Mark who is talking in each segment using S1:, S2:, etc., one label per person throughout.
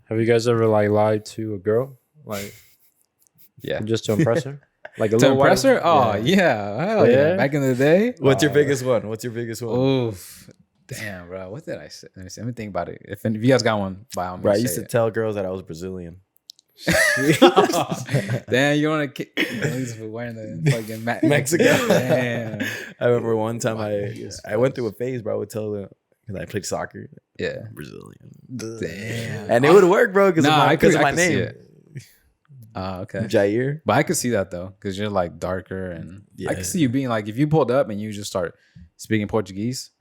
S1: Have you guys ever like lied to a girl, like just to impress her, like a
S2: to impress her? Oh yeah, hell yeah. Back in the day.
S3: What's your biggest one?
S2: Oof. Damn, bro. What did I say? Let me think about it. If you guys got one, by all means.
S3: Bro, I used to tell girls that I was Brazilian.
S2: Damn, you want to wearing the fucking
S3: Mexico.
S2: Damn.
S3: I remember one time I went through a phase, bro. I would tell them because I played soccer.
S2: Yeah,
S3: Brazilian.
S2: Damn.
S3: And it would work, bro, because of my
S2: see
S3: name.
S2: Okay.
S3: Jair.
S2: But I could see that though, because you're like darker, and I could see you being like, if you pulled up and you just start speaking Portuguese,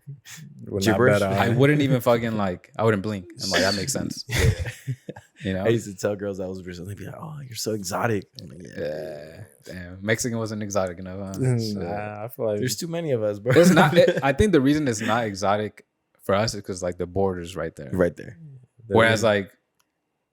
S3: gibberish.
S2: I wouldn't even fucking like, I wouldn't blink. I'm like, that makes sense. You know,
S3: I used to tell girls I was Brazilian. They'd be like, "Oh, you're so exotic." I'm like,
S2: yeah. Damn, Mexican wasn't exotic enough. Huh?
S1: Nah, I feel like
S3: there's too many of us, bro.
S2: It's not. I think the reason it's not exotic for us is because like the border's right there.
S3: Right there.
S2: Whereas like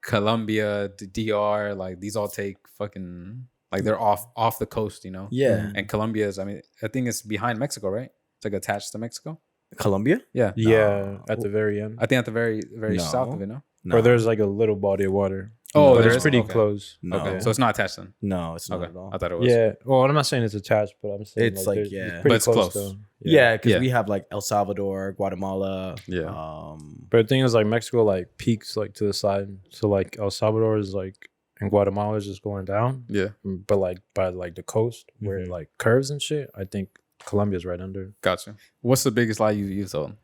S2: Colombia, the DR, like these all take fucking like they're off the coast, you know.
S3: Yeah.
S2: And Colombia is, I mean, I think it's behind Mexico, right? It's like attached to Mexico.
S3: Colombia?
S2: Yeah.
S1: Yeah, at the very end.
S2: I think at the very south of it, no?
S1: Or there's like a little body of water.
S2: Oh,
S1: but
S2: there
S1: it's
S2: is?
S1: pretty
S2: Okay.
S1: close.
S3: No.
S2: Okay, so it's not attached then.
S3: No, it's not
S2: Okay,
S3: at all.
S2: I thought it was.
S1: Yeah. Well, I'm not saying it's attached, but I'm saying
S3: It's like,
S1: there's-
S3: yeah.
S1: pretty
S2: But it's close.
S1: though.
S3: Yeah, because
S2: Yeah.
S3: we have like El Salvador, Guatemala.
S2: Yeah.
S1: But the thing is, like Mexico, like peaks like to the side. So like El Salvador is like, and Guatemala is just going down.
S2: Yeah.
S1: But like by like the coast where it like curves and shit, I think Colombia's right under.
S2: Gotcha. What's the biggest lie you told?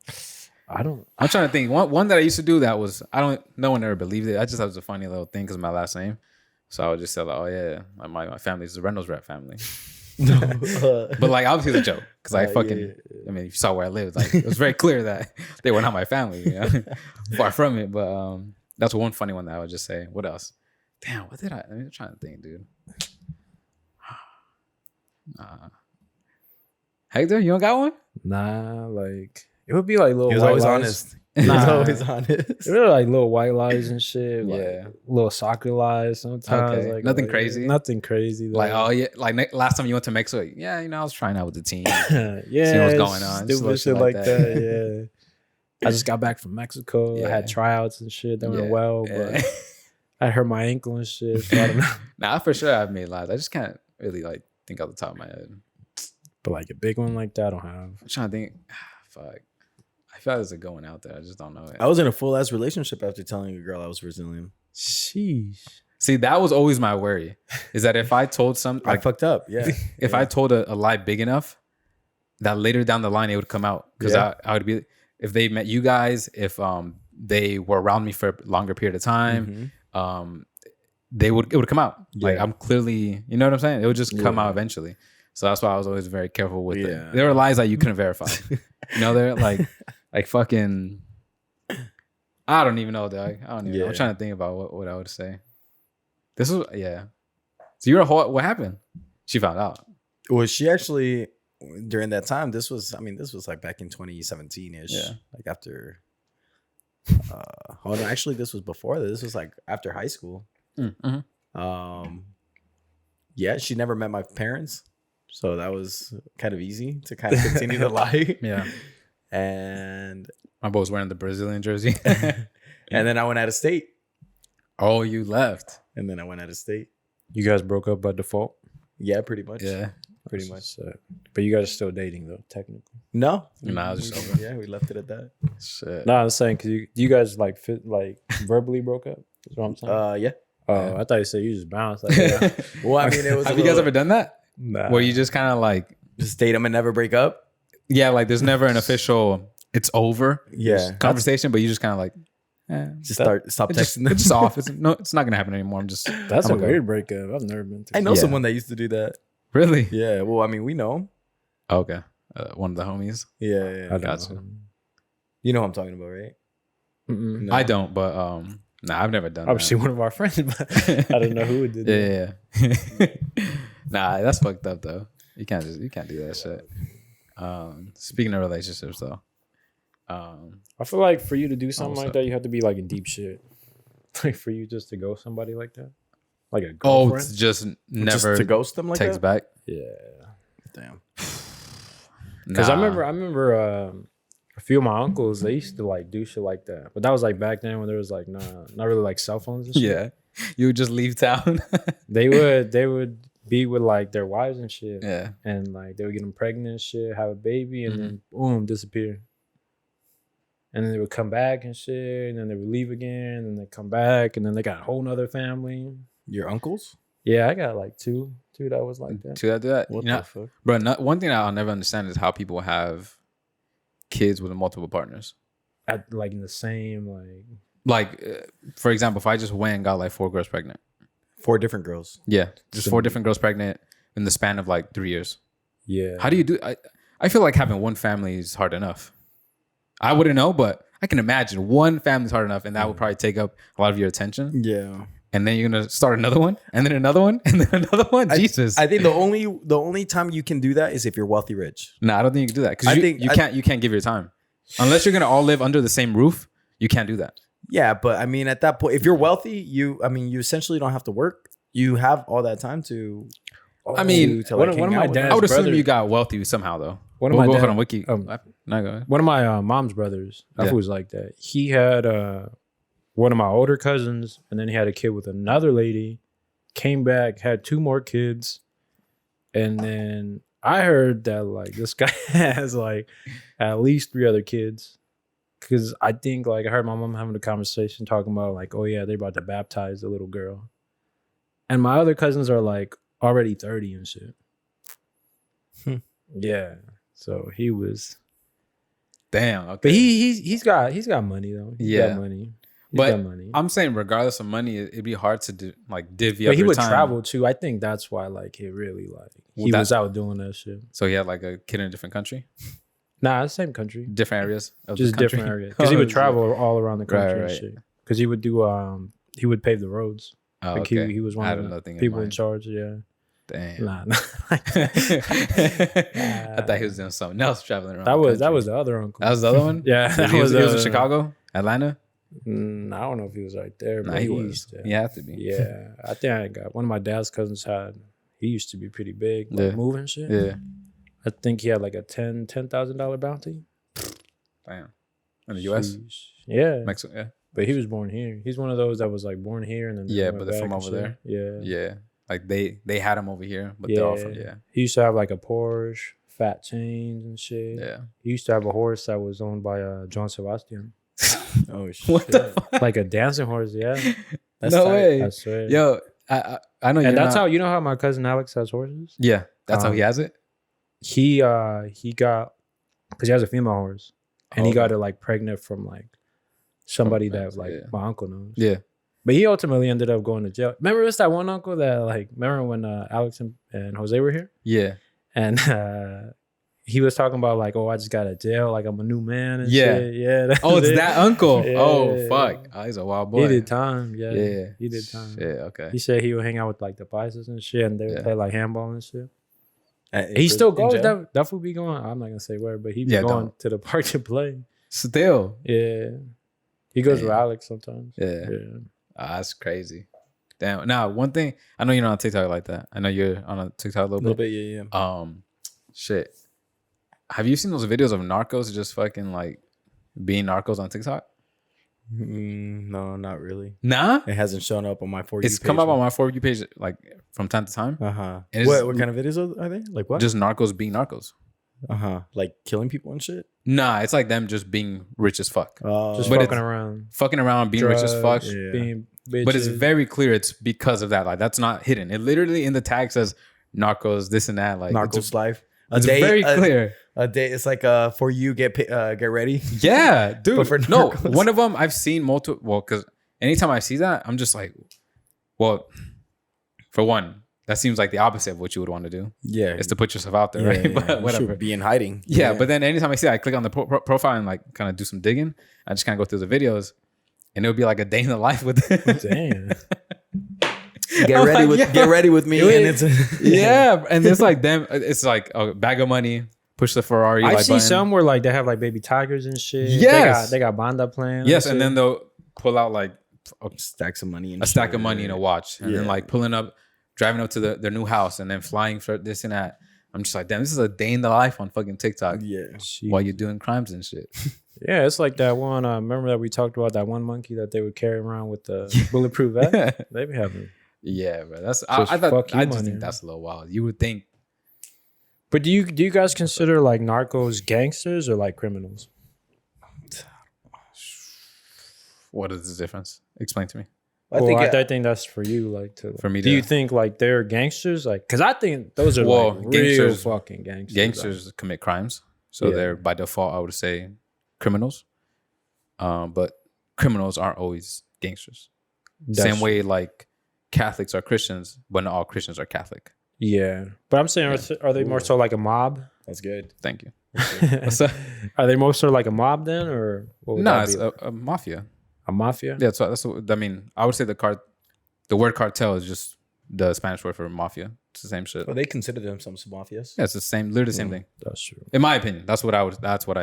S1: I'm
S2: trying to think. One that I used to do that was, no one ever believed it. I just thought it was a funny little thing because of my last name. So I would just say like, oh yeah, my family's the Reynolds rap family. But like obviously it's a joke because I fucking, I mean, if you saw where I lived, like it was very clear that they were not my family. You know? Far from it. But that's one funny one that I would just say. What else? Damn, what did I'm trying to think, dude. Hector, you don't got one?
S1: Nah, like it would be like little.
S3: He was
S1: white
S3: always
S1: lies.
S3: honest. He was always honest.
S1: It really like little white lies and shit. Like,
S2: Yeah.
S1: little soccer lies sometimes.
S2: Okay.
S1: Like
S2: Nothing crazy?
S1: Nothing crazy. Though.
S2: Like, oh yeah, like last time you went to Mexico, yeah, you know, I was trying out with the team.
S1: yeah,
S2: seeing what's going on, just
S1: Stupid shit like that. Yeah. I just got back from Mexico. I had tryouts and shit that went well, but I hurt my ankle and shit. So I don't know.
S2: Nah, for sure I've made lies. I just can't really like think off the top of my head.
S1: But like a big one like that, I don't have.
S2: I'm trying to think. Fuck. I feel like there's a going out there. I just don't know it.
S3: I was in a full ass relationship after telling a girl I was Brazilian.
S1: Sheesh.
S2: See, that was always my worry. Is that if I told something,
S3: I fucked up. Yeah.
S2: if I told a lie big enough, that later down the line it would come out because I would be, if they met you guys, if they were around me for a longer period of time, it would come out. Like I'm clearly, you know what I'm saying? It would just come out eventually. So that's why I was always very careful with it. There were lies that you couldn't verify. You know, they're like fucking. I don't even know, dog. I don't even know. I'm trying to think about what I would say. This was So you're a whole. What happened? She found out.
S3: Well, she actually during that time. This was like back in 2017 ish.
S2: Yeah.
S3: Like after. Hold on. Actually, this was before that. This was like after high school. Yeah, she never met my parents. So that was kind of easy to kind of continue the lie.
S2: Yeah.
S3: And
S2: my boy was wearing the Brazilian jersey.
S3: and then I went out of state.
S2: Oh, you left.
S3: And then I went out of state.
S1: You guys broke up by default?
S3: Yeah, pretty much.
S2: Yeah.
S3: Pretty much.
S1: But you guys are still dating though, technically.
S3: No.
S2: Nah, it was just over.
S3: Yeah, we left it at that.
S2: Shit.
S1: No, I'm saying because you guys like verbally broke up. That's what I'm saying.
S3: Yeah.
S1: Oh, I thought you said you just bounced. Like, yeah.
S3: Well, I mean, it was.
S2: Have you guys ever done that?
S1: Nah.
S2: Where you just kind of like
S3: just date them and never break up?
S2: Yeah, like there's never an official "it's over" conversation, but you just kind of like
S3: just stop texting them.
S2: It's just off. It's not gonna happen anymore.
S1: That's a weird breakup. I've never been through.
S3: I know someone that used to do that.
S2: Really?
S3: Yeah. Well, I mean, we know him.
S2: Okay, one of the homies.
S3: Yeah.
S2: I got you.
S3: You know what I'm talking about, right?
S2: No. I don't, but nah, I've never done.
S1: Obviously, one of our friends, but I don't know who would do that.
S2: Yeah. Nah, that's fucked up though. You can't do that shit. Speaking of relationships though,
S1: I feel like for you to do something like that, you have to be like in deep shit. Like for you just to ghost somebody like that, like a girlfriend.
S2: Oh, just never
S3: just to ghost them like
S2: text
S3: that?
S2: back.
S1: Yeah.
S3: Damn.
S1: Because I remember a few of my uncles, they used to like do shit like that. But that was like back then when there was like not really like cell phones and shit.
S2: Yeah. You would just leave town.
S1: They would be with like their wives and shit.
S2: Yeah.
S1: And like they would get them pregnant and shit, have a baby, and then boom, disappear. And then they would come back and shit, and then they would leave again, and they come back, and then they got a whole nother family.
S3: Your uncles?
S1: Yeah, I got like two that was like that.
S2: Two that do that?
S3: What the fuck?
S2: Bro, one thing I'll never understand is how people have kids with multiple partners.
S1: At like in the same
S2: For example, if I just went and got like 4 girls pregnant.
S3: 4 different girls.
S2: Yeah, just 4 different girls pregnant in the span of like 3 years.
S1: Yeah.
S2: How do you do? I feel like having one family is hard enough. I wouldn't know, but I can imagine one family's hard enough, and that would probably take up a lot of your attention.
S3: Yeah.
S2: And then you're gonna start another one, and then another one, and then another one. Jesus.
S3: I think the only time you can do that is if you're wealthy rich.
S2: No, I don't think you can do that because you can't give your time unless you're gonna all live under the same roof. You can't do that.
S3: Yeah, but I mean, at that point, if you're wealthy, you essentially don't have to work. You have all that time to.
S2: I mean,
S1: one of my dad's
S2: I would assume
S1: brothers-
S2: you got wealthy somehow though.
S1: One of my
S2: Go
S1: dad-
S2: on wiki. No, go ahead.
S1: One of my mom's brothers, that was like that. He had one of my older cousins, and then he had a kid with another lady. Came back, had 2 more kids, and then I heard that like this guy has like at least 3 other kids. Because I think like I heard my mom having a conversation talking about like, oh yeah, they're about to baptize the little girl, and my other cousins are like already 30 and shit. Yeah, so he was.
S2: Damn. Okay.
S1: But he's got money though. He's got money.
S2: But I'm saying regardless of money, it'd be hard to do like divvy up.
S1: But he
S2: your
S1: would
S2: time.
S1: travel too. I think that's why like he really like he was out doing that shit.
S2: So he had like a kid in a different country.
S1: Nah, the same country.
S2: Different areas. Of
S1: Just
S2: the country?
S1: different areas. Because he would travel all around the country
S2: Right.
S1: and shit. Because he would do he would pave the roads.
S2: Oh,
S1: Like
S2: okay.
S1: he was one of the people in charge. Yeah.
S2: Damn.
S1: Nah.
S2: I thought he was doing something else traveling around.
S1: That was the other uncle.
S2: That was the other one.
S1: Yeah,
S2: he was in Chicago, Atlanta.
S1: I don't know if he was right there.
S2: Nah,
S1: but
S2: he was. He had to be.
S1: Yeah, I think I got one of my dad's cousins had. He used to be pretty big, like moving shit.
S2: Yeah.
S1: I think he had like a $10,000 bounty.
S2: Damn. In the U.S.
S1: Yeah.
S2: Mexico. Yeah.
S1: But he was born here. He's one of those that was like born here and then
S2: but they're from over there.
S1: Yeah.
S2: Yeah. Like they had him over here, but they're all from
S1: He used to have like a Porsche, fat chains and shit.
S2: Yeah.
S1: He used to have a horse that was owned by John Sebastian.
S3: Oh shit!
S2: What the fuck?
S1: Like a dancing horse, yeah.
S3: That's
S2: no
S3: tight.
S2: way.
S1: I swear.
S2: Yo, I know.
S1: And that's how you know how my cousin Alex has horses.
S2: Yeah, that's how he has it.
S1: He got because he has a female horse, and he got her like pregnant from like somebody that like my uncle knows.
S2: Yeah.
S1: But he ultimately ended up going to jail. Remember, it's that one uncle that like remember when Alex and Jose were here?
S2: Yeah.
S1: And he was talking about like, oh, I just got out of jail, like I'm a new man and shit. Yeah.
S2: Oh, it's that uncle.
S1: Yeah.
S2: Oh, fuck. Oh, he's a wild boy.
S1: He did time. Yeah.
S2: Yeah.
S1: He did time.
S2: Yeah. Okay.
S1: He said he would hang out with like the Pisces and shit, and they would play like handball and shit.
S3: In
S1: He still goes.
S3: jail?
S1: That fool be going. I'm not gonna say where, but he be going
S2: don't.
S1: to the park to play.
S2: Still.
S1: Yeah. He goes with
S2: Damn.
S1: Alex sometimes.
S2: Yeah.
S1: Yeah.
S2: That's crazy. Damn. Now, one thing, I know you're not on TikTok like that. I know you're on a TikTok a little bit.
S3: Yeah.
S2: Shit. Have you seen those videos of narcos just fucking like being narcos on TikTok?
S3: No, not really.
S2: Nah?
S3: It hasn't shown up on my For You
S2: It's
S3: page.
S2: come up on my For You page like from time to time.
S3: Uh-huh.
S2: And it's
S3: What kind of videos are they? Like what?
S2: Just narcos being narcos.
S3: Uh-huh. Like killing people and shit?
S2: Nah, it's like them just being rich as fuck.
S1: Just
S2: But
S1: fucking around.
S2: Fucking around, being rich as fuck.
S1: Drugs,
S3: Yeah.
S1: Being bitches.
S2: But it's very clear it's because of that. Like that's not hidden. It literally in the tag says narcos, this and that. Like
S3: Narcos life.
S2: It's very clear.
S3: A day. It's like For You get ready.
S2: Yeah, dude.
S3: But for
S2: No,
S3: narcos.
S2: one of them I've seen multiple. Well, because anytime I see that, I'm just like, well, for one, that seems like the opposite of what you would want to do.
S3: Yeah.
S2: Is to put yourself out there, right?
S3: Yeah,
S2: But
S3: you
S2: whatever.
S3: should be in hiding.
S2: Yeah, but then anytime I see that, I click on the profile and like kind of do some digging. I just kind of go through the videos, and it'll be like a day in the life with.
S1: Damn.
S3: Get ready with me. And it's
S2: Yeah, and it's like them. It's like a bag of money. Push the Ferrari.
S1: I've
S2: like
S1: seen
S2: button.
S1: some where like they have like baby tigers and shit.
S2: Yes.
S1: They got banda playing.
S2: Yes, and
S1: shit.
S2: then they'll pull out like
S3: stacks of money and
S2: a stack of money in a watch, and then
S3: Yeah.
S2: like driving up to their new house, and then flying for this and that. I'm just like, damn, this is a day in the life on fucking TikTok.
S3: Yeah.
S2: While you're doing crimes and shit.
S1: Yeah, it's like that one. Remember that we talked about that one monkey that they would carry around with the bulletproof vest? They be having.
S2: Yeah, bro. That's
S1: I
S2: just think that's a little wild. You would think.
S1: But do you guys consider like narcos gangsters or like criminals?
S2: What is the difference? Explain to me.
S3: I
S1: think that's for you. Like,
S2: for me,
S1: do you think like they're gangsters? Like, because I think those are like real fucking gangsters.
S2: Gangsters commit crimes, so they're by default, I would say, criminals. But criminals aren't always gangsters. Same way like Catholics are Christians, but not all Christians are Catholic.
S1: Yeah, but I'm saying, are they more so like a mob?
S3: That's good.
S2: Thank you.
S1: Are they more so like a mob then, or
S2: no? It's a mafia.
S1: A mafia?
S2: Yeah, that's what I mean. I would say the word cartel is just the Spanish word for mafia. It's the same shit.
S3: Well, they consider themselves mafias.
S2: Yeah, it's the same, literally the same thing.
S1: That's true.
S2: In my opinion, that's what I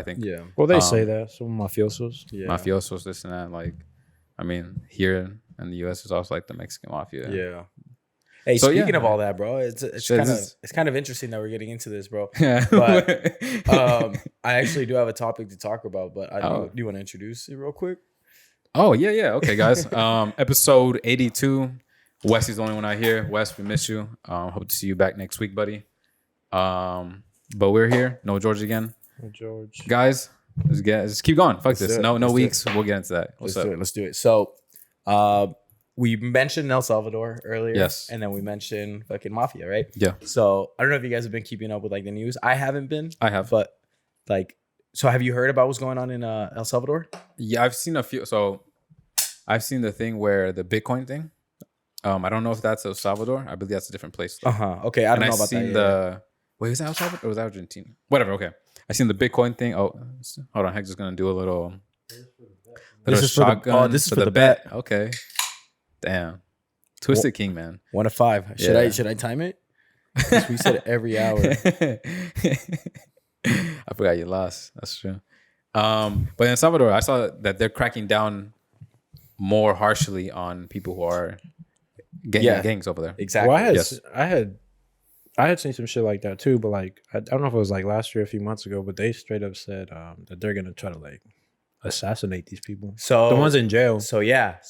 S2: think.
S3: Yeah.
S1: Well, they say that some mafiosos.
S3: Yeah.
S2: Mafiosos, this and that. Like, I mean, here in the U.S. is also like the Mexican mafia.
S3: Yeah. Hey, so, speaking of all that, bro, it's kind of interesting that we're getting into this, bro.
S2: Yeah.
S3: But I actually do have a topic to talk about, but do you want to introduce it real quick?
S2: Oh, yeah. Okay, guys. Episode 82. Wes is the only one out here. Wes, we miss you. Hope to see you back next week, buddy. But we're here. No George again.
S1: No George.
S2: Guys, let's keep going. Fuck this. No weeks. We'll get into that.
S3: Let's do it. So, we mentioned El Salvador earlier.
S2: Yes.
S3: And then we mentioned fucking mafia, right?
S2: Yeah.
S3: So, I don't know if you guys have been keeping up with like the news. I haven't been.
S2: I have.
S3: But like, so have you heard about what's going on in El Salvador?
S2: Yeah, I've seen a few. So I've seen the thing where the Bitcoin thing. I don't know if that's El Salvador. I believe that's a different place.
S3: Okay, I don't know about that.
S2: Wait, was that El Salvador or was that Argentina? Whatever. Okay, I seen the Bitcoin thing. Oh, hold on. Heck's just gonna do a little.
S3: This is shotgun. This is for the bet.
S2: Okay. Damn. Twisted King, man.
S3: 1 to 5. Should I time it? We said it every hour.
S2: I forgot you lost. That's true. But in El Salvador, I saw that they're cracking down more harshly on people who are gangs over there.
S3: Exactly.
S1: Well, I had seen some shit like that too, but like I don't know if it was like last year, a few months ago, but they straight up said that they're gonna try to like assassinate these people.
S3: So
S1: the ones in jail.
S3: So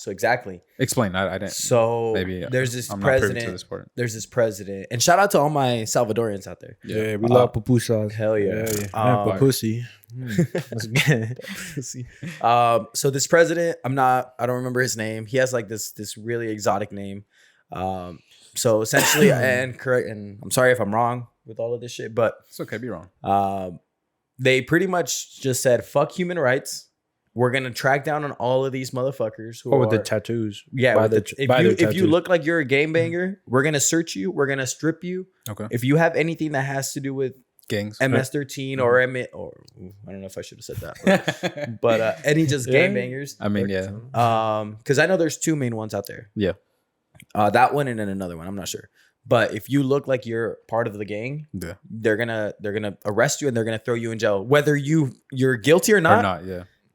S3: exactly.
S2: Explain. I didn't.
S3: So
S2: maybe
S3: there's this
S2: I'm
S3: president.
S2: Not privy to this part.
S3: There's this president, and shout out to all my Salvadorians out there.
S1: Yeah, we love pupusas.
S3: Hell yeah,
S1: pupusi.
S3: So this president, I don't remember his name. He has like this really exotic name. So essentially, and I'm sorry if I'm wrong with all of this shit, but
S2: it's okay, be wrong.
S3: They pretty much just said, fuck human rights. We're going to track down on all of these motherfuckers who
S1: with the tattoos.
S3: Yeah. If you look like you're a game banger, we're going to search you. We're going to strip you.
S2: Okay.
S3: If you have anything that has to do with
S2: gangs,
S3: MS-13 or I don't know if I should have said that, but any just game bangers.
S2: I mean, yeah.
S3: Because I know there's 2 main ones out there.
S2: Yeah.
S3: That one and then another one. I'm not sure. But if you look like you're part of the gang, they're gonna arrest you and they're gonna throw you in jail. Whether you're guilty or not,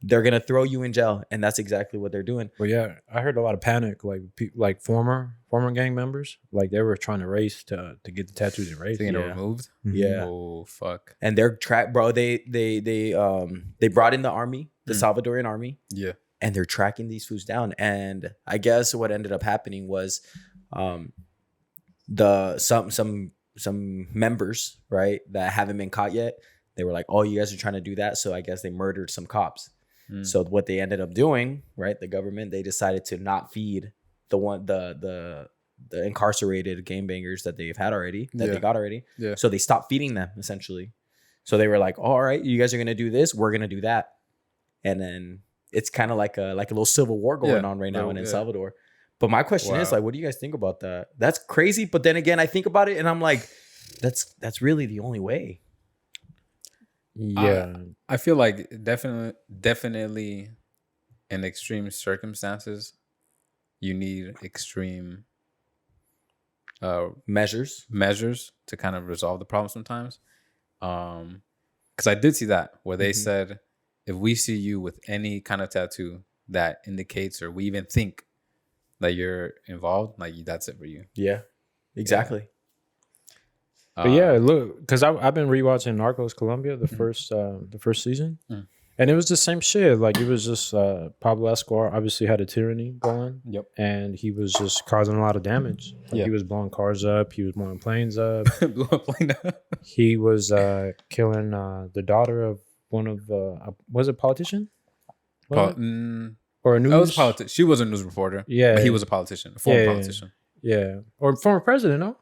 S3: they're gonna throw you in jail, and that's exactly what they're doing.
S1: Well, yeah, I heard a lot of panic, like former gang members, like they were trying to race to get the tattoos erased,
S2: removed.
S3: Yeah.
S2: Oh fuck.
S3: And they're track, bro. They brought in the army, the Salvadorian army.
S2: Yeah.
S3: And they're tracking these fools down. And I guess what ended up happening was, some members, right, that haven't been caught yet, they were like, oh, you guys are trying to do that, so I guess they murdered some cops. So what they ended up doing, right, the government, they decided to not feed the incarcerated game bangers that they've had already, they got already. So they stopped feeding them essentially. So they were like, all right, you guys are gonna do this, we're gonna do that. And then it's kind of like a little civil war going on right now in El Salvador. But my question is, like, what do you guys think about that? That's crazy. But then again, I think about it and I'm like, that's really the only way.
S1: Yeah.
S2: I feel like definitely in extreme circumstances, you need extreme
S3: measures
S2: to kind of resolve the problem sometimes. Because I did see that where they said, if we see you with any kind of tattoo that indicates or we even think that you're involved, like that's it for you.
S3: Yeah, exactly.
S1: But yeah, look, because I've been rewatching Narcos Colombia, the first season, and it was the same shit. Like, it was just Pablo Escobar obviously had a tyranny going, and he was just causing a lot of damage. Like, he was blowing cars up, he was blowing planes up,
S2: Blew a plane up.
S1: he was killing the daughter of one of was it a politician? Or a news?
S2: That was a politician. She was a news reporter.
S1: Yeah,
S2: but he was a politician, a former politician.
S1: Yeah, or former president. No.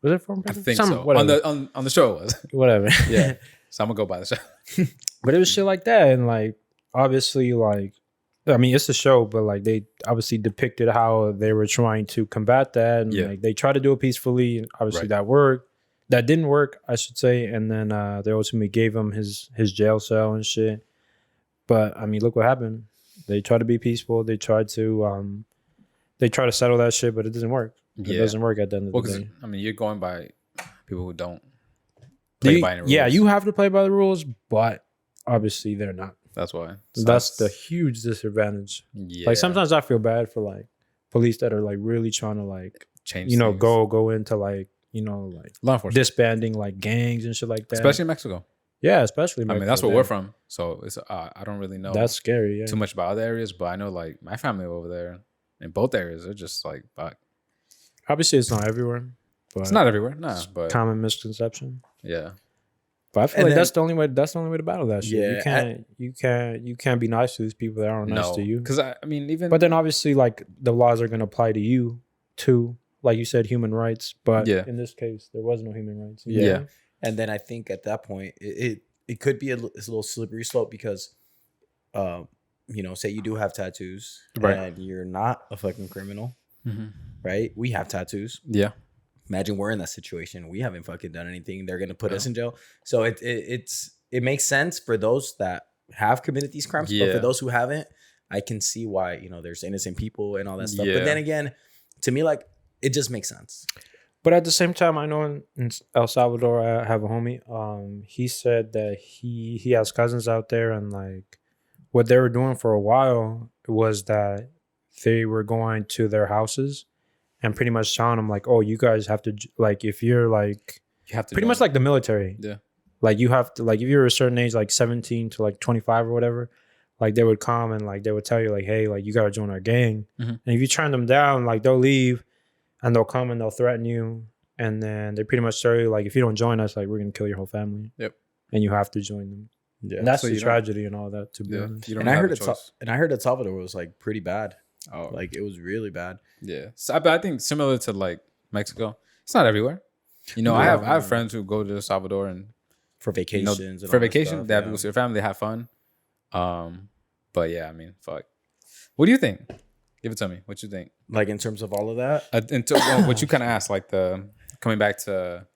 S1: Was it former president?
S2: I think so.
S1: Whatever.
S2: On the show it was.
S1: Whatever.
S2: Yeah. So I'm gonna go by the show.
S1: But it was shit like that, and like obviously, like I mean, it's a show, but like they obviously depicted how they were trying to combat that, and like they tried to do it peacefully, and obviously that worked. That didn't work, I should say, and then they ultimately gave him his jail cell and shit. But I mean, look what happened. They tried to be peaceful. They tried to settle that shit, but it doesn't work. It doesn't work at the end of the day.
S2: I mean, you're going by people who don't play by any rules.
S1: Yeah, you have to play by the rules, but obviously they're not.
S2: That's why.
S1: That's the huge disadvantage. Yeah. Like sometimes I feel bad for like police that are like really trying to like
S2: change,
S1: go into like like
S2: law enforcement,
S1: disbanding like gangs and shit like that.
S2: Especially in Mexico.
S1: Yeah, especially.
S2: I mean, that's where we're from, so it's I don't really know.
S1: That's scary. Yeah.
S2: Too much about other areas, but I know like my family over there in both areas. They're just like, fuck.
S1: Obviously, it's not everywhere. But
S2: it's not everywhere, nah. But
S1: common misconception.
S2: Yeah.
S1: But I feel like that's the only way. That's the only way to battle that shit. Yeah, you can't be nice to these people that aren't nice to you.
S2: Because I mean, even.
S1: But then obviously, like the laws are going to apply to you too. Like you said, human rights. But in this case, there was no human rights.
S3: Yeah. And then I think at that point, it could be a little slippery slope because, say you do have tattoos and you're not a fucking criminal, right? We have tattoos.
S2: Yeah.
S3: Imagine we're in that situation. We haven't fucking done anything. They're gonna put us in jail. So it makes sense for those that have committed these crimes, but for those who haven't, I can see why there's innocent people and all that stuff. But then again, to me, like it just makes sense.
S1: But at the same time, I know in El Salvador, I have a homie. He said that he has cousins out there, and like what they were doing for a while was that they were going to their houses and pretty much telling them like, oh, you guys have to like if you're like
S2: you have to
S1: pretty much like the military.
S2: Yeah.
S1: Like you have to like if you're a certain age, like 17 to like 25 or whatever, like they would come and like they would tell you like, hey, like you gotta join our gang. And if you turn them down, like they'll leave. And they'll come and they'll threaten you. And then they pretty much tell you, like, if you don't join us, like, we're going to kill your whole family.
S2: Yep.
S1: And you have to join them. Yeah. And that's the tragedy and all that, to be honest.
S3: And I heard El Salvador was, like, pretty bad. Oh. Like, it was really bad.
S2: Yeah. So I think similar to, like, Mexico, it's not everywhere. I have friends who go to El Salvador and
S3: for vacations.
S2: For vacation, they have to go see their family, they have fun. But, yeah, I mean, fuck. What do you think? Give it to me. What you think?
S3: Like in terms of all of that?
S2: What you kind of asked, like coming back to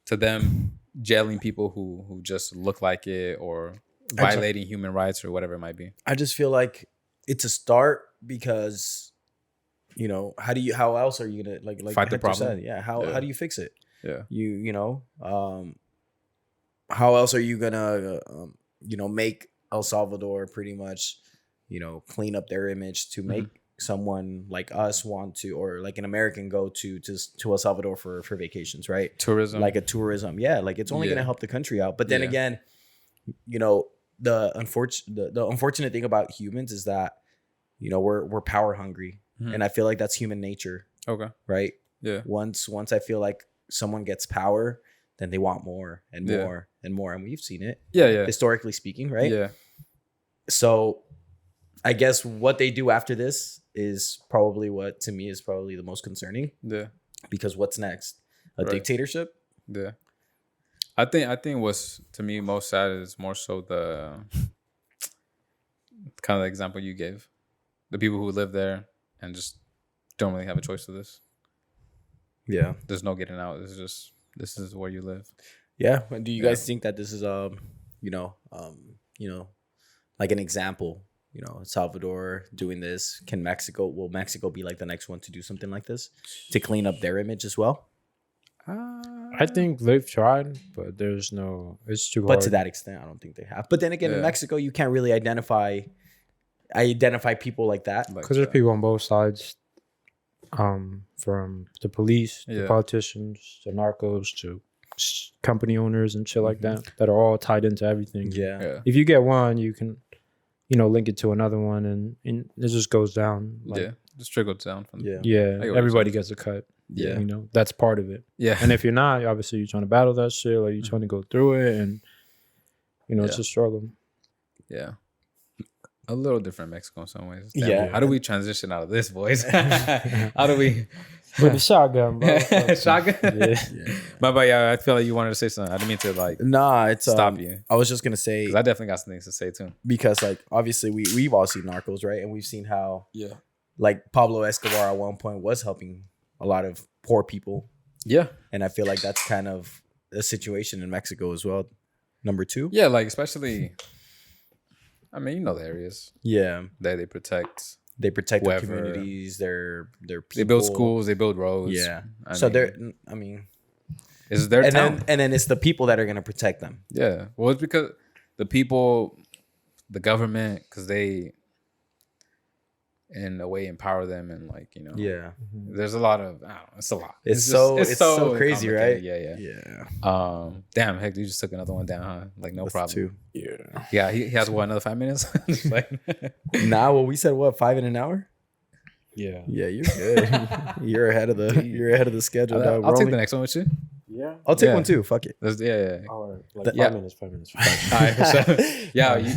S2: them jailing people who just look like it or violating human rights or whatever it might be.
S3: I just feel like it's a start because, how else are you gonna like
S2: fight the problem?
S3: Said, yeah. How do you fix it?
S2: Yeah.
S3: How else are you gonna make El Salvador pretty much clean up their image to make someone like us want to, or like an American go to El Salvador for vacations, right?
S2: Tourism.
S3: Like a tourism. Yeah. Like it's only going to help the country out. But then again, the unfortunate thing about humans is that, we're power hungry. And I feel like that's human nature.
S2: Okay.
S3: Right.
S2: Yeah.
S3: Once I feel like someone gets power, then they want more and more and more. And we've seen it.
S2: Yeah. Yeah.
S3: Historically speaking. Right.
S2: Yeah.
S3: So I guess what they do after this is probably what to me is probably the most concerning. Yeah. Because what's next? A dictatorship?
S2: Yeah. I think what's to me most sad is more so the kind of the example you gave. The people who live there and just don't really have a choice of this. Yeah. There's no getting out. It's just this is where you live.
S3: Yeah. And do you guys think that this is like an example? El Salvador doing this. Will Mexico be like the next one to do something like this to clean up their image as well?
S1: I think they've tried, but it's too hard.
S3: But to that extent, I don't think they have. But then again, in Mexico, you can't really identify people like that.
S1: Because there's people on both sides. from the police, the politicians, the narcos, to company owners and shit like that are all tied into everything.
S3: Yeah.
S1: If you get one, you can, link it to another one, and it just goes down.
S2: Just trickles down from.
S1: Everybody gets a cut.
S2: Yeah,
S1: that's part of it.
S2: Yeah,
S1: and if you're not, obviously you're trying to battle that shit, like you're trying to go through it, and it's a struggle.
S2: Yeah. A little different Mexico in some ways.
S3: Yeah.
S2: How do we transition out of this, boys? How do we?
S1: With the shotgun, bro.
S2: Shotgun?
S1: Yeah.
S2: But I feel like you wanted to say something. I didn't mean to
S3: it's
S2: stop you.
S3: I was just gonna say,
S2: because I definitely got some things to say too.
S3: Because obviously we've all seen Narcos, right? And we've seen how Pablo Escobar at one point was helping a lot of poor people.
S2: Yeah.
S3: And I feel like that's kind of a situation in Mexico as well. Number 2.
S2: Yeah, especially, I mean, the areas.
S3: Yeah.
S2: That they protect.
S3: They protect their communities, their people.
S2: They build schools, they build roads.
S3: Yeah. It's their town. And then it's the people that are going to protect them.
S2: Yeah. Well, it's because the people, the government, because they, in a way, empower them and there's a lot of, I don't know, it's a lot.
S3: It's so crazy, right?
S2: Yeah. Damn, heck, you just took another one down, huh? No
S3: That's
S2: problem.
S3: 2.
S2: Yeah, he has another 5 minutes?
S3: We said 5 in an hour?
S1: Yeah,
S3: you're good. You're ahead of the schedule, dog.
S2: I'll take the next one with you.
S3: Yeah, I'll take one too. Fuck it.
S1: All right, 5 minutes. All
S2: right, so,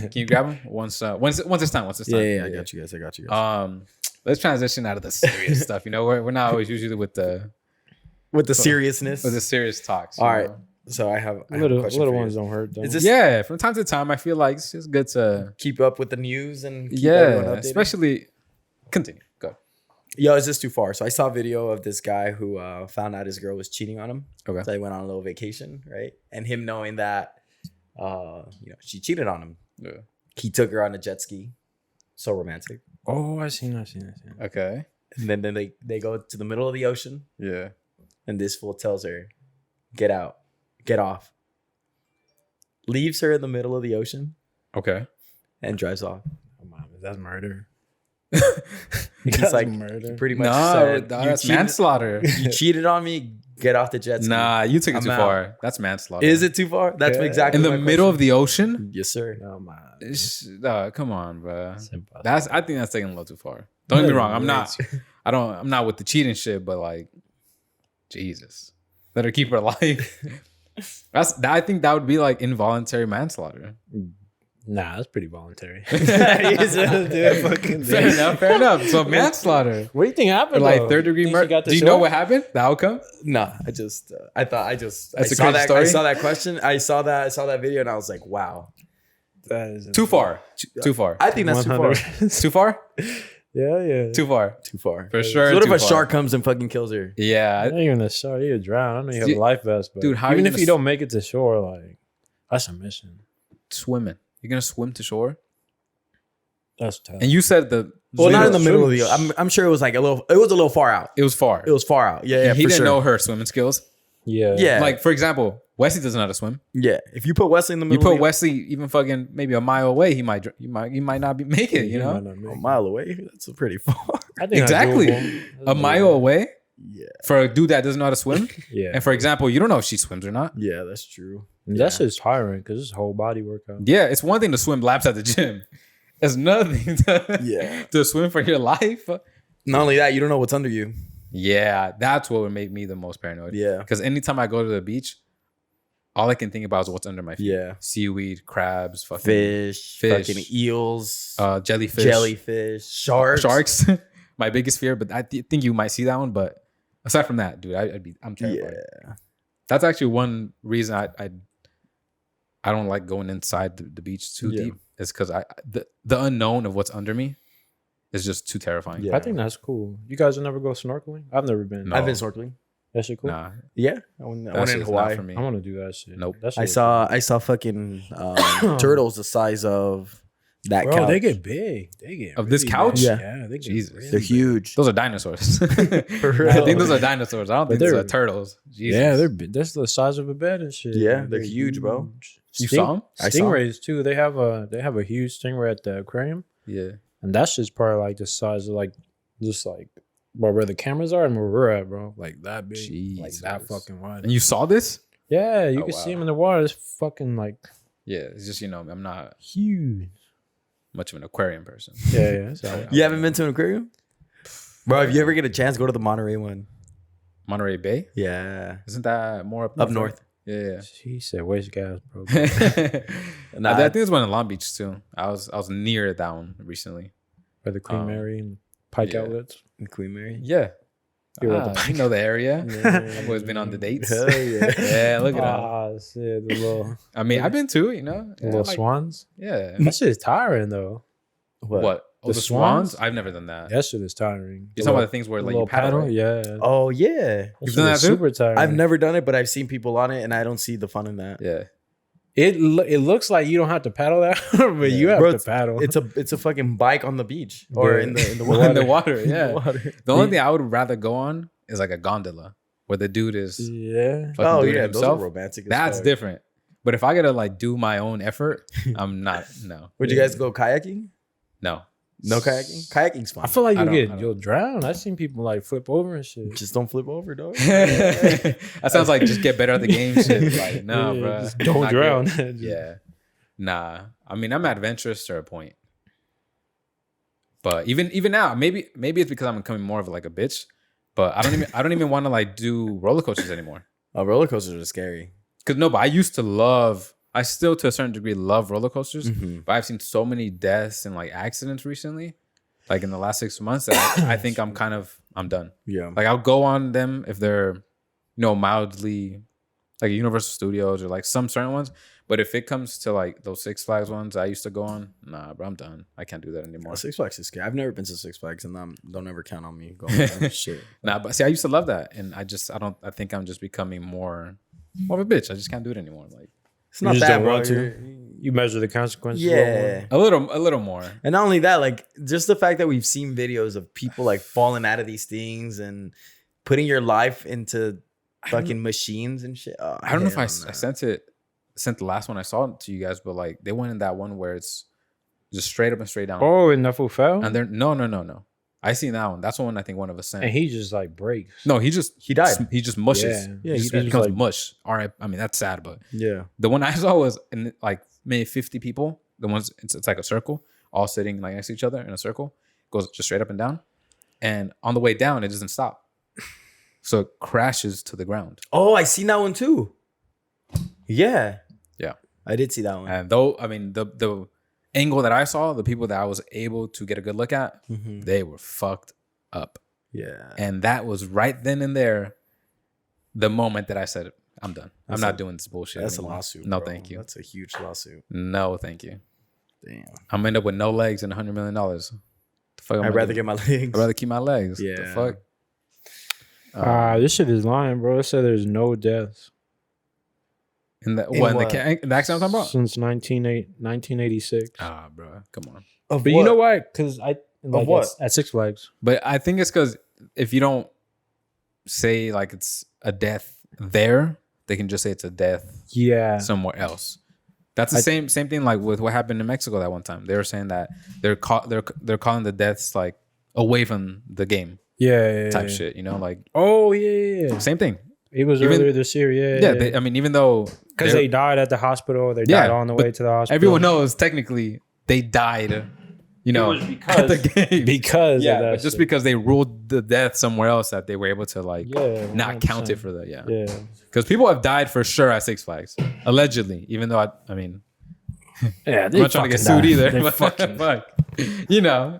S2: can you grab them once it's time?
S3: Yeah, I got you guys.
S2: Let's transition out of the serious stuff. We're not always usually with the
S3: seriousness,
S2: with the serious talks.
S3: All right, so I have
S1: little ones don't hurt.
S2: Though. From time to time, I feel like it's just good to
S3: keep up with the news and keep everyone updated.
S2: Especially. Continue. Go.
S3: Yo, is this too far? So I saw a video of this guy who found out his girl was cheating on him.
S2: Okay.
S3: So he went on a little vacation, right? And him knowing that, she cheated on him.
S2: Yeah.
S3: He took her on a jet ski. So romantic.
S1: Oh, I seen.
S2: Okay.
S3: And then they go to the middle of the ocean.
S2: Yeah.
S3: And this fool tells her, "Get out, get off." Leaves her in the middle of the ocean.
S2: Okay.
S3: And drives off.
S1: Oh, man, that's murder.
S3: He's like,
S1: murder.
S3: Pretty much said,
S2: that's manslaughter.
S3: You cheated on me. Get off the jet ski.
S2: Nah, you took it too far. That's manslaughter.
S3: Is it too far? That's exactly
S2: in the middle of the ocean.
S3: Yes, sir.
S1: Oh man,
S2: come on, bro. I think that's taking a little too far. Don't get me wrong. I'm not with the cheating shit, but Jesus, let her keep her life. I think that would be involuntary manslaughter.
S1: Nah, that's pretty voluntary.
S2: Fair enough. So manslaughter.
S1: What do you think happened?
S2: Third degree murder. Do you know what happened? The outcome?
S3: Nah, I saw that question. I saw that video and I was like, wow.
S1: That is
S2: too far. Too far.
S3: I think that's
S2: 100. Too far.
S1: Yeah.
S2: Too far.
S3: For
S2: sure.
S3: So what if a shark comes and fucking kills her?
S2: Yeah.
S1: Not even a shark. You drown. I know you have a life vest, but
S3: dude,
S1: even if you don't make it to shore, that's a mission.
S2: Swimming. You're gonna swim to shore?
S1: That's tough.
S2: And you said
S3: not in the middle of the. I'm sure it was a little far out.
S2: It was far.
S3: Yeah.
S2: He didn't know her swimming skills.
S1: Yeah.
S2: For example, Wesley doesn't know how to swim.
S3: Yeah. If you put Wesley in the middle,
S2: Wesley even fucking maybe a mile away, he might not make it.
S3: A mile away. That's pretty far.
S1: I think
S2: exactly a mile away.
S3: Yeah.
S2: For a dude that doesn't know how to swim.
S1: Yeah.
S2: And for example, you don't know if she swims or not.
S3: Yeah, that's true.
S1: That's just tiring because it's whole body workout.
S2: Yeah, it's one thing to swim laps at the gym. It's another thing to swim for your life.
S3: Not only that, you don't know what's under you.
S2: Yeah, that's what would make me the most paranoid.
S3: Yeah.
S2: Because anytime I go to the beach, all I can think about is what's under my feet.
S3: Yeah.
S2: Seaweed, crabs, fucking
S3: fish, fucking eels,
S2: jellyfish,
S3: sharks.
S2: My biggest fear, but I think you might see that one. But aside from that, dude, I'm terrified.
S3: Yeah.
S2: That's actually one reason I don't like going inside the beach too deep. Is because the unknown of what's under me is just too terrifying.
S1: Yeah. I think that's cool. You guys will never go snorkeling? I've never been.
S3: No. I've been snorkeling.
S1: That shit cool?
S3: Nah. Yeah. I went in Hawaii.
S2: For me.
S1: I want to do that shit.
S2: Nope.
S3: I saw fucking turtles the size of that couch.
S1: They get big. They get
S2: of this couch?
S1: Big. Yeah. They get
S2: Jesus.
S3: They're huge.
S2: Those are dinosaurs.
S3: For real.
S2: I think those are dinosaurs. I don't think those are turtles. Jesus.
S1: Yeah, they're big. That's the size of a bed and shit.
S3: Yeah, they're huge, bro.
S2: You saw them?
S1: Stingrays too. They have a huge stingray at the aquarium.
S2: Yeah.
S1: And that's just probably the size of just But where the cameras are and where we're at, bro, like that big, like
S2: Jesus.
S1: that fucking wide.
S2: And you saw this?
S1: Yeah, you
S2: Oh,
S1: can
S2: wow.
S1: see them in the water. It's fucking like
S2: Yeah, it's just, I'm not
S1: huge.
S2: much of an aquarium person.
S1: Yeah, it's all right.
S3: You haven't been to an aquarium, bro? If you ever get a chance, go to the Monterey one.
S2: Monterey Bay?
S3: Yeah,
S2: Isn't that more up
S3: north?
S2: Yeah.
S1: He said, "Waste gas, bro."
S2: I think there's one in Long Beach too. I was near that one recently.
S1: By the Queen Mary and Pike
S2: yeah.
S1: outlets.
S3: Queen Mary.
S2: Yeah.
S1: You were at the
S2: You know the area.
S1: Yeah.
S2: I've always been on the dates.
S3: Hell yeah.
S2: Yeah, look at that.
S1: Ah, shit, the little,
S2: I mean, I've been too,
S1: the
S2: Yeah,
S1: little
S2: like-
S1: swans.
S2: Yeah.
S1: That shit is tiring though.
S2: What? Oh,
S1: The
S2: the swans?
S1: swans?
S2: I've never done that.
S1: That shit is tiring.
S2: You're talking about the things where like you paddle, right?
S1: Yeah.
S3: Oh yeah,
S1: That
S2: You've
S1: shit
S2: done
S1: is
S2: that too?
S1: super tiring.
S3: I've never done it, but I've seen people on it, and I don't see the fun in that.
S2: Yeah.
S1: It looks like you don't have to paddle that, but you have
S3: Bro,
S1: to paddle.
S3: It's a fucking bike on the beach or
S1: Yeah.
S3: in the
S2: Well,
S3: water.
S2: in the water, yeah.
S3: In the water.
S2: The only thing I would rather go on is like a gondola where the dude is
S1: yeah.
S2: fucking
S3: Oh
S2: doing
S3: yeah,
S2: it
S3: those are
S2: himself.
S3: romantic. as
S2: That's
S3: fuck.
S2: different. But if I gotta like do my own effort, I'm not. No.
S3: Would you guys go kayaking?
S2: No.
S3: No kayaking. Kayaking's fun.
S1: I feel like
S2: I don't-
S1: you'll drown. I've seen people like flip over and shit.
S3: Just don't flip over, dog.
S2: That sounds like just get better at the game shit. Like, no,
S1: Yeah,
S2: bro.
S1: just don't drown.
S2: Yeah. Nah. I mean, I'm adventurous to a point. But even now, maybe it's because I'm becoming more of like a bitch. But I don't even want to like do roller coasters anymore.
S3: Oh, roller coasters are scary.
S2: But I still to a certain degree love roller coasters.
S3: Mm-hmm.
S2: But I've seen so many deaths and like accidents recently, like in the last 6 months, that I think I'm done.
S3: Yeah.
S2: Like I'll go on them if they're, mildly like Universal Studios or like some certain ones. But if it comes to like those Six Flags ones I used to go on, nah, bro, I'm done. I can't do that anymore.
S3: Six Flags is scary. I've never been to Six Flags, and don't ever count on me going. There. Shit.
S2: Nah, but see, I used to love that, and I think I'm just becoming more of a bitch. I just can't do it anymore. Like
S3: It's not
S1: just
S3: that,
S1: don't
S3: bro.
S1: want to. You measure the consequences.
S3: Yeah.
S2: a little more.
S3: And not only that, like just the fact that we've seen videos of people like falling out of these things and putting your life into fucking machines and shit. Oh,
S2: I don't know if I
S3: hell no.
S2: sent the last one I saw to you guys, but like they went in that one where it's just straight up and straight down.
S1: Oh, and Nuffle fell,
S2: And they're no. I seen that one. That's the one I think one of us sent.
S1: and he just like breaks.
S2: No, he
S3: died.
S2: He just mushes.
S1: Yeah,
S2: He just
S1: he's
S2: becomes
S1: like-
S2: mush. All right. I mean, that's sad, but
S3: Yeah.
S2: the one I saw was in like maybe 50 people. The ones it's like a circle, all sitting like next to each other in a circle. Goes just straight up and down. And on the way down, it doesn't stop. So it crashes to the ground.
S3: Oh, I seen that one too. Yeah.
S2: Yeah.
S3: I did see that one.
S2: And though, I mean, the angle that I saw, the people that I was able to get a good look at,
S3: Mhm.
S2: they were fucked up.
S3: Yeah.
S2: And that was right then and there, the moment that I said, I'm done. I'm not doing this bullshit.
S3: That's
S2: anymore.
S3: a lawsuit.
S2: No,
S3: bro.
S2: thank you.
S3: That's a huge lawsuit.
S2: No, thank you.
S3: Damn.
S2: I'm gonna end up with no legs and $100 million. The fuck am I
S3: I'd rather
S2: doing?
S3: get my legs.
S2: I'd rather keep my legs.
S3: Yeah.
S2: The fuck?
S1: This shit is lying, bro. It said there's no deaths
S2: In the
S3: In
S2: what? In
S3: what?
S2: the accident I'm talking about?
S1: since 1986.
S2: Ah, bro, come on.
S3: Of
S1: But you know why? Because
S3: what?
S1: at Six Flags.
S2: But I think it's because if you don't say like it's a death there, they can just say it's a death
S1: Yeah.
S2: somewhere else. That's the same thing like with what happened in Mexico that one time. They were saying that they're calling the deaths like away from the game
S1: Yeah.
S2: type shit. Like
S1: Oh yeah.
S2: same thing.
S1: It was
S2: Even-
S1: earlier this year. Yeah.
S2: Yeah, they, I mean, even though
S1: Because
S2: they're-
S1: they died at the hospital. They
S2: Yeah,
S1: died on the
S2: but
S1: way to the hospital.
S2: everyone knows technically they died.
S1: was
S2: at
S1: because-
S2: the game.
S1: because
S2: Yeah,
S1: of that
S2: but just
S1: shit.
S2: because they ruled the death somewhere else that they were able to like
S1: Yeah,
S2: not count
S1: 100%.
S2: it for the
S1: Yeah.
S2: because people have died for sure at Six Flags allegedly. Even though I mean
S1: Yeah.
S2: I'm not trying to get sued either.
S1: They
S2: But
S1: fucking
S2: fuck, Yeah,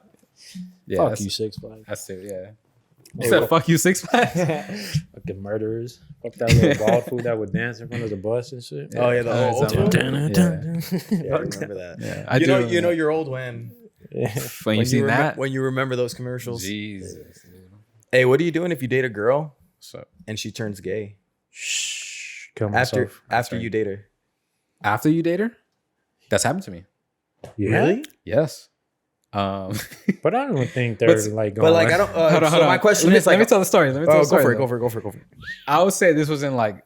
S1: fuck
S2: that's,
S1: you, Six Flags.
S2: That's it. Yeah. You said fuck you, Six Flags.
S1: Fucking murderers. Fuck that little bald fool that would dance in front of the bus and shit.
S3: Oh yeah, the whole
S2: it's
S3: old
S2: on-
S3: one.
S2: Yeah.
S3: Yeah, I remember that.
S2: Yeah, I
S3: you
S2: do.
S3: know you're old when
S2: when you see that.
S3: when you remember those commercials.
S2: Jesus.
S3: Hey, what are you doing if you date a girl
S2: So
S3: and she turns gay
S1: Shh. Kill
S3: after
S1: myself.
S3: you date her?
S2: after you date her, that's happened to me.
S1: Yeah?
S2: Yes.
S1: But I don't think they're
S2: But-
S1: like going.
S3: But like I don't.
S2: Hold on,
S3: so my question is like,
S2: let me tell the story. Let me tell
S3: oh,
S2: the story.
S3: go for it.
S2: I would say this was in like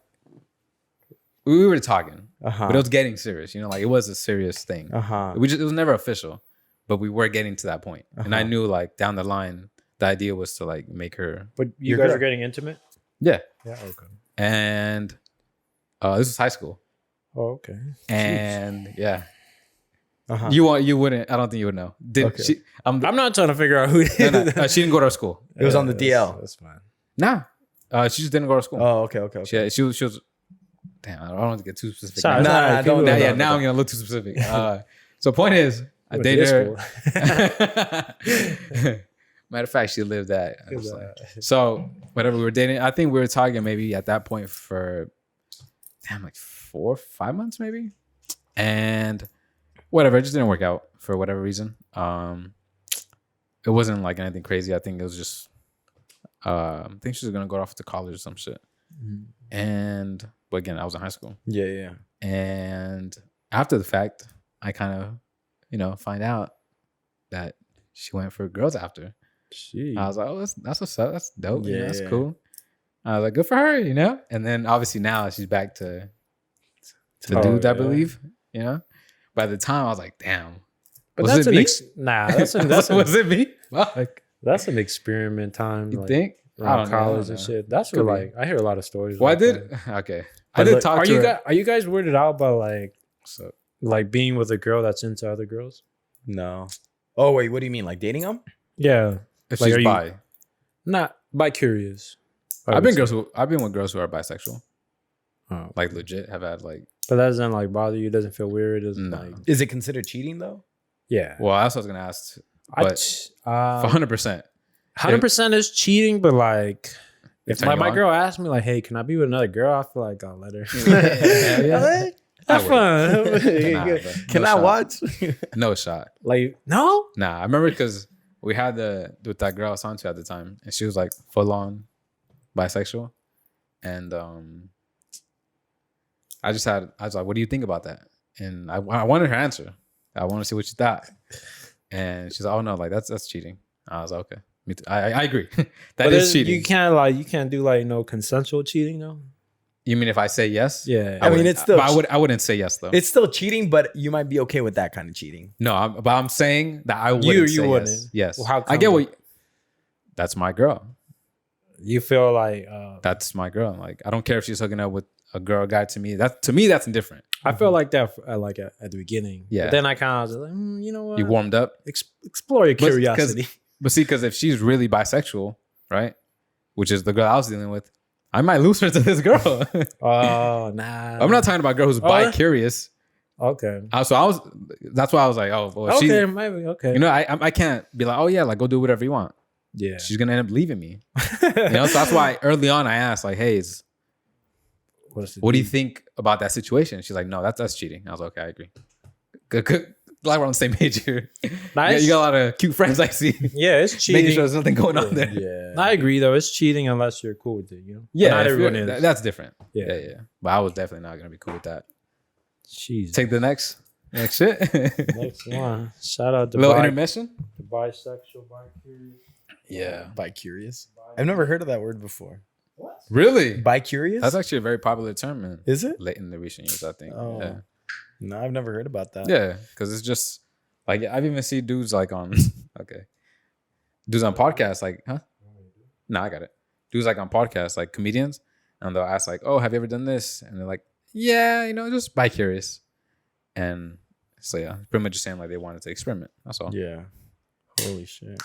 S2: we were talking,
S3: Uh-huh.
S2: but it was getting serious. Like it was a serious thing.
S3: Uh-huh.
S2: It was never official, but we were getting to that point. And I knew like down the line the idea was to like make her.
S1: But you guys are getting intimate?
S2: Yeah.
S1: Yeah. Okay.
S2: And this was high school.
S1: Oh, okay.
S2: And
S1: Jeez.
S2: yeah.
S3: Uh-huh.
S2: You wouldn't. I don't think you would know. She?
S1: I'm not trying to figure out who.
S2: No, she didn't go to our school.
S3: It was on the DL.
S1: That's fine.
S2: Nah. She just didn't go to school.
S3: Oh, okay.
S2: She was. Damn, I don't want to get too specific.
S1: Sorry,
S3: Nah, don't.
S2: Now I'm gonna look too specific. So point is, I dated her. Matter of fact, she lived that. So whatever we were dating, I think we were talking maybe at that point for like 4 or 5 months maybe, and whatever, it just didn't work out for whatever reason. It wasn't like anything crazy. I think it was just I think she was gonna go off to college or some shit. And but again, I was in high school.
S3: Yeah.
S2: And after the fact, I kind of, find out that she went for girls after.
S1: Jeez.
S2: I was like, oh, that's what's up. That's dope.
S3: Yeah,
S2: That's cool. I was like, good for her, And then obviously now she's back to dudes, I believe, By the time I was like, damn.
S1: But
S2: was
S1: that's
S2: it
S1: an
S2: me?
S1: was
S2: it me? Fuck.
S1: That's an experiment time.
S2: You
S1: like,
S2: think?
S1: around college and shit. That's where like I hear a lot of stories.
S2: Well,
S1: like
S2: okay.
S1: I
S2: did
S1: like,
S2: talk to her.
S1: Are you guys weirded out by like being with a girl that's into other girls?
S3: No. Oh wait, what do you mean? Like dating them?
S1: Yeah.
S2: If
S1: like,
S2: she's bi.
S1: Not bi curious.
S2: I've been with girls who are bisexual.
S1: Oh.
S2: Like legit have had like.
S1: But that doesn't like bother you. It doesn't feel weird. It's
S2: No.
S1: like
S3: Is it considered cheating though?
S1: yeah.
S2: Well, that's what I was gonna ask. But for 100%.
S1: 100% is cheating, but like if
S2: Turn you
S1: my
S2: on?
S1: girl asked me like, hey, can I be with another girl? I feel like I'll let her.
S2: Yeah.
S1: Have fun.
S2: Nah, bro.
S3: Can
S2: No
S3: I
S2: shot.
S3: watch?
S2: No shot.
S1: Like no.
S2: Nah, I remember because we had with that girl I was on to at the time, and she was like full on bisexual, and I was like, what do you think about that? And I wanted her answer. I want to see what she thought, and she's like, oh no, like that's cheating. I was like, okay, me too. I agree. That is cheating.
S1: You can't do like no consensual cheating though.
S2: You mean if I say yes?
S1: Yeah.
S3: I mean, it's still.
S2: But I wouldn't say yes though.
S3: It's still cheating, but you might be okay with that kind of cheating.
S2: No, but I'm saying that I wouldn't say
S1: wouldn't.
S2: yes. Yes.
S1: Well, how come?
S2: I get what. That's my girl.
S1: You feel like
S2: That's my girl. Like I don't care if she's hooking up with a girl or guy. To me, that's indifferent.
S1: I feel like that at the beginning.
S2: Yeah.
S1: But then I kind of was like, you know what?
S2: You warmed up.
S1: Explore your curiosity.
S2: But see, because if she's really bisexual, right, which is the girl I was dealing with, I might lose her to this girl.
S1: Oh, nah.
S2: I'm not talking about a girl who's bi-curious.
S1: Okay.
S2: That's why I was like, oh, well,
S1: okay, maybe. Okay.
S2: I can't be like, oh yeah, like go do whatever you want.
S1: Yeah.
S2: She's gonna end up leaving me. So that's why early on I asked, like, hey, what do you think about that situation? She's like, no, that's cheating. I was like, okay, I agree. Good. Like we're on the same page here.
S1: Nice.
S2: You got a lot of cute friends I see.
S1: Yeah, it's cheating.
S2: Making sure there's nothing going on there.
S3: Yeah.
S1: I agree though. It's cheating unless you're cool with it,
S2: Yeah,
S1: but not everyone is.
S2: That's different.
S1: Yeah.
S2: Yeah. But I was definitely not gonna be cool with that.
S1: Jeez.
S2: Take the next shit.
S1: Next one. Shout out to
S2: Little intermission.
S1: The bisexual, bi-curious.
S2: Yeah.
S3: Bi-curious? I've never heard of that word before.
S1: What?
S2: Really?
S3: Bi-curious?
S2: That's actually a very popular term, man.
S3: Is it?
S2: Late in the recent years, I think.
S3: Oh.
S2: Yeah.
S3: No, I've never heard about that.
S2: Yeah, because it's just like I've even seen dudes like on dudes on podcasts like, huh? No, I got it. Dudes like on podcasts like comedians, and they'll ask like, oh, have you ever done this? And they're like, yeah, just bi-curious. And so yeah, pretty much just saying like they wanted to experiment. That's all.
S3: Yeah. Holy shit.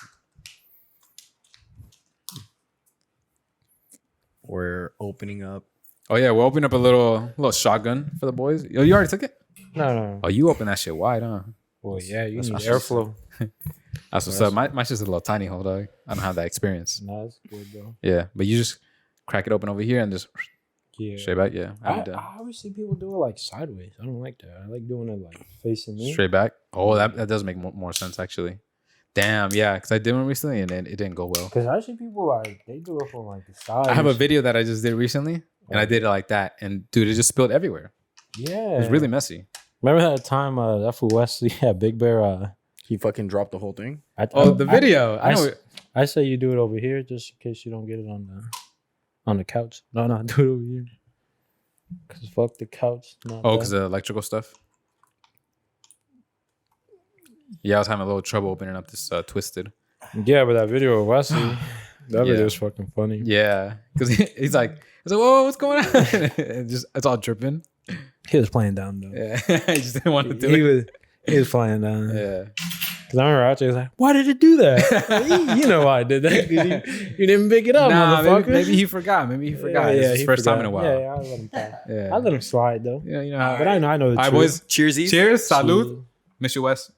S3: We're opening up.
S2: Oh yeah, we're opening up a little shotgun for the boys. Oh, you already took it?
S1: No.
S2: Oh, you opened that shit wide, huh?
S1: Well, yeah, you
S2: That's
S1: need
S2: what
S1: airflow.
S2: That's what's up. My shit's a little tiny hole, dog. I don't have that experience.
S1: No, that's good though.
S2: Yeah, but you just crack it open over here and just
S1: Yeah.
S2: straight back. Yeah,
S1: I always see people do it like sideways. I don't like that. I like doing it like facing me.
S2: straight back. Oh, that does make more sense actually. Damn, yeah, because I did one recently and it didn't go well.
S1: Because I see people like they do it from like the side.
S2: I have a video that I just did recently, and I did it like that, and dude, it just spilled everywhere.
S1: Yeah,
S2: It was really messy.
S1: Remember that time that fool Wesley had Big Bear?
S3: He fucking dropped the whole thing.
S2: The video. I know.
S1: I say you do it over here just in case you don't get it on the couch. No, do it over here. Cause fuck the couch.
S2: Because the electrical stuff. Yeah, I was having a little trouble opening up this Twisted.
S1: Yeah, but that video of Wesley, that video is fucking funny.
S2: Yeah, because he's like, whoa, what's going on? And it's all dripping.
S1: He was playing down though.
S2: Yeah, he just didn't want to do it.
S1: He was playing down.
S2: Yeah.
S1: Because I remember Archie was like, why did it do that? You know why I did that. 'Cause you didn't pick it up, motherfucker.
S2: Maybe he forgot.
S1: Yeah,
S2: It's his first
S1: forgot.
S2: time in a while.
S1: Yeah, I let him pass. I let him slide though.
S2: Yeah, you know how.
S1: But I know the
S2: All right,
S1: truth.
S2: boys.
S3: Cheersies.
S2: Cheers. Salud. Miss you, Wes.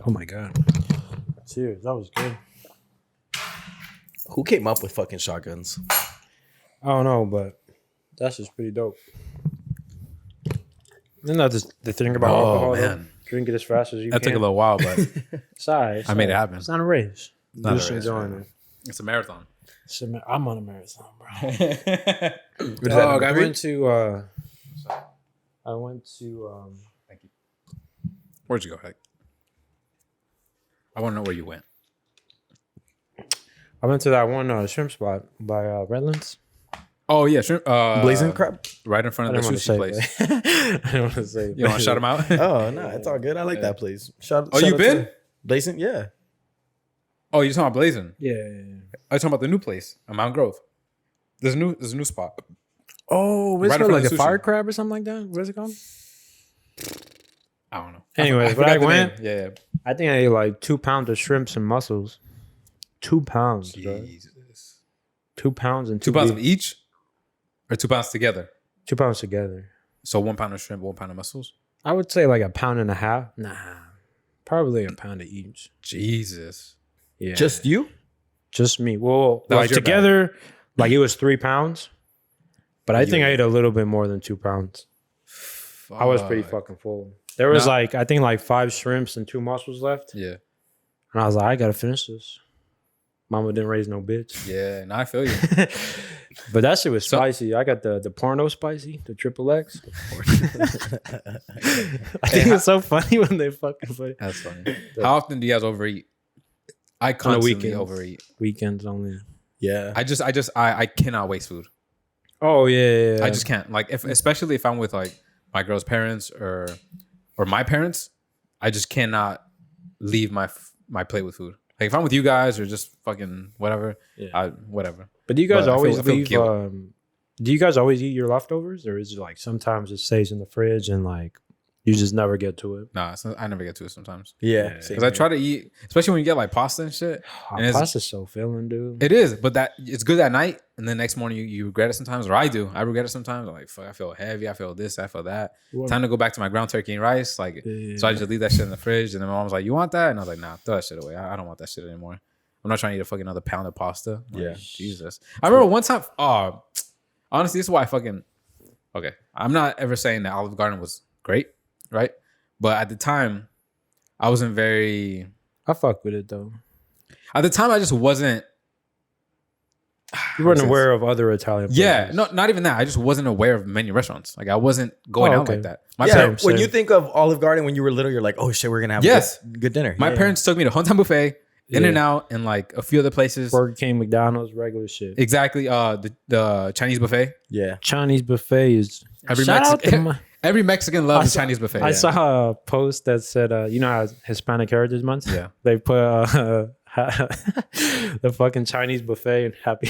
S1: Oh my God. Cheers. That was good.
S3: Who came up with fucking shotguns?
S1: I don't know, but that's just pretty dope. Isn't that just the thing about alcohol?
S3: Man.
S1: Drink it as fast as you
S2: That
S1: can.
S2: took a little while, but
S1: It's all right.
S2: I made it happen.
S1: It's not a race.
S2: Not a
S1: Just
S2: race,
S1: enjoying
S2: man.
S1: it.
S2: It's a marathon.
S1: I'm on a marathon, bro.
S3: What is that,
S1: Dog,
S3: number
S1: I
S3: three?
S1: went to
S2: Thank you. Where'd you go, Hank? I want to know where you went.
S1: that one shrimp spot by Redlands.
S2: Oh yeah, shrimp.
S3: Blazing crab?
S2: right in front
S1: I
S2: of the
S1: didn't want to
S2: sushi
S1: say
S2: place.
S1: that. I don't want to say.
S2: You want to shout them out?
S3: Oh, no, it's all good. I like that place. Shout
S2: Oh, you
S3: out
S2: been?
S3: to Blazing? Yeah.
S2: Oh, you're talking about Blazing?
S1: Yeah.
S2: I was talking about the new place on Mount Grove. There's a new spot.
S1: Oh, what's
S2: Right
S1: it
S2: in
S1: called?
S2: front
S1: Like
S2: of
S1: a
S2: the
S1: fire
S2: sushi.
S1: crab or something like that? What is it called?
S2: I don't know.
S1: Anyways,
S2: forgot
S1: when I
S2: the
S1: went,
S2: name. Yeah.
S1: I think I ate like 2 pounds of shrimps and mussels. 2 pounds, bro.
S2: Jesus.
S1: 2 pounds and
S2: 2 pounds of each, or 2 pounds together.
S1: 2 pounds together.
S2: So 1 pound of shrimp, 1 pound of mussels.
S1: I would say like a pound and a half. Nah, probably a pound of each.
S2: Jesus.
S1: Yeah,
S3: Just you?
S1: just me. Well,
S2: That was
S1: like
S2: your
S1: together, like it was 3 pounds. But I think
S3: Yeah.
S1: I ate a little bit more than 2 pounds. I was pretty
S2: Fuck.
S1: fucking full. There was
S2: Nah.
S1: like I think like 5 shrimps and 2 mussels left,
S2: Yeah.
S1: and I was like, I gotta finish this. Mama didn't raise no bitch.
S2: Yeah. No, I feel you.
S1: But that shit was
S2: So-
S1: spicy. I got the porno spicy, the triple X. I think it's so funny when they fucking put it.
S2: That's funny. How often do you guys overeat? I constantly
S1: weekends.
S2: overeat.
S1: Weekends only.
S3: Yeah.
S2: I cannot waste food.
S1: Oh yeah.
S2: I just can't. Like especially if I'm with like my girl's parents or my parents, I just cannot leave my plate with food. Like if I'm with you guys or just fucking whatever,
S1: Yeah.
S2: whatever.
S1: But do you guys
S2: But I feel-
S1: always
S2: I feel
S1: leave?
S2: guilt.
S1: Do you guys always eat your leftovers, or is it like sometimes it stays in the fridge and like you just never get to it?
S2: Nah, I never get to it sometimes.
S3: Yeah.
S2: Because I try to eat, especially when you get like pasta and shit. And it's-
S1: Pasta's so filling, dude.
S2: It is, but that it's good at night, and then next morning you regret it sometimes, or I do. I regret it sometimes. I'm like, fuck, I feel heavy. I feel this. I feel that.
S1: Well,
S2: Time to go back to my ground turkey and rice. Like, so I just leave that shit in the fridge, and then my mom was like, "You want that?" And I was like, "Nah, throw that shit away. I don't want that shit anymore. I'm not trying to eat a fucking another pound of pasta." Like,
S3: Yeah.
S2: Jesus. I remember one time. Oh, honestly, this is why I fucking. Okay, I'm not ever saying that Olive Garden was great, right? But at the time, I wasn't very.
S1: I fuck with it though.
S2: At the time, I just wasn't.
S1: You weren't
S2: Makes sense.
S1: aware of other Italian places.
S2: Yeah, no, not even that. I just wasn't aware of many restaurants. Like I wasn't going out
S1: okay.
S2: like that. My
S3: Yeah,
S2: parents,
S3: when
S1: same.
S3: you think of Olive Garden when you were little, you're like, oh shit, we're gonna have
S2: Yes.
S3: a good dinner.
S2: my
S3: Yeah.
S2: parents took me to Hometown Buffet, In
S1: Yeah.
S2: and Out, and like a few other places.
S1: Burger King, McDonald's, regular shit.
S2: Exactly. The Chinese buffet.
S3: Yeah.
S1: Chinese buffet is
S2: Every
S1: shout out to
S2: Mexican,
S1: my-
S2: every Mexican loves
S1: I
S2: the
S1: saw-
S2: Chinese buffet.
S1: I saw a post that said, you know how Hispanic Heritage Month?
S2: Yeah.
S1: They put the fucking Chinese buffet and happy.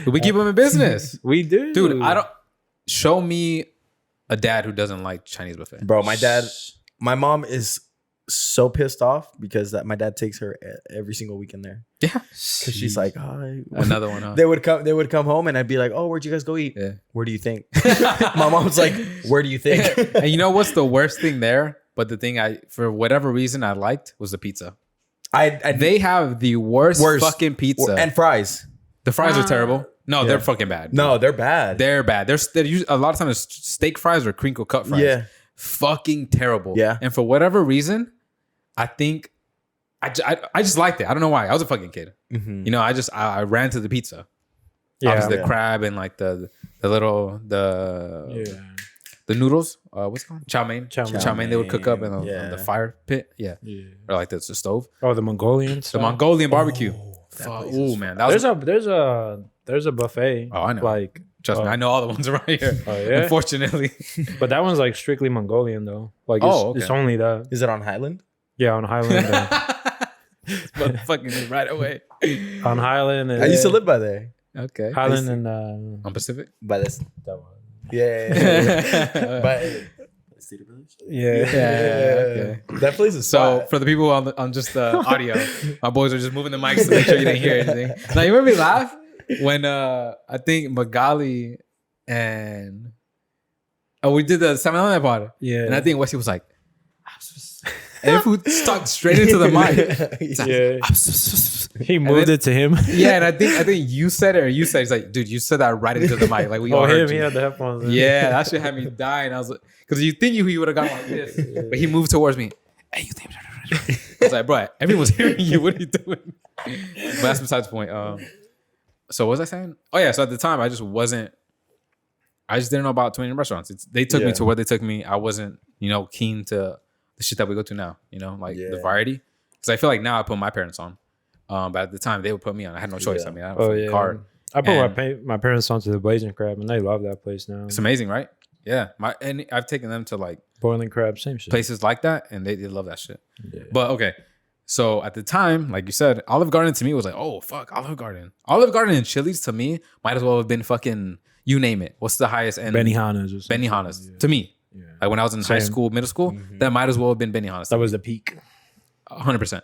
S2: We keep them in business,
S1: We do.
S2: dude. I don't show me a dad who doesn't like Chinese buffet.
S3: Bro, my mom is so pissed off because my dad takes her every single weekend there.
S2: Yeah,
S3: Because she's like, oh,
S2: another one. Huh?
S3: they would come home and I'd be like, oh, where'd you guys go eat?
S2: Yeah.
S3: Where do you think? My mom's like, where do you think?
S2: And you know what's the worst thing there? But the thing for whatever reason I liked was the pizza. They have the worst fucking pizza.
S3: and fries.
S2: The fries are terrible. No,
S3: Yeah.
S2: they're fucking bad.
S3: No, they're bad.
S2: They're bad. They're usually, a lot of times it's steak fries or crinkle cut fries.
S3: Yeah.
S2: Fucking terrible.
S3: Yeah.
S2: And for whatever reason, I think I just liked it. I don't know why. I was a fucking kid.
S3: Mhm.
S2: You know, I ran to the pizza.
S1: Yeah.
S2: Obviously the
S3: Yeah.
S2: crab and like the little the noodles. What's it called? Chow mein.
S1: Chow mein.
S2: Chow mein they would cook up in the,
S3: Yeah.
S2: on the fire pit. Yeah.
S1: Yeah.
S2: Or like the stove.
S1: Oh, the Mongolian
S2: The
S1: style?
S2: Mongolian barbecue.
S3: that
S2: Fuck.
S3: place is
S2: Ooh, man. That was
S1: There's a there's a buffet.
S2: Oh, I know.
S1: Like,
S2: trust me, I know all the ones around here.
S1: Oh, yeah?
S2: Unfortunately.
S1: But that one's like strictly Mongolian though. Like, it's only that.
S3: Is it on Highland?
S1: Yeah, on Highland.
S2: Motherfucking right away.
S1: On Highland. And,
S3: I used to live by there.
S2: Okay.
S1: Highland and
S2: on Pacific?
S3: By this. Yeah. But Cedar Village?
S1: Yeah.
S2: Okay.
S3: That place is
S2: so for the people on just the audio, my boys are just moving the mics to make sure you didn't hear anything. Now you remember me laugh when I think Magali and we did the 7-Eleven part.
S1: Yeah.
S2: And I think Wesley was like, and if we stuck straight into the mic.
S1: Yeah. He moved it to him.
S2: Yeah, and I think you said it or you said it's like, dude, you said that right into the mic. Like we all heard
S1: him,
S2: you.
S1: He had the headphones in.
S2: Yeah, that shit had me dying. I was like, because you think he would have gone like this, but he moved towards me. Hey, you think? I was like, bro, everyone's hearing you. What are you doing? But that's besides the point. So what was I saying? Oh yeah, so at the time I just didn't know about 20 restaurants. They took me to where they took me. I wasn't, keen to the shit that we go to now. The variety. Because I feel like now I put my parents on. But at the time they would put me on. I had no choice. I mean, I have a card.
S1: I put my parents onto the Blazing Crab, and they love that place now.
S2: It's amazing, right? Yeah. And I've taken them to like
S1: Boiling Crab, same shit.
S2: Places like that, and they love that shit.
S1: Yeah.
S2: But okay. So at the time, like you said, Olive Garden to me was like, oh fuck, Olive Garden. Olive Garden and Chili's to me might as well have been fucking, you name it. What's the highest end?
S1: Benihana's or something.
S2: Benihana's. To me. Yeah. Like when I was in high school, middle school, that might as well have been Benihana's.
S1: That was the peak.
S2: 100%.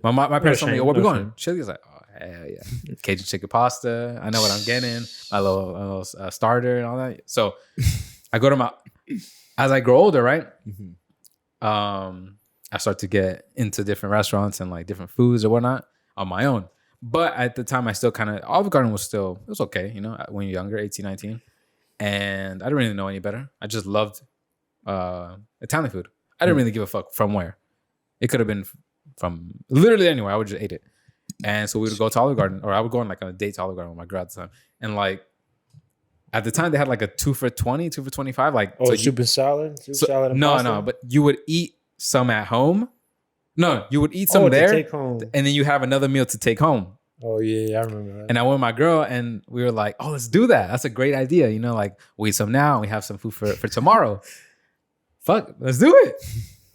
S2: My parents told me, where we going? Chili's was like, oh hell yeah. Cajun chicken pasta. I know what I'm getting. My little starter and all that. So I go to as I grow older, right? I start to get into different restaurants and like different foods or whatnot on my own. But at the time, I still Olive Garden was okay, when you're younger, 18, 19. And I didn't really know any better. I just loved Italian food. I didn't really give a fuck from where. It could have been from literally anywhere. I would just ate it. And so we would go to Olive Garden, or I would go on like on a date to Olive Garden with my girl at the time. And like, at the time they had like a 2 for 20, 2 for 25. Like,
S1: so soup and salad? Salad and pasta?
S2: No, but you would eat some at home. No, you would eat some there,
S1: take home.
S2: And then you have another meal to take home.
S1: Oh yeah, I remember that.
S2: And I went with my girl, and we were like, "Oh, let's do that. That's a great idea." Like we eat some now, and we have some food for tomorrow. Fuck, let's do it.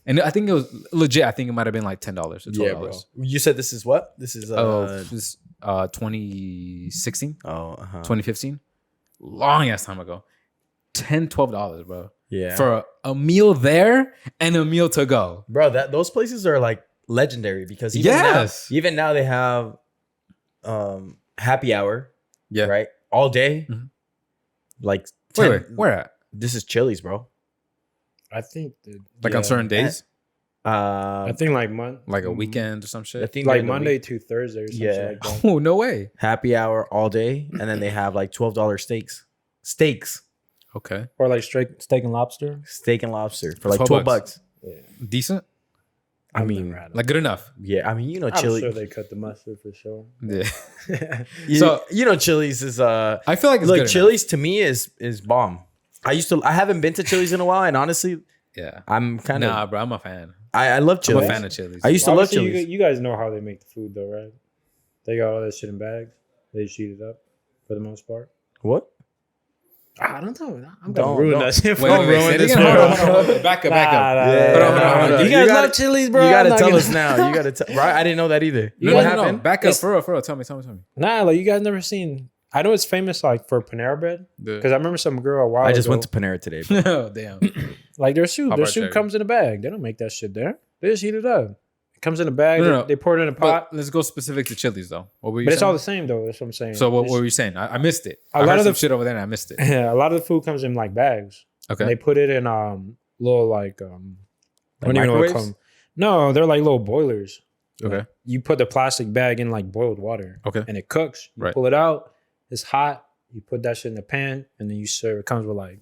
S2: And I think it was legit. I think it might have been like $10 or $12.
S3: Yeah, bro. You said this is what? This is
S2: 2016. 2015. Long ass time ago. $10-12, bro.
S3: Yeah.
S2: For a meal there and a meal to go.
S3: Bro, those places are like legendary because even now they have happy hour.
S2: Yeah.
S3: Right? All day.
S2: Mm-hmm.
S3: Like
S2: wait, where at?
S3: This is Chili's, bro.
S1: I think
S2: on certain days.
S1: I think like
S2: like a weekend or some shit.
S3: I think
S1: like Monday to Thursday or something like that.
S2: Oh, no way.
S3: Happy hour all day, and then they have like $12 steaks.
S2: Okay.
S1: Or like straight steak and lobster.
S3: Steak and lobster for like $12.
S1: Yeah.
S2: Decent.
S3: I mean,
S2: like good enough.
S3: Yeah, I mean,
S1: I'm
S3: Chili.
S1: sure they cut the mustard for sure.
S2: Yeah.
S3: So Chili's is
S2: I feel like it's good
S3: Chili's to me is bomb. I haven't been to Chili's in a while, and honestly,
S2: yeah,
S3: I'm kind of
S2: nah, bro. I'm a fan.
S3: I love Chili's.
S2: I'm a fan of Chili's.
S3: I used to love Chili's.
S1: You guys know how they make the food though, right? They got all that shit in bags. They just heat it up for the most part.
S3: What?
S1: I don't know. I'm gonna ruin that shit.
S2: Don't ruin this. Hold on. Back up.
S3: Hold on.
S1: You guys love Chili's, bro.
S3: You gotta tell us now. You gotta tell. Right? I didn't know that either.
S2: What happened? Back up. For real. Tell me.
S1: Nah, like you guys never seen. I know it's famous like for Panera Bread because I remember some girl a while ago.
S3: I just went to Panera today.
S2: Oh damn!
S1: Like their soup comes in a bag. They don't make that shit there. They just heat it up. It comes in a bag. No. They pour it in a pot.
S2: But let's go specific to Chili's though. What were you?
S1: But
S2: saying?
S1: it's all the same though. That's what I'm saying.
S2: So what were you saying? I missed it.
S1: A lot of the
S2: shit over there, and I missed it.
S1: Yeah, a lot of the food comes in like bags.
S2: Okay.
S1: And they put it in little like I don't even know what it's called. No, they're like little boilers.
S2: Okay.
S1: Like, you put the plastic bag in like boiled water.
S2: Okay.
S1: And it cooks. You pull it out. It's hot. You put that shit in the pan and then you serve. It comes with like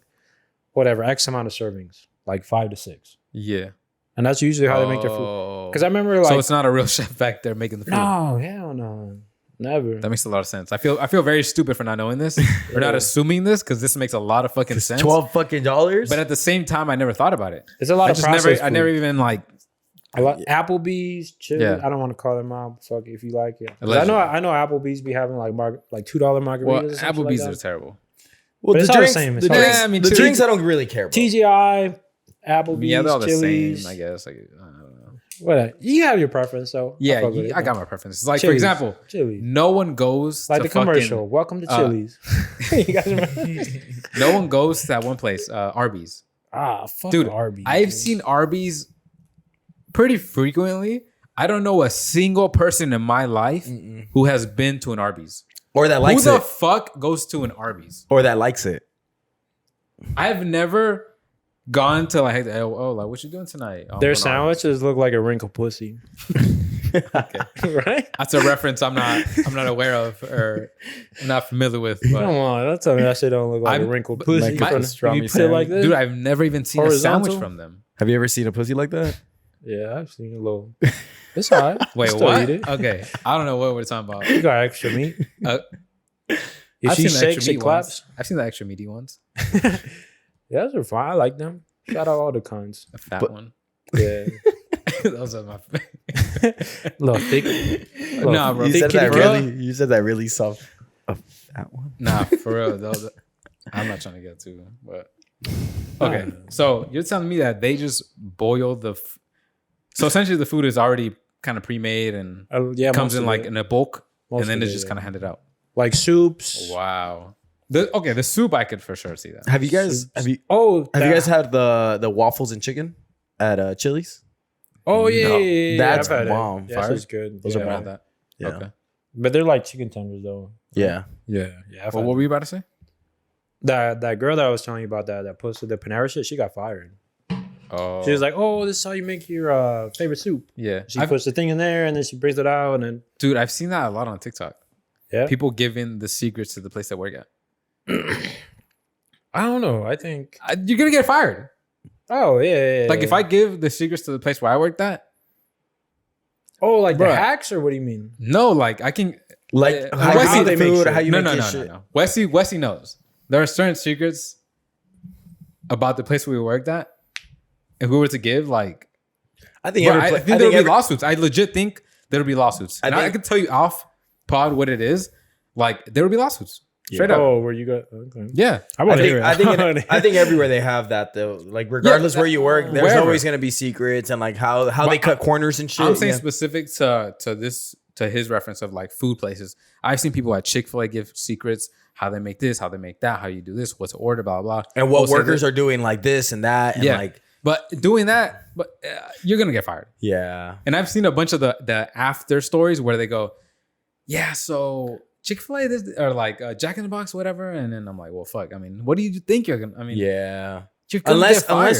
S1: whatever X amount of servings, like 5 to 6.
S2: Yeah.
S1: And that's usually how they make their food. Because I remember like,
S2: so it's not a real chef back there making the food.
S1: No, hell no, never.
S2: That makes a lot of sense. I feel very stupid for not knowing this or not assuming this because this makes a lot of fucking sense.
S3: $12 fucking dollars.
S2: But at the same time, I never thought about it.
S1: It's a lot of processed food.
S2: I never even like
S1: Applebee's, Chili's.
S2: Yeah.
S1: I don't want to call them out. Fuck it, if you like it. 'Cause
S2: Allegedly.
S1: I know Applebee's be having like $2 margaritas.
S2: Well,
S1: or something
S2: Applebee's
S1: like
S2: are
S1: that.
S2: terrible.
S3: Well,
S1: But it's
S3: the
S1: all the
S3: drinks,
S1: same. It's
S3: the
S1: all the
S3: drinks,
S2: same. I mean,
S3: the
S2: Chili's-
S3: drinks I don't really care about.
S1: TGI, Applebee's,
S2: Yeah, they're all the
S1: Chili's.
S2: same, I guess. Like, I don't know.
S1: Whatever. You have your preference, so
S2: Yeah,
S1: fuck with it.
S2: I got my preferences. Like, for
S1: Chili's.
S2: example,
S1: Chili's.
S2: no one goes
S1: Like
S2: to
S1: the commercial.
S2: fucking,
S1: Welcome to Chili's. You guys remember?
S2: no one goes to that one place, Arby's.
S1: Fuck
S2: Dude,
S1: Arby's.
S2: I've seen Arby's pretty frequently. I don't know a single person in my life who has been to an Arby's.
S3: Or that likes
S2: Who the
S3: it.
S2: fuck goes to an Arby's?
S3: Or that likes it.
S2: I've never gone to like, oh, like what you doing tonight? Oh,
S1: Their
S2: I'm going to Arby's.
S1: sandwiches look like a wrinkled pussy. Right?
S2: That's a reference I'm not aware of or I'm not familiar with. But
S1: Come on, don't tell me that shit don't look like a wrinkled pussy.
S3: like a
S1: When
S3: pastrami
S1: you put it like this,
S2: dude, I've never even seen a
S1: Horizontal?
S2: sandwich from them.
S3: Have you ever seen a pussy like that?
S1: yeah, I've seen a little. It's alright.
S2: Wait,
S1: Still
S2: what?
S1: eat it.
S2: Okay, I don't know what we're talking about.
S1: You got extra meat. If
S2: I've
S1: she
S2: seen the extra
S1: shakes, it
S2: meat
S1: claps.
S2: ones. I've seen the extra meaty ones.
S1: Yeah, those are fine. I like them. Shout out all the kinds.
S2: A fat one.
S1: Yeah,
S2: Those are my favorite.
S1: little thick.
S2: Nah, bro.
S3: You
S1: Thick
S3: said that
S1: kitty
S3: really. You said that really soft. A fat one.
S2: Nah, for real. I'm not trying to get too, but okay. So you're telling me that they just boil so essentially the food is already kind of pre-made and
S1: Yeah,
S2: comes
S1: most
S2: in
S1: of
S2: like
S1: it.
S2: in a bulk,
S1: Most
S2: and then
S1: of
S2: it's
S1: it,
S2: just
S1: yeah.
S2: kind of handed out.
S1: Like soups.
S2: Wow. The soup I could for sure see that.
S3: Have you guys?
S1: Soups.
S3: Have you?
S1: Oh,
S3: Have you guys had the waffles and chicken at Chili's?
S1: Oh yeah,
S3: No,
S1: yeah, yeah,
S3: that's
S1: I've had it.
S3: bomb.
S1: Yeah,
S3: Fire.
S1: that's good.
S3: Those
S1: yeah.
S3: are
S2: I've
S3: bomb.
S2: had that.
S3: Yeah.
S2: Okay.
S1: But they're like chicken tenders though.
S3: Yeah.
S1: Yeah. I've
S2: Well,
S1: had
S2: what were you about to say?
S1: that girl that I was telling you about that posted the Panera shit, she got fired.
S2: Oh,
S1: She was like, "Oh, this is how you make your favorite soup."
S2: yeah.
S1: She puts the thing in there and then she brings it out and then
S2: Dude, I've seen that a lot on TikTok.
S1: yeah.
S2: People giving the secrets to the place they work at.
S1: I don't know. I think
S2: You're gonna get fired.
S1: oh yeah.
S2: Like if I give the secrets to the place where I worked at,
S1: like the
S2: Bruh.
S1: hacks or what do you mean?
S2: no, like I can.
S3: Like
S2: How
S3: how you
S2: they
S3: make the
S1: make
S3: food,
S1: shit.
S3: how you
S2: No,
S3: make
S2: no,
S3: your
S2: no,
S3: shit.
S2: no. Wesley knows. There are certain secrets about the place where we worked at. If we were to give, like,
S3: I think
S2: bro,
S3: every
S2: I
S3: pla-
S2: think
S3: I
S2: there'll be
S3: every-
S2: lawsuits. I legit think there'll be lawsuits. And I
S3: think-
S2: can tell you off pod what it is. Like, there will be lawsuits. Straight up.
S1: Oh, where you got okay.
S2: Yeah.
S1: I
S3: I
S1: want to
S3: think,
S1: hear it.
S3: I think everywhere they have that though. Like regardless where you work, there's
S2: wherever.
S3: always gonna be secrets and like how they cut corners and shit.
S2: I'm saying
S3: yeah.
S2: specific to his reference of like food places. I've seen people at Chick-fil-A give secrets, how they make this, how they make that, how you do this, what to order, blah, blah, blah.
S3: and what
S2: We'll say
S3: workers
S2: this.
S3: are doing like this and that and
S2: Yeah.
S3: like
S2: But doing that, you're going to get fired.
S3: yeah.
S2: And I've seen a bunch of the after stories where they go, yeah, so Chick-fil-A this, or like Jack in the Box, whatever. And then I'm like, well, fuck. I mean, what do you think you're going to, I mean,
S3: Yeah.
S2: you're gonna get fired.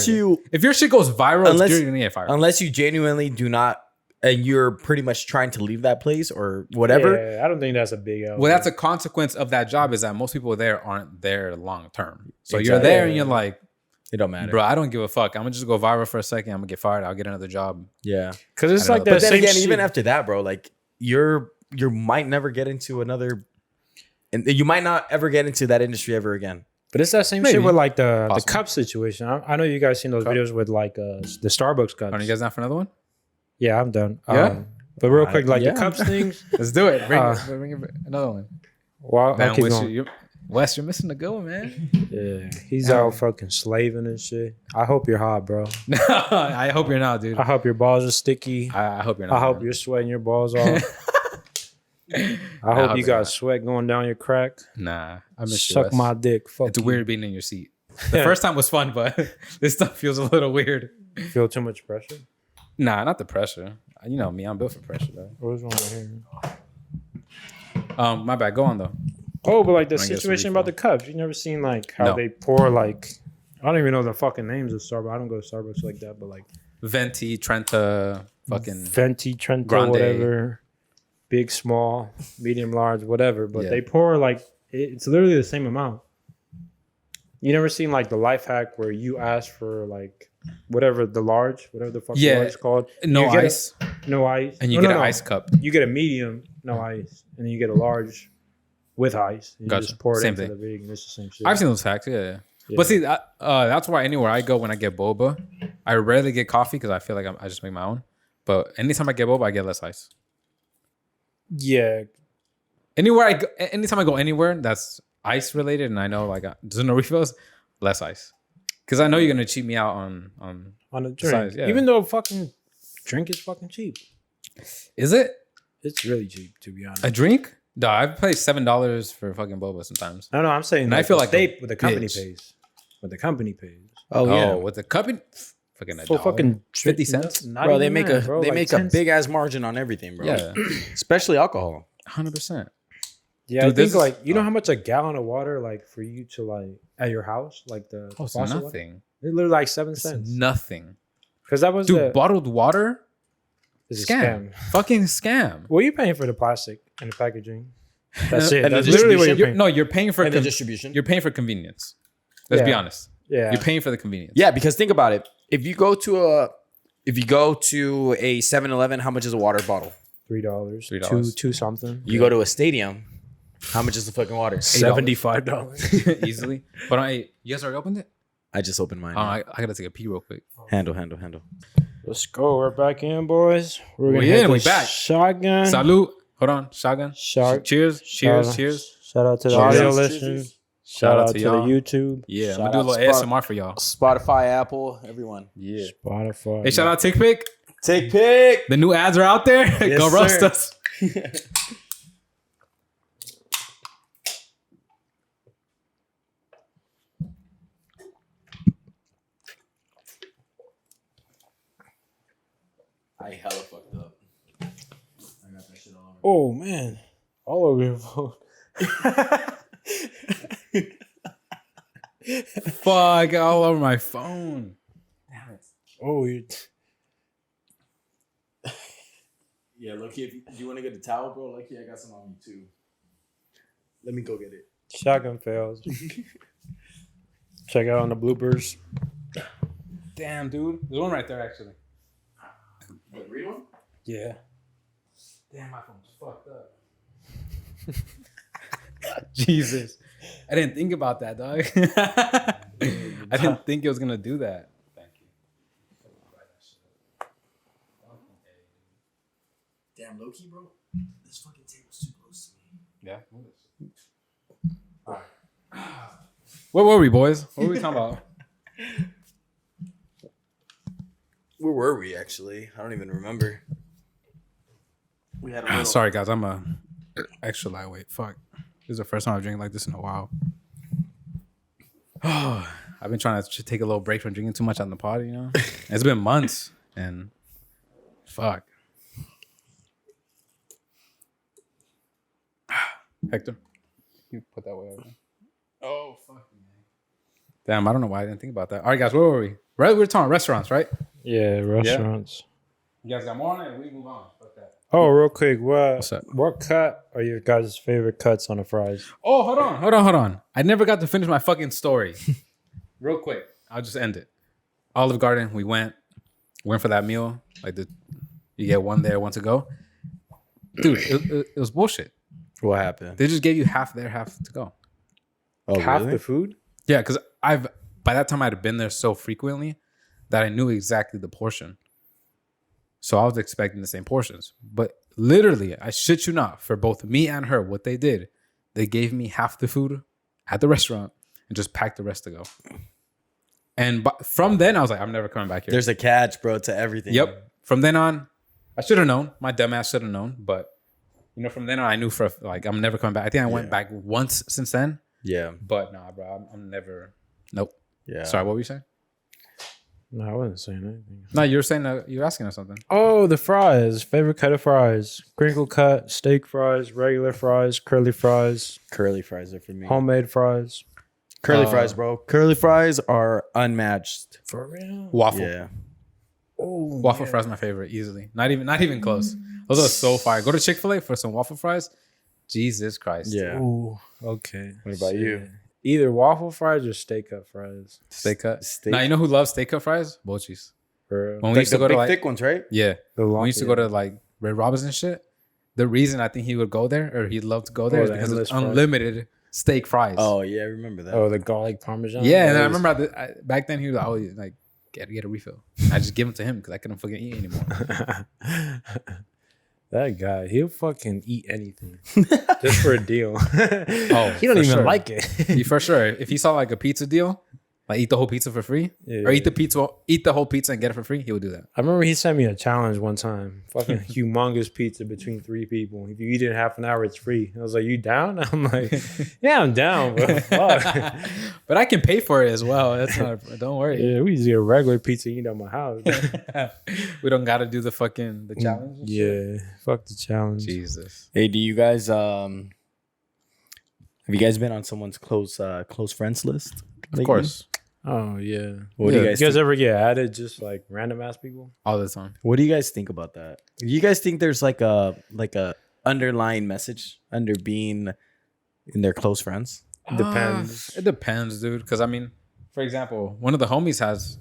S2: if your shit goes viral,
S3: unless-
S2: you're going to get fired.
S3: Unless you genuinely do not and you're pretty much trying to leave that place or whatever.
S1: Yeah, I don't think that's a big L.
S2: Well, that's a consequence of that job is that most people there aren't there long term. So you're
S3: Exactly.
S2: there and you're like,
S3: It don't matter.
S2: bro, I don't give a fuck. I'm gonna just go viral for a second. I'm gonna get fired. I'll get another job.
S3: Yeah.
S1: because it's
S2: I
S1: like
S2: don't
S1: that
S2: know.
S3: But then
S1: same
S3: again,
S1: shit.
S3: even after that, bro, like you might never get into another and you might not ever get into that industry ever again.
S1: But it's that same
S2: Maybe.
S1: shit with like the
S2: Possible.
S1: cup situation. I know you guys seen those
S2: Cup.
S1: videos with like the Starbucks cups.
S2: Are you guys down for another one?
S1: Yeah, I'm done.
S2: Yeah?
S1: But real quick, like
S3: yeah.
S1: the cups things.
S2: Let's do it. Bring,
S1: Uh,
S2: bring it, another one.
S1: Well,
S2: Man,
S1: I'll keep
S2: Wes,
S1: going.
S2: Wes, you're missing a good one, man.
S1: Yeah, he's out fucking slaving and shit. I hope you're hot, bro.
S2: I hope you're not, dude.
S1: I hope your balls are sticky.
S2: I hope you're not.
S1: I hope
S2: man.
S1: you're sweating your balls off. I hope
S2: hope
S1: you
S2: you're
S1: got
S2: not.
S1: sweat going down your crack.
S2: Nah, I miss you,
S1: Suck
S2: Wes.
S1: my dick. Fuck
S2: It's
S1: you.
S2: weird being in your seat. The
S1: Yeah.
S2: first time was fun, but this stuff feels a little weird.
S1: Feel too much pressure?
S2: Nah, not the pressure. You know me, I'm built for pressure, though.
S1: What's wrong with here?
S2: My bad. Go on though.
S1: Oh, but like the
S2: I guess
S1: situation about the cups. You never seen like how
S2: No.
S1: they pour like I don't even know the fucking names of Starbucks. I don't go to Starbucks like that, but like
S2: Venti, Trenta, fucking.
S1: Venti, Trento,
S2: Grande.
S1: whatever, big, small, medium, large, whatever. But
S2: Yeah.
S1: they pour like it's literally the same amount. You never seen like the life hack where you ask for like whatever the large, whatever the fuck
S2: Yeah.
S1: the large is called.
S2: No
S1: You get
S2: ice,
S1: no ice,
S2: and you
S1: No,
S2: get
S1: no,
S2: an
S1: no.
S2: ice cup.
S1: You get a medium, no ice, and then you get a large with ice. And you
S2: Gotcha.
S1: just pour it
S2: Same
S1: into
S2: thing.
S1: the big, and it's the same shit.
S2: I've seen those facts, yeah.
S1: Yeah.
S2: But see, that's why anywhere I go when I get boba, I rarely get coffee because I feel like I just make my own. But anytime I get boba, I get less ice.
S1: Yeah.
S2: Anytime I go anywhere that's ice related, and I know like there's no refills, less ice, because I know you're gonna cheat me out on
S1: a drink.
S2: size, yeah.
S1: Even though fucking drink is fucking cheap.
S2: Is it
S1: It's really cheap, to be honest.
S2: a drink? No, I've paid $7 for fucking boba sometimes.
S1: No, I'm saying
S2: And I feel like
S1: what the company
S2: bitch.
S1: pays. What the company pays.
S3: Oh,
S2: With the company, fucking
S1: For fucking
S2: 50 cents,
S1: not
S3: bro, they
S1: even
S3: make
S1: that, bro,
S3: they
S1: like
S3: make
S1: 10
S3: a big ass margin on everything, bro.
S2: yeah,
S3: Especially alcohol.
S2: 100%.
S1: Yeah,
S2: Dude,
S1: I
S2: this
S1: think like
S2: is-
S1: you know how much a gallon of water like for you to like at your house like the
S2: Oh, it's
S1: faucet water?
S2: nothing.
S1: It's literally like 7
S2: It's
S1: cents.
S2: nothing,
S1: Because that was
S2: dude. Bottled water,
S1: it's a
S2: scam, fucking scam.
S1: Well, you're paying for the plastic and the packaging. That's it.
S3: And the
S1: That's literally what you're
S3: distribution.
S1: paying.
S2: You're paying for
S3: And the distribution.
S2: You're paying for convenience. Let's be
S1: Yeah.
S2: honest.
S1: Yeah.
S2: You're paying for the convenience.
S3: Yeah, because think about it. If you go to a 7-Eleven, how much is a water bottle?
S1: $3.
S2: $3.
S1: Two something.
S3: You go to a stadium, how much is the fucking water?
S1: $75.
S2: Easily. But you guys already opened it?
S3: I just opened mine.
S2: I gotta take a pee real quick.
S3: Handle.
S1: Let's go. We're back in, boys. We're
S2: We
S1: hit
S2: in, we
S1: this
S2: back.
S1: Shotgun.
S2: Salute. Hold on. Shotgun.
S1: Shark.
S2: Cheers.
S1: Shout-
S2: Cheers.
S1: Shout out to the
S3: Cheers.
S1: audio
S3: Cheers.
S1: listeners. Shout out to the
S2: y'all.
S1: YouTube.
S2: Yeah, I'm
S3: Shout
S2: gonna do a
S3: out
S2: little
S3: Spot-
S2: ASMR for y'all.
S3: Spotify, Apple, everyone.
S2: Yeah.
S1: Spotify.
S2: Hey, shout out TickPick.
S3: Take pick.
S2: The new ads are out there.
S3: Yes,
S2: Go roast
S3: sir.
S2: us.
S3: I hella fucked up. I got that shit all over.
S1: Oh man, all over your phone.
S2: Fuck, all over my phone.
S1: Oh, you.
S3: Yeah, Loki, if you want to get the towel, bro, Loki, I got some on me too. Let me go get it.
S1: Shotgun fails. Check out on the bloopers.
S2: Damn, dude. There's one right there, actually.
S3: The green one?
S1: Yeah.
S2: Damn, my phone's fucked up. Jesus. I didn't think about that, dog. I didn't think it was going to do that. Thank you.
S3: Damn, Loki, bro. This fucking table's too close to me.
S2: Yeah. All right. Where were we, boys? What were we talking about?
S3: Where were we, actually? I don't even remember. We had a little...
S2: Sorry, guys. I'm a extra lightweight. Fuck. This is the first time I've drank like this in a while. Oh, I've been trying to take a little break from drinking too much on the pod, you know? It's been months, and fuck. Hector, you put that way over. Oh, fuck. Damn, I don't know why I didn't think about that. All right, guys, where were we? Right, we were talking restaurants, right?
S1: Yeah, restaurants.
S2: You guys got more on it? We move on. Fuck that.
S1: Oh, real quick,
S2: What's up?
S1: what cut are your guys' favorite cuts on the fries?
S2: Oh, hold on. I never got to finish my fucking story. Real quick, I'll just end it. Olive Garden, we went for that meal. Like you get one there, one to go. Dude, it was bullshit.
S3: What happened?
S2: They just gave you half there, half to go.
S3: Oh,
S1: Half
S3: really?
S1: the food?
S2: Yeah, because by that time I'd been there so frequently that I knew exactly the portion. So I was expecting the same portions. But literally, I shit you not, for both me and her, what they did, they gave me half the food at the restaurant and just packed the rest to go. And from then, I was like, I'm never coming back here.
S3: There's a catch, bro, to everything.
S2: Yep. From then on, I should have known. My dumbass should have known. But, from then on, I knew I'm never coming back. I think I went back once since then.
S3: Yeah.
S2: But nah, bro, I'm never. Nope.
S3: Yeah.
S2: Sorry, what were you saying?
S1: No, I wasn't saying anything.
S2: No, you were saying that you were asking us something.
S1: Oh, the fries. Favorite cut of fries. Crinkle cut, steak fries, regular fries, curly fries,
S3: Curly fries are for me.
S1: homemade fries.
S3: Curly fries, bro. Curly fries are unmatched.
S1: For real?
S2: Waffle.
S3: Yeah.
S1: Oh,
S2: Waffle fries my favorite, easily. Not even close. Those are so fire. Go to Chick-fil-A for some waffle fries. Jesus Christ.
S3: Yeah.
S1: Ooh, okay.
S3: What about you?
S1: Either waffle fries or steak cut fries.
S2: Steak cut.
S3: Steak.
S2: Now, you know who loves steak cut fries? Bochis.
S1: For real.
S2: When we
S3: Like
S2: used to
S3: the
S2: go to
S3: big thick ones, right?
S2: yeah.
S1: The
S2: When we used to go to Red Robin's and shit, the reason I think he would go there or he'd love to go there is
S1: the
S2: because
S1: endless
S2: it's
S1: fries.
S2: unlimited steak fries.
S3: Oh, yeah, I remember that.
S1: Oh, the garlic parmesan.
S2: yeah. And I
S1: Those-
S2: remember back then he was always like, get a refill. I just give them to him because I couldn't fucking eat anymore.
S1: That guy, he'll fucking eat anything just for a deal.
S2: Oh,
S1: he don't even
S2: sure.
S1: like it.
S2: For sure. If he saw like a pizza deal, like eat the whole pizza for free, or eat the whole pizza and get it for free, he would do that.
S1: I remember he sent me a challenge one time. Fucking humongous pizza between 3 people. If you eat it in half an hour, it's free. I was like, "You down?" I'm like, "Yeah, I'm down." But fuck.
S2: But I can pay for it as well. That's not. Don't worry.
S1: Yeah, we just get a regular pizza and eat at my house.
S2: We don't got to do the challenge.
S1: Yeah, fuck the challenge.
S2: Jesus.
S3: Hey, do you guys have you guys been on someone's close friends list?
S2: Of course.
S1: Oh yeah.
S3: What do you guys
S1: ever get added? Just like random ass people
S2: all the time.
S3: What do you guys think about that? Do you guys think there's like a underlying message under being in their close friends?
S1: Depends.
S2: It depends, dude. Because I mean, for example, one of the homies has.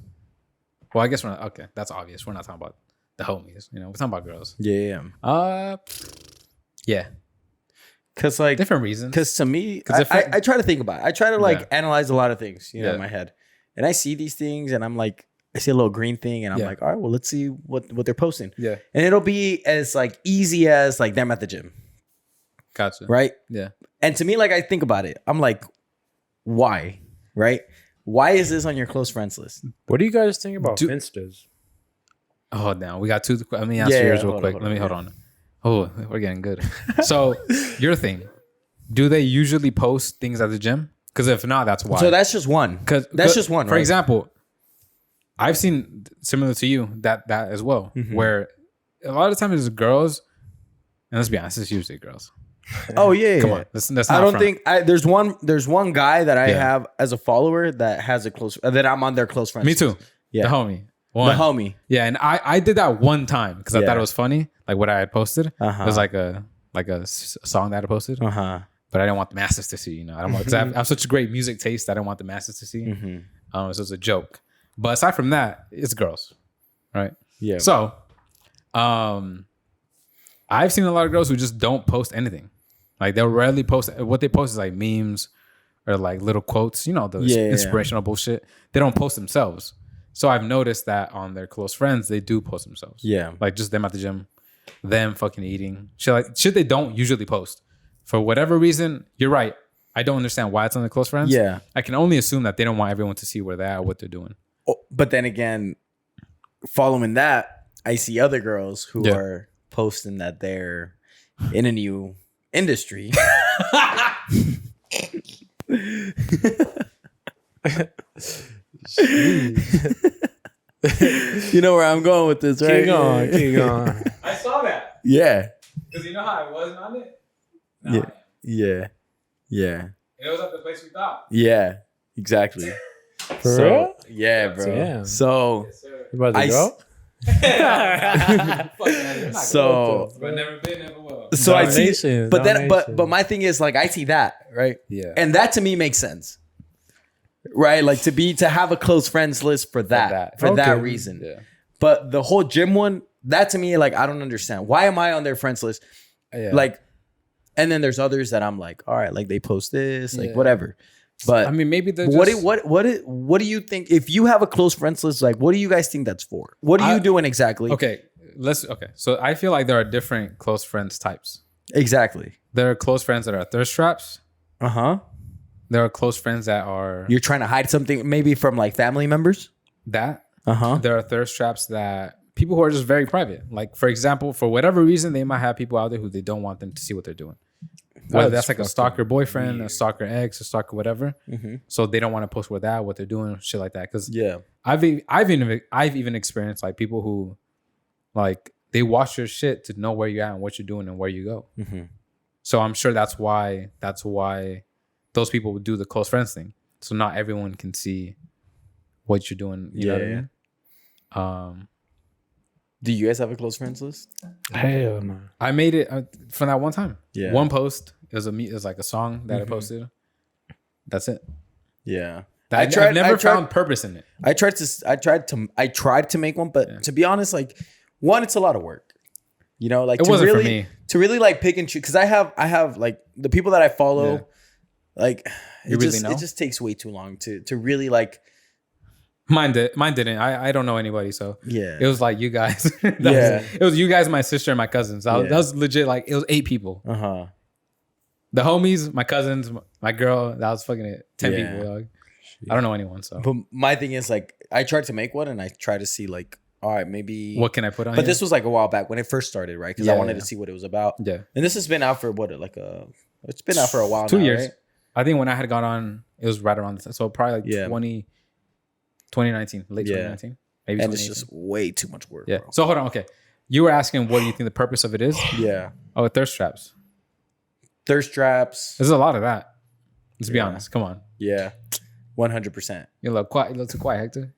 S2: Well, I guess we're not. Okay, that's obvious. We're not talking about the homies. You know, we're talking about girls.
S3: Yeah.
S2: Yeah.
S3: Cause like
S2: different reasons.
S3: Cause to me, I try to think about it. I try to like analyze a lot of things, in my head, and I see these things, and I'm like, I see a little green thing, and I'm like, all right, well, let's see what they're posting.
S2: Yeah.
S3: And it'll be as like easy as like them at the gym.
S2: Gotcha.
S3: Right.
S2: Yeah.
S3: And to me, like I think about it, I'm like, why? Right? Why is this on your close friends list?
S1: What do you guys think about Finstas?
S2: Oh, now we got 2. Let me answer yours real quick. Hold on. Oh, we're getting good. So, your thing. Do they usually post things at the gym? Because if not, that's why.
S3: So that's just one. That's just one.
S2: For example, I've seen similar to you that as well, where a lot of times it's girls, and let's be honest, it's usually girls.
S3: Oh yeah,
S2: come on. That's not
S3: I don't think there's one guy that I have as a follower that has a close that I'm on their close friends.
S2: Me too.
S3: Yeah,
S2: the homie.
S3: The homie.
S2: Yeah, and I did that one time because I thought it was funny, like what I had posted. It was like a song that I posted. But I didn't want the masses to see. I don't want because I have such a great music taste. I don't want the masses to see. So it's a joke. But aside from that, it's girls, right?
S3: Yeah.
S2: So, I've seen a lot of girls who just don't post anything. Like they'll rarely post. What they post is like memes or like little quotes. The inspirational bullshit. They don't post themselves. So I've noticed that on their close friends, they do post themselves. Yeah. Like just them at the gym, them fucking eating. Shit they don't usually post. For whatever reason, you're right. I don't understand why it's on their close friends. Yeah. I can only assume that they don't want everyone to see where they're at or what they're doing.
S3: Oh, but then again, following that, I see other girls who are posting that they're in a new industry. You know where I'm going with this, right?
S1: Keep going.
S2: I saw that.
S3: Yeah.
S2: Because you know how I wasn't on it?
S3: Yeah.
S2: And it was at the place we thought.
S3: Yeah, exactly.
S1: For real?
S3: Yeah, bro.
S1: Damn.
S3: So,
S1: you about to go?
S2: But never been, never will.
S3: So I see, but my thing is like I see that, right?
S2: Yeah.
S3: And that to me makes sense. Right? Like to have a close friends list for that reason. Yeah. But the whole gym one, that to me, like I don't understand. Why am I on their friends list? Yeah. Like, and then there's others that I'm like, all right, like they post this, like whatever. But
S2: I mean, maybe
S3: what do you think if you have a close friends list? Like, what do you guys think that's for? What are you doing exactly?
S2: Okay. So I feel like there are different close friends types.
S3: Exactly.
S2: There are close friends that are thirst traps.
S3: Uh-huh.
S2: There are close friends that are...
S3: You're trying to hide something maybe from like family members?
S2: That. Uh-huh. There are thirst traps that people who are just very private. Like, for example, for whatever reason, they might have people out there who they don't want them to see what they're doing. Whether that's like a stalker boyfriend, a stalker ex, a stalker whatever. Mm-hmm. So they don't want to post what they're doing, shit like that. Because I've even experienced like people who like they watch your shit to know where you're at and what you're doing and where you go. Mm-hmm. So I'm sure that's why those people would do the close friends thing. So not everyone can see what you're doing. You know what I mean?
S3: Do you guys have a close friends list?
S1: Hell no.
S2: I made it from that one time.
S3: Yeah.
S2: One post. It was like a song that I posted. That's it.
S3: Yeah.
S2: I've never found purpose in it.
S3: I tried to make one, but to be honest, like one, it's a lot of work. Like
S2: it wasn't for me.
S3: To really like pick and choose, because I have like the people that I follow, like it just takes way too long to really like
S2: Mine didn't. I don't know anybody, so
S3: Yeah.
S2: it was like you guys.
S3: Yeah.
S2: It was you guys, my sister, and my cousins. That was legit. Like it was 8 people.
S3: Uh-huh.
S2: The homies, my cousins, my girl. That was fucking it. 10
S3: Yeah.
S2: people. Dog. I don't know anyone. So
S3: But my thing is like I tried to make one and I tried to see like, all right, maybe
S2: what can I put on?
S3: But
S2: here?
S3: this was like a while back when it first started, right? Because I wanted to see what it was about.
S2: Yeah.
S3: And this has been out for what, like it's been out for a while
S2: 2
S3: now,
S2: years.
S3: right?
S2: I think when I had got on, it was right around this. So probably like 2019, late 2019. Maybe
S3: And it's just way too much work,
S2: yeah.
S3: bro.
S2: So hold on. Okay. You were asking what do you think the purpose of it is?
S3: Yeah.
S2: Oh, thirst traps.
S3: Thirst traps.
S2: There's a lot of that. Let's be honest. Come on.
S3: Yeah. 100%.
S2: You're a little quiet. You're a little too quiet, Hector.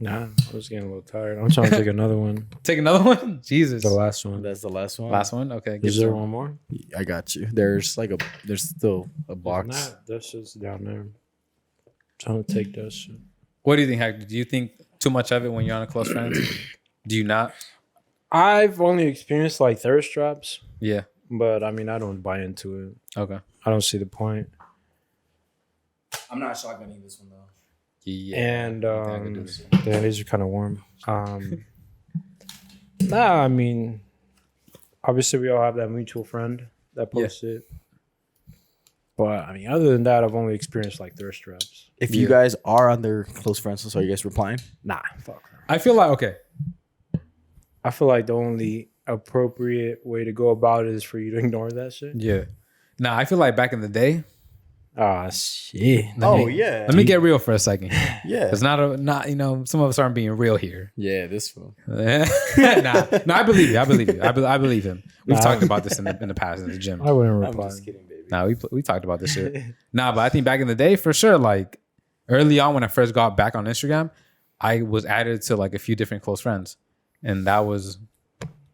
S1: Nah, I was getting a little tired. I'm trying to take another one.
S2: Take another one? Jesus.
S1: The last one.
S3: That's the last one.
S2: Last one? Okay.
S1: Is there one more?
S3: I got you. There's still a box.
S1: Nah, that's just down there. Trying to take that shit.
S2: What do you think, Hector? Do you think too much of it when you're on a close friends? Do you not?
S1: I've only experienced like thirst traps,
S2: Yeah.
S1: but I mean, I don't buy into it.
S2: Okay.
S1: I don't see the point.
S3: I'm not shotgunning this one though.
S2: Yeah.
S1: And yeah, these are kind of warm. Nah, I mean, obviously we all have that mutual friend that posts it. But I mean, other than that, I've only experienced like thirst traps.
S3: If you guys are on their close friends, so are you guys replying?
S1: Nah, fuck.
S2: I feel like, okay.
S1: I feel like the only appropriate way to go about it is for you to ignore that shit.
S2: Yeah. Nah, I feel like back in the day.
S1: Ah, shit.
S3: Yeah.
S2: Let me get real for a second.
S3: Yeah.
S2: It's not some of us aren't being real here.
S3: Yeah, this one.
S2: No, I believe you. I believe him. We've talked about this in the past in the gym.
S1: I wouldn't
S3: I'm
S1: reply.
S3: just kidding, baby.
S2: Nah, we talked about this shit. Nah, but I think back in the day, for sure, like early on when I first got back on Instagram, I was added to like a few different close friends. And that was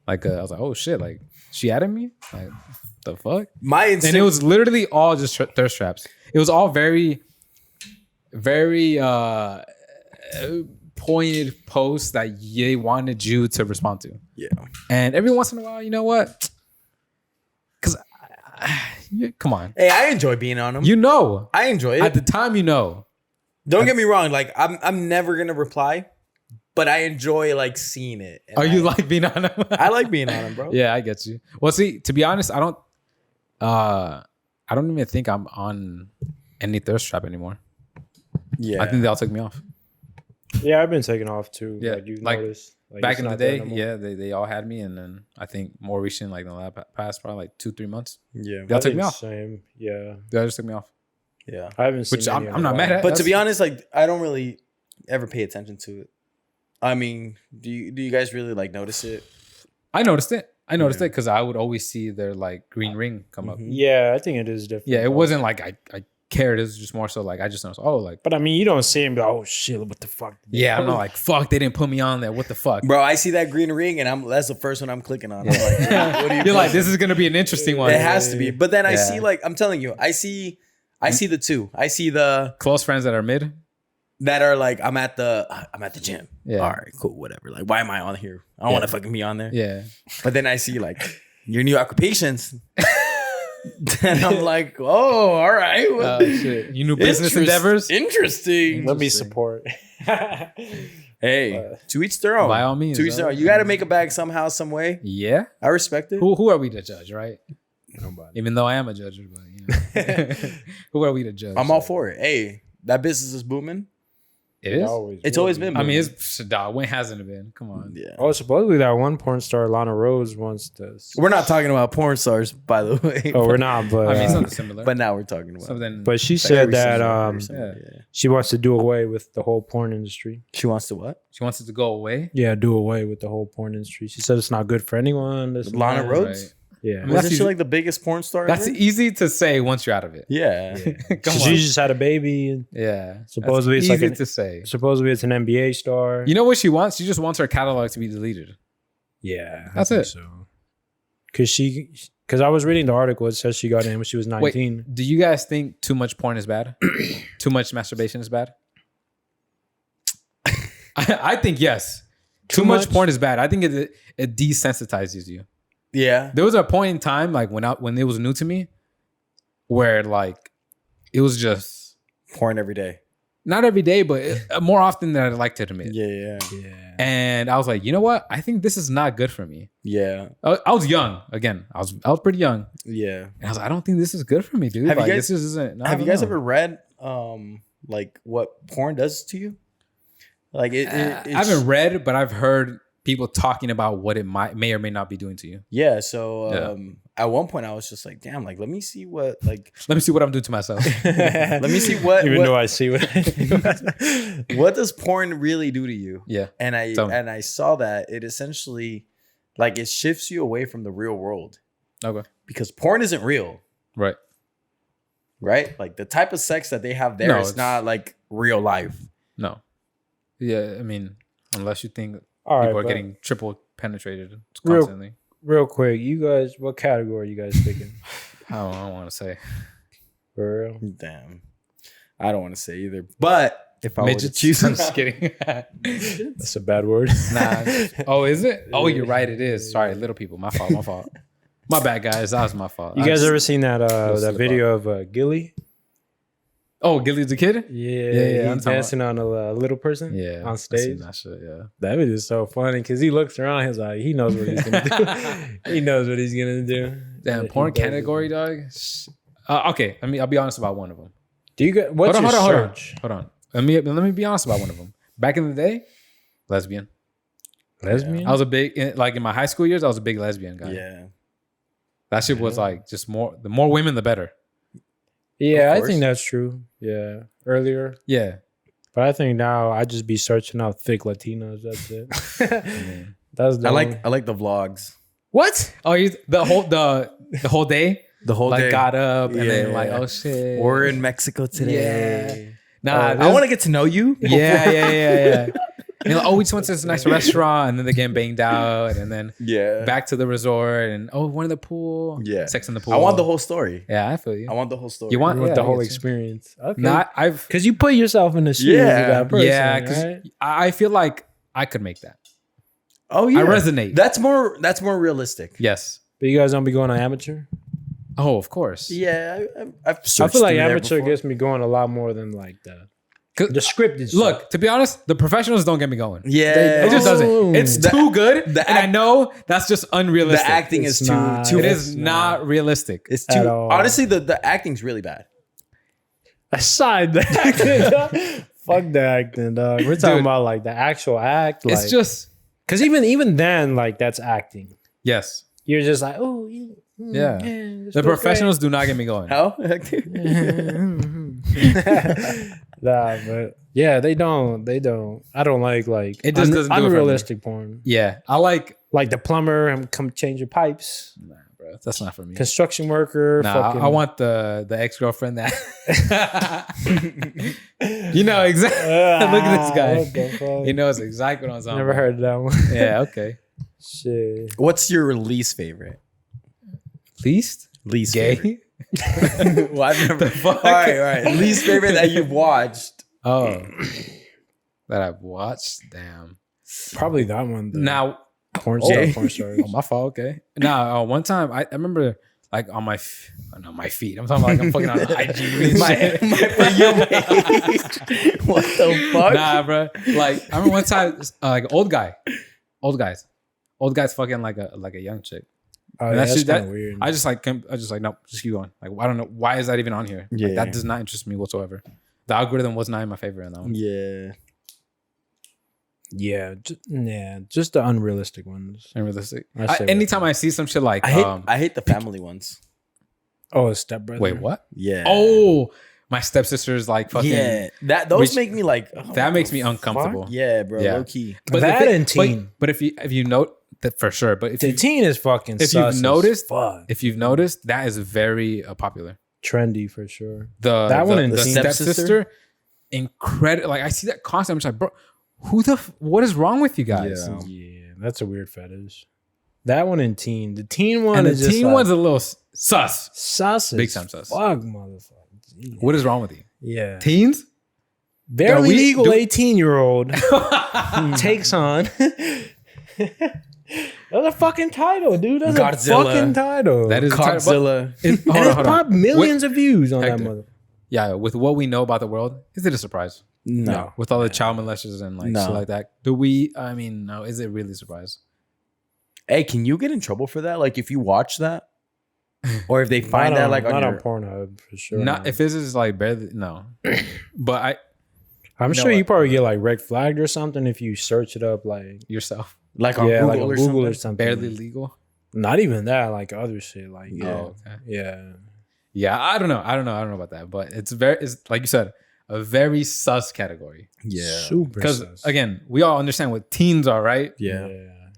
S2: like, I was like, oh shit, like she added me? Like, the fuck?
S3: My instinct,
S2: And it was literally all just thirst traps. It was all very, very pointed posts that they wanted you to respond to.
S3: yeah.
S2: And every once in a while, you know what? Because, come on.
S3: Hey, I enjoy being on them.
S2: You know.
S3: I enjoy it.
S2: At the time, you know.
S3: Don't get me wrong. Like I'm never gonna reply, but I enjoy like seeing it. And
S2: Are you like being on them?
S3: I like being on them, bro.
S2: Yeah, I get you. Well, see, to be honest, I don't even think I'm on any thirst trap anymore.
S3: Yeah.
S2: I think they all took me off.
S1: Yeah, I've been taken off too.
S2: Yeah,
S1: Like, you've
S2: like,
S1: noticed. Like,
S2: Back
S1: it's
S2: in the
S1: not there
S2: day,
S1: no more.
S2: yeah, they all had me, and then I think more recent, like in the past, probably like 2-3 months,
S3: Yeah.
S2: they all
S1: I
S2: took
S1: think
S2: me off.
S1: Same. Yeah.
S2: They all just took me off.
S3: Yeah.
S1: I haven't seen
S2: Which
S1: any
S2: I'm not mad at.
S3: But to be
S2: That's-
S3: honest, like I don't really ever pay attention to it. I mean, do you guys really like notice it?
S2: I noticed it. I noticed it because I would always see their like green ring come up.
S3: Mhm.
S1: Yeah, I think it is different.
S2: Yeah, it
S1: though.
S2: wasn't like I cared. It was just more so like I just noticed. Oh, like
S1: But I mean, you don't see him. Be like, oh shit! What the fuck?
S2: yeah, I'm not like fuck. They didn't put me on there. What the fuck?
S3: Bro, I see that green ring and that's the first one I'm clicking on. I'm like, what do you
S2: You're like,
S3: think?
S2: this is gonna be an interesting one.
S3: It has to be. But then I
S2: Yeah.
S3: see like I'm telling you, I see the two. I see the
S2: Close friends that are mid.
S3: that are like I'm at the gym.
S2: Yeah.
S3: All right, cool, whatever. Like, why am I on here? I don't want to fucking be on there.
S2: Yeah.
S3: But then I see like your new occupations. And I'm like, oh, all right.
S2: Oh shit. You new business endeavors?
S3: Interesting.
S1: Let me support.
S3: Hey, to each their own.
S2: By all means,
S3: To each their own. You got to make a bag somehow, some way.
S2: Yeah.
S3: I respect it.
S2: Who are we to judge, right?
S1: Nobody.
S2: Even though I am a judge, but you know. Who are we to judge?
S3: I'm all for it. Hey, that business is booming.
S2: It is.
S3: It's always been.
S2: I mean,
S3: booming.
S2: it's dog. When hasn't it been? Come on.
S3: Yeah.
S1: Oh, supposedly that one porn star, Lana Rose, wants this.
S3: We're not talking about porn stars, by the way.
S1: Oh, we're not. But
S2: I mean, something similar.
S3: But now we're talking about.
S2: something.
S1: but she
S3: Like
S1: said
S3: every
S1: that
S3: season, every
S2: yeah.
S3: season,
S1: she wants to do away with the whole porn industry.
S3: She wants to what?
S2: she wants it to go away.
S1: Yeah, do away with the whole porn industry. She said it's not good for anyone. This and
S3: Lana
S1: that.
S3: Rhodes?
S2: Right.
S1: Yeah.
S2: Well,
S3: Wasn't
S2: that's
S3: she
S2: easy.
S3: like the biggest porn star
S2: That's
S3: ever?
S2: easy to say once you're out of it.
S3: Yeah.
S2: Come
S1: She
S2: on.
S1: just had a baby. And
S2: Yeah.
S1: Supposedly
S2: That's
S1: it's like
S2: easy
S1: an-
S2: to say.
S1: supposedly it's an NBA star.
S2: You know what she wants? She just wants her catalog to be deleted.
S1: Yeah,
S2: That's
S1: I think
S2: it.
S1: So, because I was reading the article, it says she got in when she was 19.
S2: Wait, do you guys think too much porn is bad? Too much masturbation is bad? I think yes. Too much porn is bad. I think it desensitizes you.
S3: Yeah.
S2: There was a point in time, like when it was new to me, where like it was just
S3: Porn every day.
S2: not every day, but more often than I'd like to admit.
S3: Yeah.
S2: And I was like, you know what? I think this is not good for me.
S3: Yeah.
S2: I was young again. I was pretty young.
S3: Yeah.
S2: And I was like, I don't think this is good for me, dude.
S3: Have you
S2: like,
S3: guys-
S2: this isn't.
S3: Have you guys ever read like what porn does to you? Like
S2: I haven't read, but I've heard people talking about what it may or may not be doing to you.
S3: Yeah. So at one point I was just like, damn, like let me see what
S2: I'm doing to myself.
S3: let me see what
S1: Even though I see what I do.
S3: what does porn really do to you?
S2: Yeah.
S3: And I saw that it essentially like it shifts you away from the real world.
S2: Okay.
S3: Because porn isn't real.
S2: Right.
S3: Right? Like the type of sex that they have there is not like real life.
S2: No. Yeah, I mean, unless you think
S1: All
S2: people
S1: right,
S2: are getting triple penetrated
S1: Real-
S2: constantly.
S1: real quick, you guys, what category you guys picking?
S2: I don't want to say.
S1: For real?
S3: Damn. I don't want to say either. But if I were to
S2: Midgets.
S3: choose
S2: I'm just kidding.
S1: That's a bad word.
S2: Nah. Oh, is it? Oh, you're right. It is. Sorry, little people. My fault. My bad, guys. That was my fault.
S1: You guys ever seen that
S2: slip
S1: that video of Gilly?
S2: Oh, Gilly's the kid?
S1: Yeah,
S2: I'm
S1: he's
S2: talking
S1: dancing on a little person.
S2: Yeah.
S1: On
S2: I seen
S1: stage.
S2: that shit, yeah.
S1: That video is so funny because he looks around. He's like, he knows what he's gonna do. He knows what he's gonna do.
S2: Damn,
S1: He
S2: porn
S1: does it.
S2: category, dog. Okay, I'll be honest about one of them.
S1: Do you get what's your search?
S2: Hold on. Let me be honest about one of them. Back in the day, lesbian.
S1: Lesbian?
S2: I was a big in my high school years. I was a big lesbian guy.
S3: Yeah.
S2: That shit was like just the more women, the better.
S1: Yeah,
S3: Of
S1: I
S3: course.
S1: think that's true. Yeah, earlier,
S2: Yeah,
S1: but I think now I just be searching out thick Latinos. That's it. That's the
S3: I like the vlogs.
S2: what? Oh, the whole day.
S3: The whole
S2: Like
S3: day.
S2: got up and then
S3: Yeah.
S2: like, oh shit,
S3: We're in Mexico today.
S2: Nah,
S3: I want to get to know you.
S2: Yeah. You know, we just went to this nice restaurant, and then they're getting banged out, and then
S3: Yeah.
S2: back to the resort, and one in the pool.
S3: Yeah.
S2: Sex in the pool.
S3: I want the whole story.
S2: Yeah, I feel you.
S3: I want the whole story.
S2: You want
S1: with
S2: yeah,
S1: the
S2: I
S1: whole
S2: get you.
S1: experience. Okay,
S2: Not I've
S1: because you put yourself in the shoes
S3: Yeah.
S1: of that person.
S2: yeah, because
S1: right?
S2: I feel like I could make that.
S3: Oh yeah.
S2: I resonate.
S3: That's more realistic.
S2: Yes.
S1: But you guys don't be going on amateur.
S2: Oh, of course.
S3: Yeah. I've
S1: I
S3: searched
S1: feel like
S3: through there
S1: amateur
S3: before.
S1: gets me going a lot more than like the
S2: 'Cause-
S1: scripted.
S2: Look, to be honest, the professionals don't get me going.
S3: Yeah.
S2: It just doesn't. It's
S3: The-
S2: too good,
S3: the
S2: and I
S3: act-
S2: know that's just unrealistic.
S3: The acting
S1: It's
S3: is
S1: not-
S3: too
S2: it
S1: it's
S2: is not realistic.
S3: It's
S1: at
S3: too
S1: all.
S3: honestly the acting's really bad.
S1: aside the acting, dog. Fuck the acting, dog. We're talking
S2: Dude.
S1: about like the actual act. Like,
S2: It's just
S1: because even then, like that's acting.
S2: yes.
S1: You're just like, oh
S2: Yeah.
S1: it's
S2: The
S1: okay.
S2: professionals do not get me going.
S3: How?
S1: Nah, but yeah, they don't. I don't like
S2: It just doesn't do it for me.
S1: unrealistic porn.
S2: Yeah, I like.
S1: Like the plumber and come change your pipes.
S2: Nah, bro, that's not for me.
S1: Construction worker.
S2: Nah,
S1: fucking,
S2: I want the ex-girlfriend that. You know exactly. Look at this guy.
S1: What the fuck?
S2: He knows exactly what I'm talking
S1: Never
S2: about.
S1: heard of that one.
S2: Yeah. Okay.
S1: Shit.
S3: What's your least favorite?
S2: Least
S3: Least
S2: gay.
S3: favorite. Well, I've never.
S2: The fuck?
S3: All right. Least favorite that you've watched.
S2: Oh, that I've watched. Damn.
S1: Probably that one.
S2: Now,
S1: porn
S2: oh,
S1: star, porn stars.
S2: oh, my fault. Okay. Now, one time I remember like on my my feet. I'm talking about like I'm fucking on IG. and
S3: My
S2: shit.
S3: For you page. What the fuck?
S2: Nah, bro. Like I remember one time, like old guys fucking like a young chick.
S1: Oh,
S2: And
S1: yeah,
S2: that
S1: that's
S2: shit-
S1: kind
S2: that-
S1: of weird.
S2: I just like nope, just keep going. Like I don't know why is that even on here. Like,
S3: Yeah.
S2: that does not interest me whatsoever. The algorithm was not in my favor in that one.
S3: Yeah.
S1: Just the unrealistic ones.
S2: Unrealistic.
S1: I say
S2: Anytime I see some shit like
S3: I hate the family ones.
S1: Oh, a stepbrother.
S2: wait, what?
S3: Yeah.
S2: Oh, my stepsister's like fucking.
S3: Yeah. Those
S2: Which-
S3: make me like. oh,
S2: That
S3: what
S2: makes
S3: the
S2: me uncomfortable.
S3: fuck? Yeah, bro.
S2: Yeah.
S3: Low key.
S1: That
S2: if
S1: and teen.
S2: But if you note that for sure, but if
S1: The
S2: you,
S1: teen is fucking.
S2: if
S1: sus
S2: you've
S1: as
S2: noticed-
S1: fuck.
S2: if you've noticed, that is very popular.
S1: Trendy for sure.
S2: That
S1: one and
S2: the
S1: Teen.
S2: stepsister, incredible. Like I see that constantly. I'm just like, bro, what is wrong with you guys?
S3: Yeah.
S1: Yeah, that's a weird fetish. That one and teen. The teen one
S2: And the
S1: is just
S2: teen
S1: like,
S2: one's a little sus.
S1: sus.
S2: Big
S1: as
S2: time sus.
S1: Fuck, motherfucker. Jeez.
S2: What is wrong with you?
S1: Yeah.
S2: Teens?
S1: Barely
S2: we-
S1: legal
S2: do-
S1: 18-year-old takes on. That's a fucking title, dude. That's
S3: Godzilla.
S1: a fucking title.
S2: That is a title, but-
S3: Godzilla.
S2: It-
S1: and
S2: hold on,
S1: it's
S2: hold on.
S1: popped millions of views on that
S2: Hector.
S1: mother.
S2: Yeah, with what we know about the world, is it a surprise?
S3: No.
S2: With all the child molesters and like shit like that. Do we? I mean, no. Is it really a surprise?
S3: Hey, can you get in trouble for that? Like if you watch that, or if they find that like
S1: not
S3: on
S1: on Pornhub for sure.
S2: Not if this is like barely. No, but
S1: I'm sure you probably get like red flagged or something if you search it up like
S2: yourself
S3: like on Google,
S1: like on
S3: or,
S1: Google
S3: something?
S1: or something.
S2: barely legal.
S1: Not even that, like other shit. Like
S2: Oh, okay.
S1: yeah.
S2: I don't know about that, but it's like you said, a very sus category.
S3: Yeah,
S1: Super.
S2: Because
S1: sus.
S2: again, we all understand what teens are, right?
S3: yeah.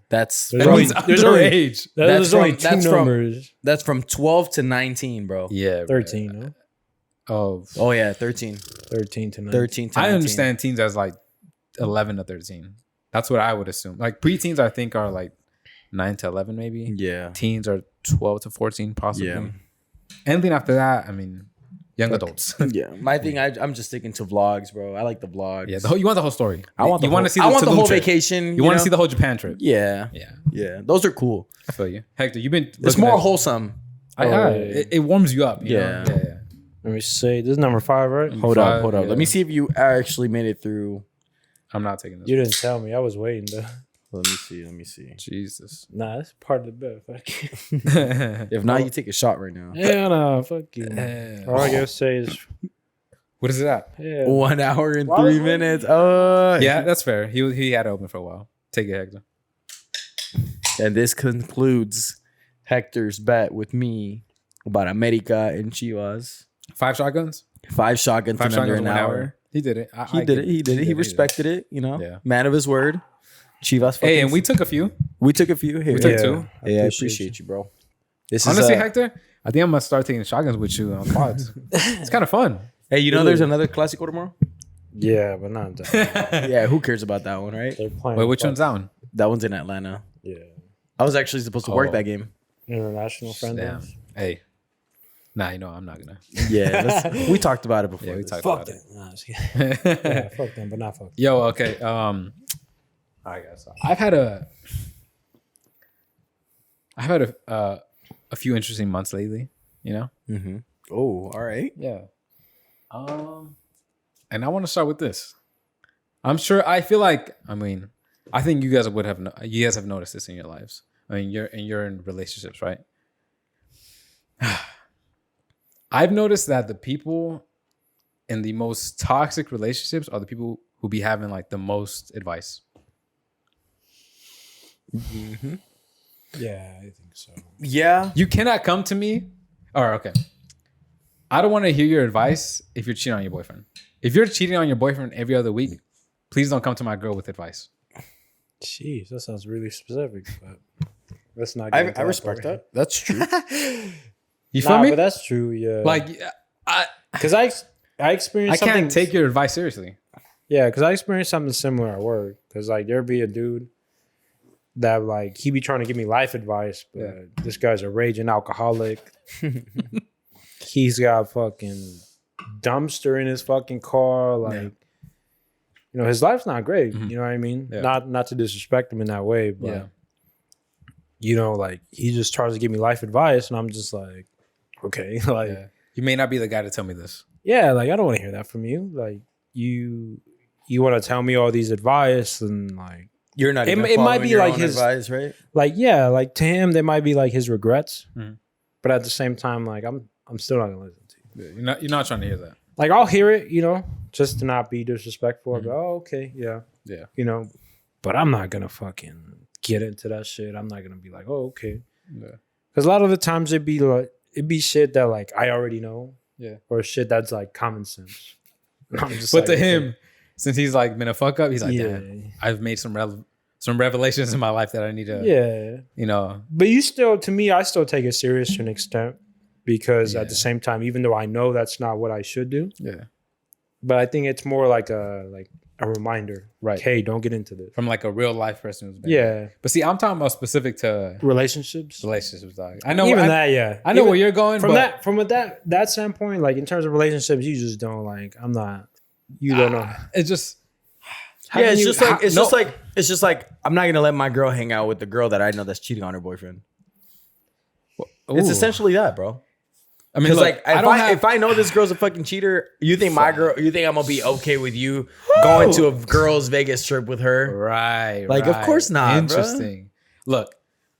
S3: That's
S1: There's
S2: That
S1: only-
S2: means
S1: there's only-
S2: underage.
S1: There's only two
S3: that's from-
S1: numbers.
S3: that's from 12 to 19, bro.
S2: Yeah,
S1: 13, no?
S2: Oh,
S3: yeah, 13.
S1: 13 to 9.
S3: 13 to 19.
S2: I understand teens as like 11 to 13. That's what I would assume. Like preteens, I think are like 9 to 11, maybe.
S3: Yeah.
S2: Teens are 12 to 14, possibly.
S3: Yeah.
S2: Anything after that, I mean, young adults.
S3: Yeah. My thing, I'm just sticking to vlogs, bro. I like the vlogs.
S2: Yeah, you want the whole story.
S3: I want the
S2: you
S3: whole,
S2: want to see
S3: I want the
S2: Tulum
S3: whole
S2: trip.
S3: vacation.
S2: You want to see the whole Japan trip.
S3: Yeah.
S2: Yeah,
S3: Yeah. Those are cool.
S2: I feel you. Hector, you've been.
S3: It's more wholesome.
S2: It warms you up. You
S3: Yeah.
S2: know? Yeah.
S1: Let me see. This is number 5, right?
S3: Hold up.
S2: Yeah.
S3: Let me see if you actually made it through.
S2: I'm not taking this.
S1: You didn't tell me. I was waiting though.
S3: Let me see.
S2: Jesus.
S1: Nah, that's part of the bet. Fuck.
S3: If not, you take a shot right now.
S1: Yeah, no, fuck you. All I gotta say is,
S2: What is it at?
S1: yeah.
S3: 1 hour and
S1: Why
S3: 3
S1: was-
S3: minutes.
S2: Yeah, that's fair. He had it open for a while. Take it, Hector.
S3: And this concludes Hector's bet with me about America and Chivas.
S2: 5 shotguns.
S3: 5 shotguns in under an hour.
S2: He did it.
S3: He did it. He respected it. You know,
S2: Yeah.
S3: man of his word. Chivas.
S2: Hey, and we took a few.
S3: took a few here.
S2: We took 2.
S3: Yeah, I appreciate you, bro. This
S2: Honestly,
S3: is
S2: Hector, I think I'm gonna start taking shotguns with you on quads. It's kind of fun.
S3: hey, you know, there's another Classico tomorrow.
S1: Yeah, but not that.
S3: Yeah, who cares about that one, right?
S1: They're playing.
S2: Wait, which one's that one?
S3: That one's in Atlanta.
S1: Yeah.
S3: I was actually supposed to work
S2: Oh.
S3: that game.
S1: International friends.
S2: Damn. Hey. Nah, you know I'm not gonna.
S3: Yeah, we talked about it before.
S2: Yeah, we talked
S1: Fuck
S2: about
S1: them.
S2: it.
S1: Nah, just kidding. Yeah, fuck them, but not fuck them.
S2: Yo, okay. I guess I've had a few interesting months lately. You know.
S3: Mm-hmm. Oh, all right.
S2: Yeah. And I want to start with this. I feel like, I think you guys have noticed this in your lives. I mean, you're in relationships, right? I've noticed that the people in the most toxic relationships are the people who be having like the most advice.
S3: Mm-hmm.
S1: Yeah, I think so.
S3: Yeah.
S2: You cannot come to me. Okay. I don't want to hear your advice if you're cheating on your boyfriend. If you're cheating on your boyfriend every other week, please don't come to my girl with advice.
S1: Jeez, that sounds really specific, but let's not.
S3: I respect that. That's true.
S2: You feel me?
S1: But that's true. Yeah,
S2: Like,
S1: because I experienced
S2: I
S1: something.
S2: can't take your advice seriously.
S1: Yeah, because I experienced something similar at work. Because like there be a dude that like he be trying to give me life advice, but this guy's a raging alcoholic. He's got fucking dumpster in his fucking car. Like, you know, his life's not great.
S2: Mhm.
S1: You know what I mean?
S2: Yeah.
S1: Not to disrespect him in that way, but
S2: Yeah.
S1: you know, like he just tries to give me life advice, and I'm just like, okay, like.
S2: Yeah. You may not be the guy to tell me this.
S1: Yeah, like I don't want to hear that from you. Like you want to tell me all these advice and like
S3: You're not.
S1: It-
S3: Even
S1: it might
S3: following
S1: be
S3: your
S1: like
S3: own
S1: his-
S3: advice, right?
S1: yeah, like to him they might be like his regrets,
S2: Mhm.
S1: but at the same time, like I'm still not gonna listen to you.
S2: You're not trying to hear that.
S1: Like I'll hear it, you know, just to not be disrespectful. I'll go, oh, okay, yeah,
S2: Yeah.
S1: you know, but I'm not gonna fucking get into that shit. I'm not gonna be like, oh, okay,
S2: Yeah.
S1: because a lot of the times it'd be shit that like I already know,
S2: Yeah.
S1: or shit that's like common sense. And I'm just
S2: But
S1: like,
S2: to
S1: okay.
S2: him, since he's like been a fuck up, he's like,
S1: yeah,
S2: damn, I've made some revelations in my life that I need to,
S1: yeah.
S2: you know.
S1: But to me, I still take it serious to an extent because at the same time, even though I know that's not what I should do,
S2: Yeah.
S1: but I think it's more like a reminder,
S2: Right.
S1: Hey, don't get into this.
S2: From like a real life person who's been.
S1: Yeah,
S2: But see, I'm talking about specific to
S1: relationships.
S2: relationships, dog. I know
S1: Even
S2: I,
S1: that, yeah.
S2: I know
S1: Even
S2: where you're going
S1: from
S2: but
S1: that standpoint. Like in terms of relationships, you just don't like. I'm not. You don't know.
S2: it's just
S3: Yeah, it's
S1: you-
S3: just like
S1: how-
S3: it's just like I'm not gonna let my girl hang out with the girl that I know that's cheating on her boyfriend. It's
S2: Ooh.
S3: essentially that, bro.
S2: I mean, look,
S3: if I know this girl's a fucking cheater, you think my girl? You think I'm gonna be okay with you going to a girl's Vegas trip with her?
S2: Right.
S3: Like, of course not.
S2: Interesting. Look,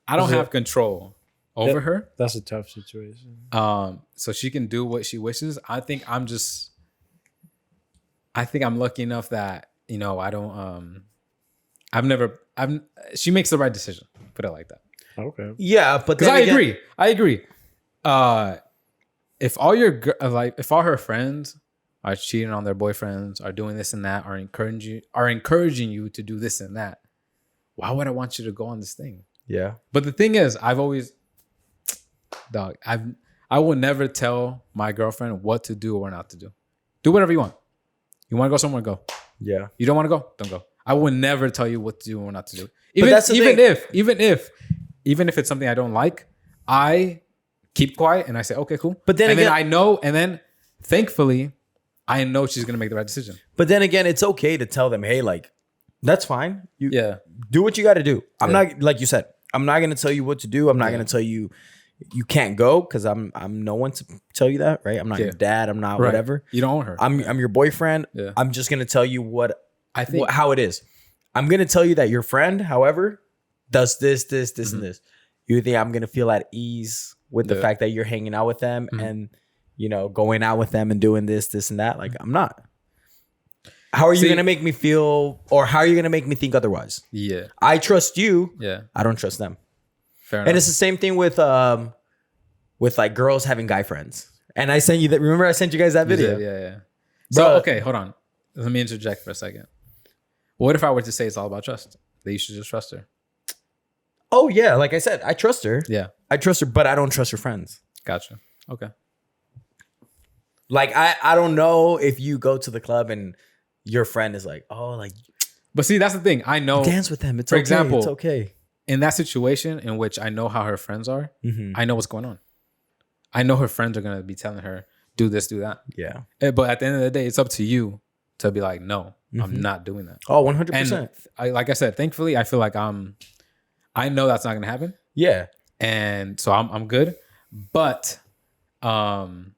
S2: I don't have control over her.
S1: That's a tough situation.
S2: So she can do what she wishes. I think I'm lucky enough that, you know, I don't, she makes the right decision. Put it like that.
S1: Okay.
S3: Yeah, but
S2: because I agree. If all if all her friends are cheating on their boyfriends, are doing this and that, are encouraging you to do this and that, why would I want you to go on this thing?
S3: Yeah.
S2: But the thing is, I will never tell my girlfriend what to do or not to do. Do whatever you want. You want to go somewhere, go.
S3: Yeah.
S2: You don't want to go, don't go. I will never tell you what to do or not to do. Even if it's something I don't like, I keep quiet and I say, okay, cool.
S3: But then
S2: thankfully, I know she's gonna make the right decision.
S3: But then again, it's okay to tell them, hey, like, that's fine. You do what you got to do. I'm not, like you said, I'm not gonna tell you what to do. I'm not gonna tell you you can't go, because I'm no one to tell you that, right? I'm not your dad. I'm not whatever.
S2: You don't own her.
S3: I'm your boyfriend.
S2: Yeah.
S3: I'm just gonna tell you what
S2: I think,
S3: how it is. I'm gonna tell you that your friend, however, does this, and this. You think I'm gonna feel at ease with the fact that you're hanging out with them and, you know, going out with them and doing this and that? Like, I'm not. How are you gonna make me feel, or how are you gonna make me think otherwise?
S2: Yeah.
S3: I trust you.
S2: Yeah.
S3: I don't trust them.
S2: Fair enough.
S3: And it's the same thing with like girls having guy friends. And I sent you that. Remember, I sent you guys that video.
S2: Yeah. So, okay, hold on. Let me interject for a second. What if I were to say it's all about trust? That you should just trust her.
S3: Oh yeah, like I said, I trust her.
S2: Yeah.
S3: I trust her, but I don't trust her friends.
S2: Gotcha. Okay.
S3: Like, I don't know if you go to the club and your friend is like, oh, like,
S2: but see, that's the thing. I know.
S3: Dance with them. It's
S2: for
S3: okay.
S2: example,
S3: It's okay.
S2: In that situation in which I know how her friends are, I know what's going on. I know her friends are going to be telling her, do this, do that.
S3: Yeah.
S2: But at the end of the day, it's up to you to be like, no, I'm not doing that.
S3: Oh, 100%.
S2: And like I said, thankfully, I feel like I know that's not going to happen.
S3: Yeah.
S2: And so I'm good. But I'm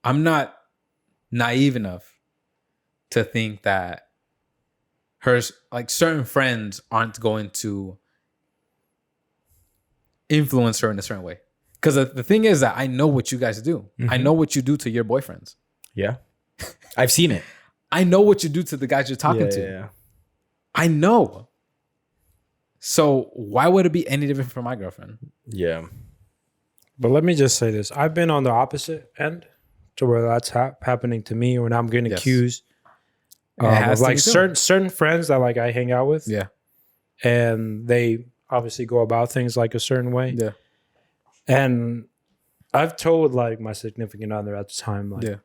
S2: not naive enough to think that like certain friends aren't going to influence her in a certain way. Because the thing is that I know what you guys do. I know what you do to your boyfriends.
S3: Yeah. I've seen it.
S2: I know what you do to the guys you're talking to.
S3: Yeah.
S2: I know. So why would it be any different for my girlfriend?
S3: Yeah.
S1: But let me just say this. I've been on the opposite end to where that's happening to me when I'm getting accused. Of like certain friends that like I hang out with.
S2: Yeah.
S1: And they obviously go about things like a certain way.
S2: Yeah.
S1: And I've told like my significant other at the time, like,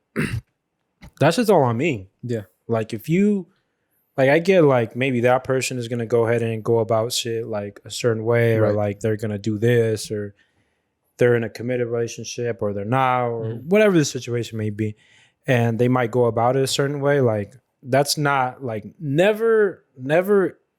S1: that's just all on me.
S2: Yeah.
S1: Like if you, like I get like maybe that person is going to go ahead and go about shit like a certain way, or like they're going to do this, or they're in a committed relationship or they're not, or whatever the situation may be. And they might go about it a certain way. Like that's not like never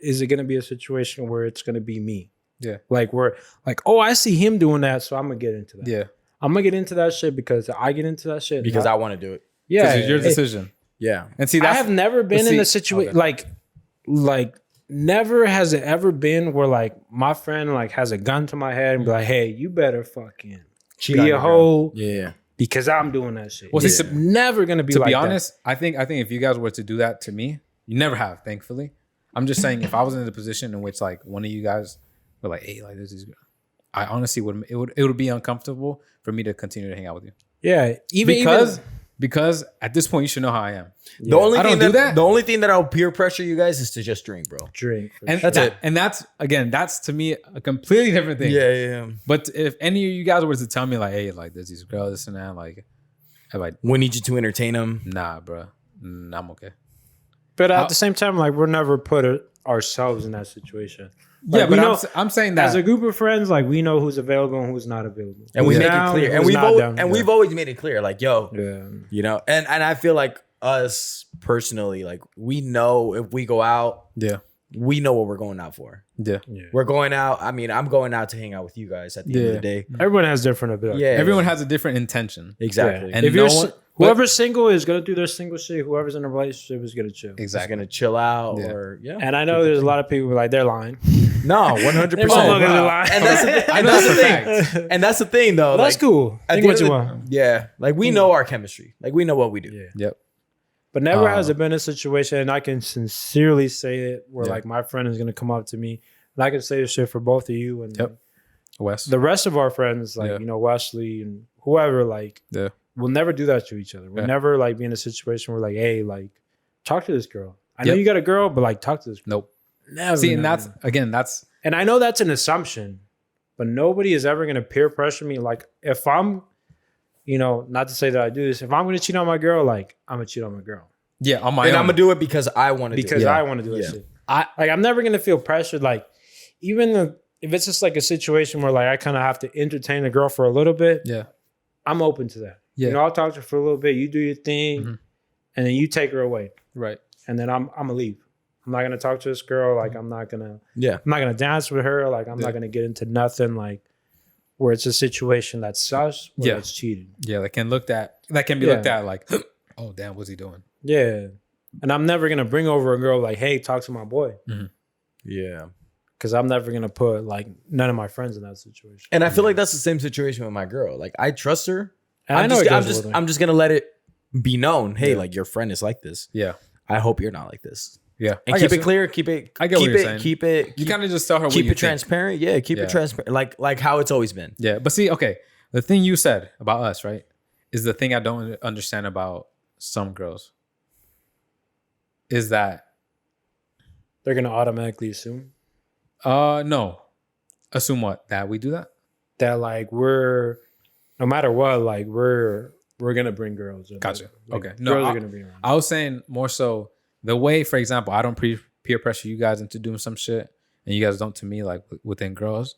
S1: is it going to be a situation where it's going to be me.
S2: Yeah.
S1: Like we're like, oh, I see him doing that, so I'm going to get into that.
S2: Yeah.
S1: I'm going to get into that shit because I get into that shit.
S3: Because I want to do it.
S1: Yeah.
S2: It's your decision.
S3: Yeah.
S2: And see,
S1: I have never been in a situation like never has it ever been where like my friend like has a gun to my head and be like, hey, you better fucking be a hoe.
S3: Yeah.
S1: Because I'm doing that shit.
S2: Well,
S1: It's never going to be like that.
S2: To be honest, I think if you guys were to do that to me, you never have, thankfully. I'm just saying, if I was in the position in which like one of you guys were like, hey, like this is good, I honestly would be uncomfortable for me to continue to hang out with you.
S1: Yeah.
S2: Because at this point you should know how I am.
S3: The only thing that I'll peer pressure you guys is to just drink, bro.
S1: Drink.
S2: And that's it. And that's to me a completely different thing.
S3: Yeah.
S2: But if any of you guys were to tell me like, hey, like there's these girls, this and that, like, I'm like,
S3: we need you to entertain them.
S2: nah, bro. I'm okay.
S1: But at the same time, like we're never put ourselves in that situation. Like,
S2: yeah, but I'm saying that
S1: as a group of friends, like we know who's available and who's not available,
S3: and we make it clear, and we've always made it clear, like, yo, you know, and I feel like us personally, like we know if we go out, we know what we're going out for.
S2: Yeah.
S3: We're going out. I mean, I'm going out to hang out with you guys at the end of the day.
S1: Everyone has different abilities.
S3: Yeah.
S2: Everyone has a different intention.
S3: Exactly.
S1: Yeah.
S2: And
S1: if
S2: no
S1: you're
S2: one,
S1: whoever's single is gonna do their single shit. Whoever's in a relationship is gonna chill.
S3: Just
S2: exactly.
S3: gonna chill out
S2: Yeah.
S3: or
S1: And I know there's a lot of people like they're lying.
S3: no, 100%.
S1: They're lying.
S3: And that's the,
S2: I
S3: and
S2: know
S3: that's the
S2: for
S3: thing.
S2: fact.
S3: And that's the thing, though.
S1: That's
S3: like,
S1: cool.
S3: at
S1: Think
S3: the
S1: what
S3: end
S1: you
S3: of
S1: want.
S3: yeah, like we know our chemistry. Like we know what we do.
S1: Yeah.
S2: Yep.
S1: But never has it been a situation, and I can sincerely say it, where
S2: Yeah.
S1: like my friend is gonna come up to me, and I can say this shit for both of you and
S2: Yep. Wes.
S1: the rest of our friends, like
S2: Yeah.
S1: you know Wesley and whoever, like
S2: Yeah.
S1: we'll never do that to each other. We'll
S2: Yeah.
S1: never like be in a situation where like, hey, like talk to this girl. I know
S2: Yep.
S1: you got a girl, but like talk to this girl.
S2: Nope.
S1: Never.
S2: See, and
S1: never.
S2: that's
S1: And I know that's an assumption, but nobody is ever gonna peer pressure me. Like if I'm, you know, not to say that I do this, if I'm gonna cheat on my girl, like I'm gonna cheat on my girl.
S2: yeah on my
S3: And
S2: own.
S3: I'm gonna do it because I want to do
S1: Because
S3: it.
S1: I want to do that
S3: Yeah.
S1: shit. I'm never gonna feel pressured. Like even if it's just like a situation where like I kind of have to entertain a girl for a little bit,
S2: Yeah.
S1: I'm open to that.
S2: Yeah.
S1: You know, I'll talk to her for a little bit. You do your thing,
S2: Mhm.
S1: and then you take her away,
S2: Right.
S1: and then I'm gonna leave. I'm not gonna talk to this girl. Like I'm not gonna dance with her. Like I'm
S2: Yeah.
S1: not gonna get into nothing like where it's a situation that's sus or
S2: Yeah.
S1: that's cheating.
S2: Yeah. That can be
S1: Yeah.
S2: looked at like, oh damn, what's he doing?
S1: Yeah, and I'm never gonna bring over a girl like, hey, talk to my boy,
S3: Yeah.
S1: because I'm never gonna put like none of my friends in that situation.
S3: And I feel like that's the same situation with my girl. Like I trust her.
S1: And I know
S3: I'm just gonna let it be known. Hey,
S2: Yeah.
S3: like your friend is like this.
S2: Yeah.
S3: I hope you're not like this.
S2: Yeah.
S3: And
S2: I
S3: keep
S2: get
S3: it
S2: you.
S3: clear. Keep it.
S2: I get what
S3: keep
S2: you're
S3: it.
S2: saying.
S3: Keep it.
S2: You kind of just tell her what
S3: keep
S2: you
S3: it transparent. Yeah. Keep
S2: Yeah.
S3: it transparent. Like how it's always been.
S2: Yeah, but see, okay, the thing you said about us, right, is the thing I don't understand about some girls. Is that
S1: They're gonna automatically assume
S2: no, assume what, that we do that?
S1: that like we're no matter what, like we're gonna bring girls.
S2: Gotcha.
S1: Like,
S2: Okay. No,
S1: girls
S2: I-
S1: are gonna be around.
S2: I was saying more so the way, for example, I don't peer pressure you guys into doing some shit, and you guys don't to me, like within girls.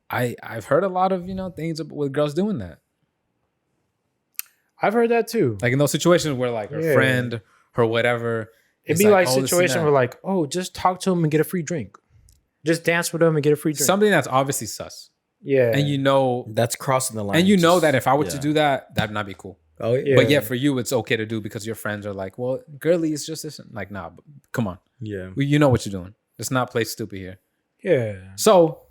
S2: I've heard a lot of things with girls doing that,
S1: I've heard that too.
S2: like in those situations where like her
S1: Yeah.
S2: friend, her whatever.
S1: It'd
S2: it's
S1: be like
S2: oh, this and
S1: situation
S2: that.
S1: where like, oh, just talk to him and get a free drink. Just dance with him and get a free drink.
S2: Something that's obviously sus,
S1: yeah.
S2: and
S3: That's crossing the line.
S2: and you know that if I were
S3: yeah.
S2: to do that, that'd not be cool.
S3: Oh
S1: Yeah.
S2: But yet for you, it's okay to do because your friends are like, well, girly is just this. Like, nah, come on.
S3: yeah.
S2: You know what you're doing. Let's not play stupid here.
S1: Yeah.
S2: So,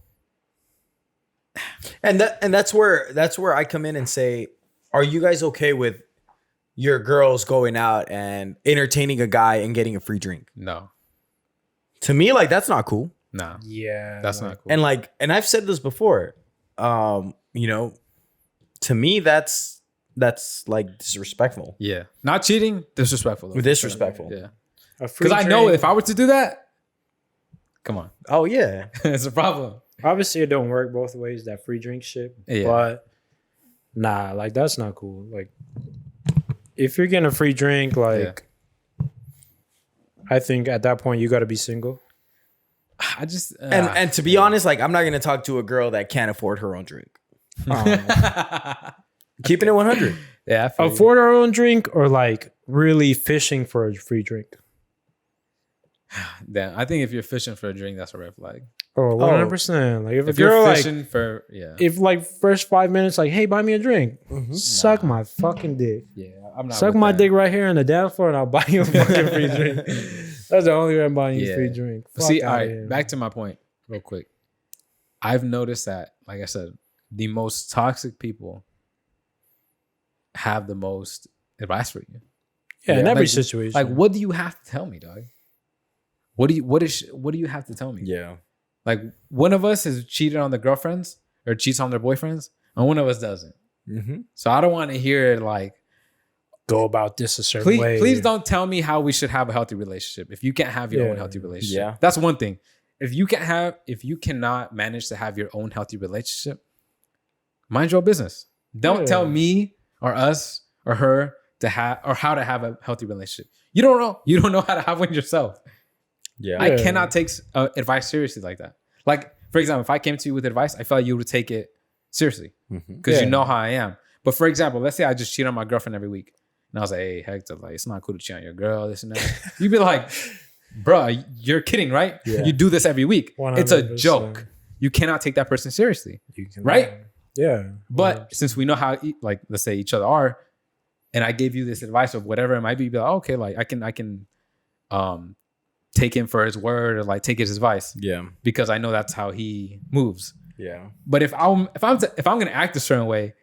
S3: And that's where I come in and say, are you guys okay with your girls going out and entertaining a guy and getting a free drink?
S2: no,
S3: To me, like that's not cool.
S2: nah,
S1: Yeah.
S2: that's
S1: like,
S2: not cool.
S3: And I've said this before. To me that's like disrespectful.
S2: Yeah. Not cheating, disrespectful. though.
S3: Disrespectful.
S2: Yeah.
S1: a free
S2: Because I know
S1: drink-
S2: if I were to do that, come on.
S3: Oh yeah.
S2: It's a problem.
S1: obviously it don't work both ways, that free drink shit.
S2: Yeah.
S1: But nah, like that's not cool. Like if you're getting a free drink, like I think at that point you gotta be single.
S2: I just.
S3: And to be honest, like I'm not gonna talk to a girl that can't afford her own drink. Keeping it 100.
S2: yeah. I feel you.
S1: Afford our own drink or like really fishing for a free drink.
S2: Damn, I think if you're fishing for a drink, that's a red flag.
S1: Oh, 100%. Like if a
S2: If you're
S1: girl like
S2: fishing for, yeah.
S1: if like first 5 minutes, like, hey, buy me a drink. Suck my fucking dick.
S2: Yeah. I'm not.
S1: Suck
S2: with
S1: my
S2: that.
S1: dick right here on the dance floor and I'll buy you a fucking free drink. That's the only way I'm buying you a free
S2: Yeah.
S1: drink.
S2: But see,
S1: Fuck
S2: all
S1: outta
S2: right,
S1: here.
S2: back to my point real quick. I've noticed that, like I said, the most toxic people have the most advice for you.
S1: Yeah, in
S2: like-
S1: every situation.
S2: Like, what do you have to tell me, dog? What do you have to tell me?
S3: Yeah.
S2: Like, one of us has cheated on their girlfriends or cheats on their boyfriends, and one of us doesn't.
S3: Mm-hmm.
S2: So I don't want to hear it like,
S1: go about this a certain way.
S2: please don't tell me how we should have a healthy relationship. If you can't have your own
S1: Yeah.
S2: healthy relationship,
S3: Yeah.
S2: that's one thing. If you cannot manage to have your own healthy relationship, mind your business. Don't
S1: Yeah.
S2: tell me or us or her to have or how to have a healthy relationship. You don't know. You don't know how to have one yourself.
S3: Yeah.
S2: I
S1: Yeah.
S2: cannot take advice seriously like that. Like, for example, if I came to you with advice, I felt like you would take it seriously because
S1: Yeah.
S2: you know how I am. But for example, let's say I just cheat on my girlfriend every week. And I was like, hey, Hector, like, it's not cool to cheat on your girl, this and that. You'd be like, bruh, you're kidding, right?
S1: Yeah.
S2: You do this every week.
S1: 100%.
S2: It's a joke. You cannot take that person seriously, right?
S1: Yeah.
S2: But since we know how, like, let's say each other are, and I gave you this advice of whatever it might be, like, okay, like I can take him for his word or like take his advice.
S3: Yeah.
S2: Because I know that's how he moves.
S3: Yeah.
S2: But if I'm gonna act a certain way,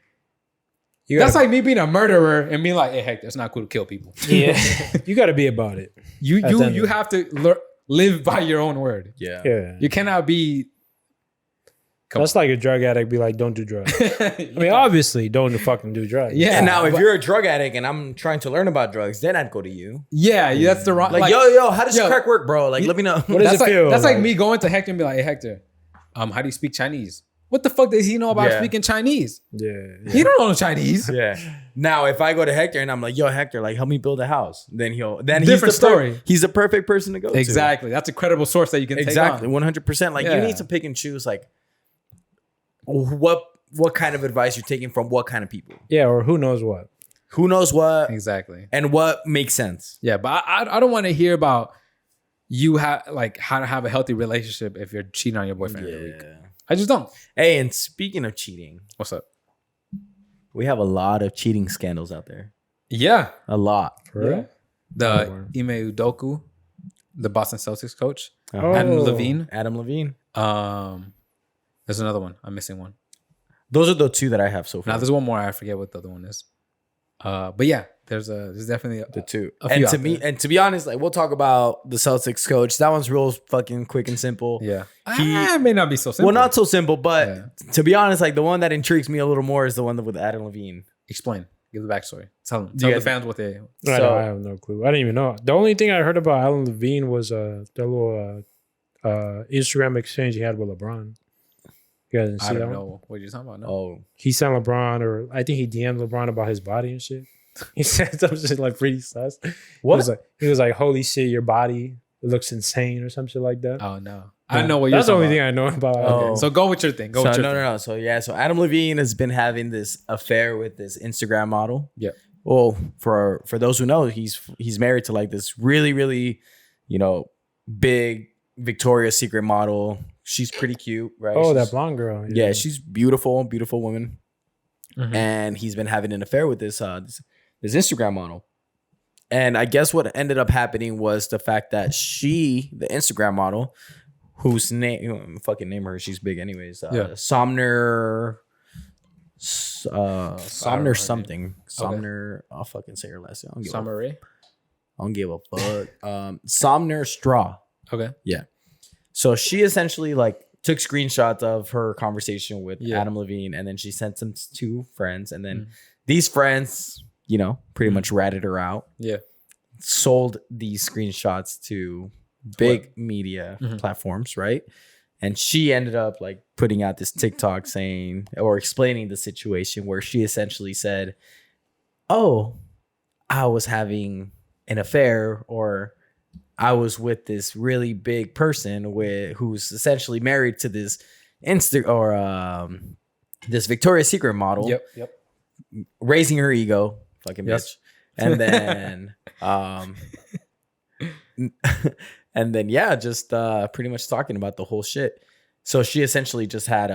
S2: that's like me being a murderer and being like, hey, heck, that's not cool to kill people.
S1: Yeah. You got to be about it.
S2: You have to live by your own word.
S3: Yeah.
S1: Yeah.
S2: You cannot be.
S1: That's like a drug addict be like, don't do drugs. I mean, obviously, don't fucking do drugs.
S2: Yeah.
S3: And now, if you're a drug addict and I'm trying to learn about drugs, then I'd go to you.
S2: Yeah, that's the wrong.
S3: Like, yo, how does crack work, bro? Like, let me know.
S1: What does it feel?
S2: That's like me going to Hector and be like, hey, Hector, how do you speak Chinese? What the fuck does he know about speaking Chinese?
S1: Yeah.
S2: He don't know Chinese.
S3: Yeah. Now, if I go to Hector and I'm like, yo, Hector, like, help me build a house, then
S2: Different
S3: he's the
S2: story.
S3: He's the perfect person to go to.
S2: Exactly. That's a credible source that you can take on.
S3: 100%. Like, you need to pick and choose, like, what kind of advice you're taking from what kind of people.
S1: Yeah, or who knows what.
S3: Who knows what.
S2: Exactly.
S3: And what makes sense.
S2: Yeah, but I don't want to hear about you how to have a healthy relationship if you're cheating on your boyfriend every week. I just don't.
S3: Hey, and speaking of cheating.
S2: What's up?
S3: We have a lot of cheating scandals out there.
S2: Yeah.
S3: A lot.
S1: For real?
S2: The Ime Udoka, the Boston Celtics coach.
S1: Oh.
S2: Adam Levine. There's another one. I'm missing one.
S3: Those are the two that I have so far.
S2: Now there's one more. I forget what the other one is. But yeah, there's definitely
S3: the two.
S2: And
S3: to be honest, like we'll talk about the Celtics coach. That one's real fucking quick and simple.
S2: Yeah. It may not be so simple.
S3: Well, not so simple, but to be honest, like the one that intrigues me a little more is the one with Adam Levine.
S2: Explain. Give the backstory. Tell the fans what they.
S1: I have no clue. I didn't even know. The only thing I heard about Alan Levine was the little Instagram exchange he had with LeBron. You guys didn't see
S2: I
S1: that
S2: don't
S1: one?
S2: know what you're talking about. No.
S3: Oh,
S1: he sent LeBron, or I think he DM'd LeBron about his body and shit. He said some shit like pretty sus.
S3: what?
S1: He was like, "Holy shit, your body looks insane," or some shit like that.
S2: Oh no, I don't know what you're.
S1: That's the
S2: talking
S1: only
S2: about.
S1: thing I know about.
S3: Oh.
S2: So go with your thing. Go with your thing.
S3: No. So Adam Levine has been having this affair with this Instagram model.
S2: Yeah.
S3: Well, for those who know, he's married to like this really, really, big Victoria's Secret model. She's pretty cute, right?
S1: Oh, that blonde girl.
S3: Yeah, she's beautiful woman.
S2: Mm-hmm.
S3: And he's been having an affair with this Instagram model. And I guess what ended up happening was the fact that the Instagram model, whose name, fucking name her, she's big anyways. Somner something. Somner, I'll fucking say her last name. I don't give a fuck. Somner Straw.
S2: Okay.
S3: Yeah. So she essentially like took screenshots of her conversation with Adam Levine, and then she sent them to friends, and then these friends, pretty much ratted her out.
S2: Yeah.
S3: Sold these screenshots to big media platforms, right? And she ended up like putting out this TikTok saying or explaining the situation where she essentially said, "Oh, I was having an affair, or I was with this really big person who's essentially married to this this Victoria's Secret model."
S2: Yep.
S3: Raising her ego, fucking bitch. And then, just pretty much talking about the whole shit. So she essentially just had,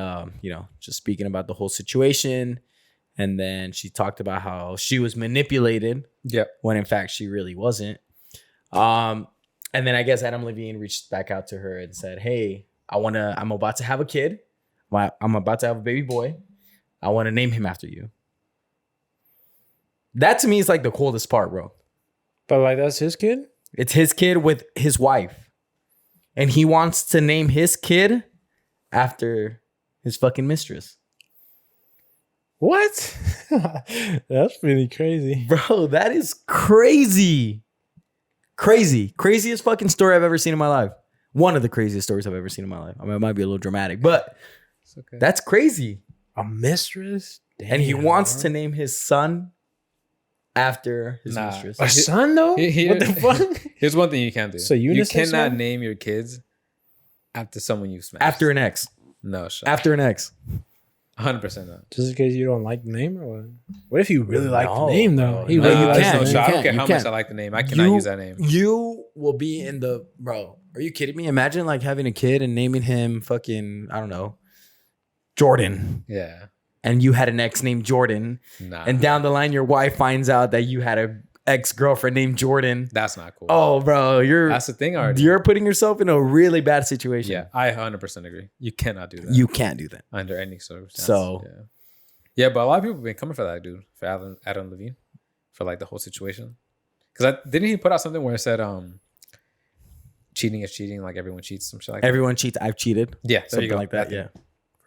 S3: just speaking about the whole situation. And then she talked about how she was manipulated.
S2: Yep.
S3: When in fact she really wasn't. And then I guess Adam Levine reached back out to her and said, "Hey, I'm about to have a kid. I'm about to have a baby boy. I want to name him after you." That to me is like the coolest part, bro.
S1: But like that's his kid?
S3: It's his kid with his wife. And he wants to name his kid after his fucking mistress.
S1: What? That's really crazy.
S3: Bro, that is crazy. Craziest fucking story I've ever seen in my life. One of the craziest stories I've ever seen in my life. I mean, it might be a little dramatic, but that's crazy.
S1: A mistress? Damn,
S3: and he wants to name his son after his mistress.
S1: A son though? What the fuck?
S2: Here's one thing you can't do.
S1: So
S2: you cannot name your kids after someone you smashed.
S3: After an ex.
S2: No, shut
S3: after an ex.
S2: 100% not.
S1: Just in case you don't like the name, or what? What if you really like the name though?
S3: You can't.
S2: I don't care how much I like the name. I cannot use that name.
S3: You will be in the bro. Are you kidding me? Imagine like having a kid and naming him fucking, I don't know, Jordan.
S2: Yeah.
S3: And you had an ex named Jordan.
S2: Nah.
S3: And down the line, your wife finds out that you had a ex-girlfriend named Jordan.
S2: That's not cool.
S3: Oh, bro,
S2: that's the thing already.
S3: You're putting yourself in a really bad situation.
S2: Yeah, I 100% agree. You cannot do that.
S3: You can't do that.
S2: Under any circumstance.
S3: So
S2: yeah, but a lot of people have been coming for that dude, for Adam Levine, for like the whole situation. Because didn't he put out something where it said cheating is cheating, like everyone cheats, some shit like that?
S3: Everyone cheats. I've cheated.
S2: Yeah,
S3: something like that. Yeah.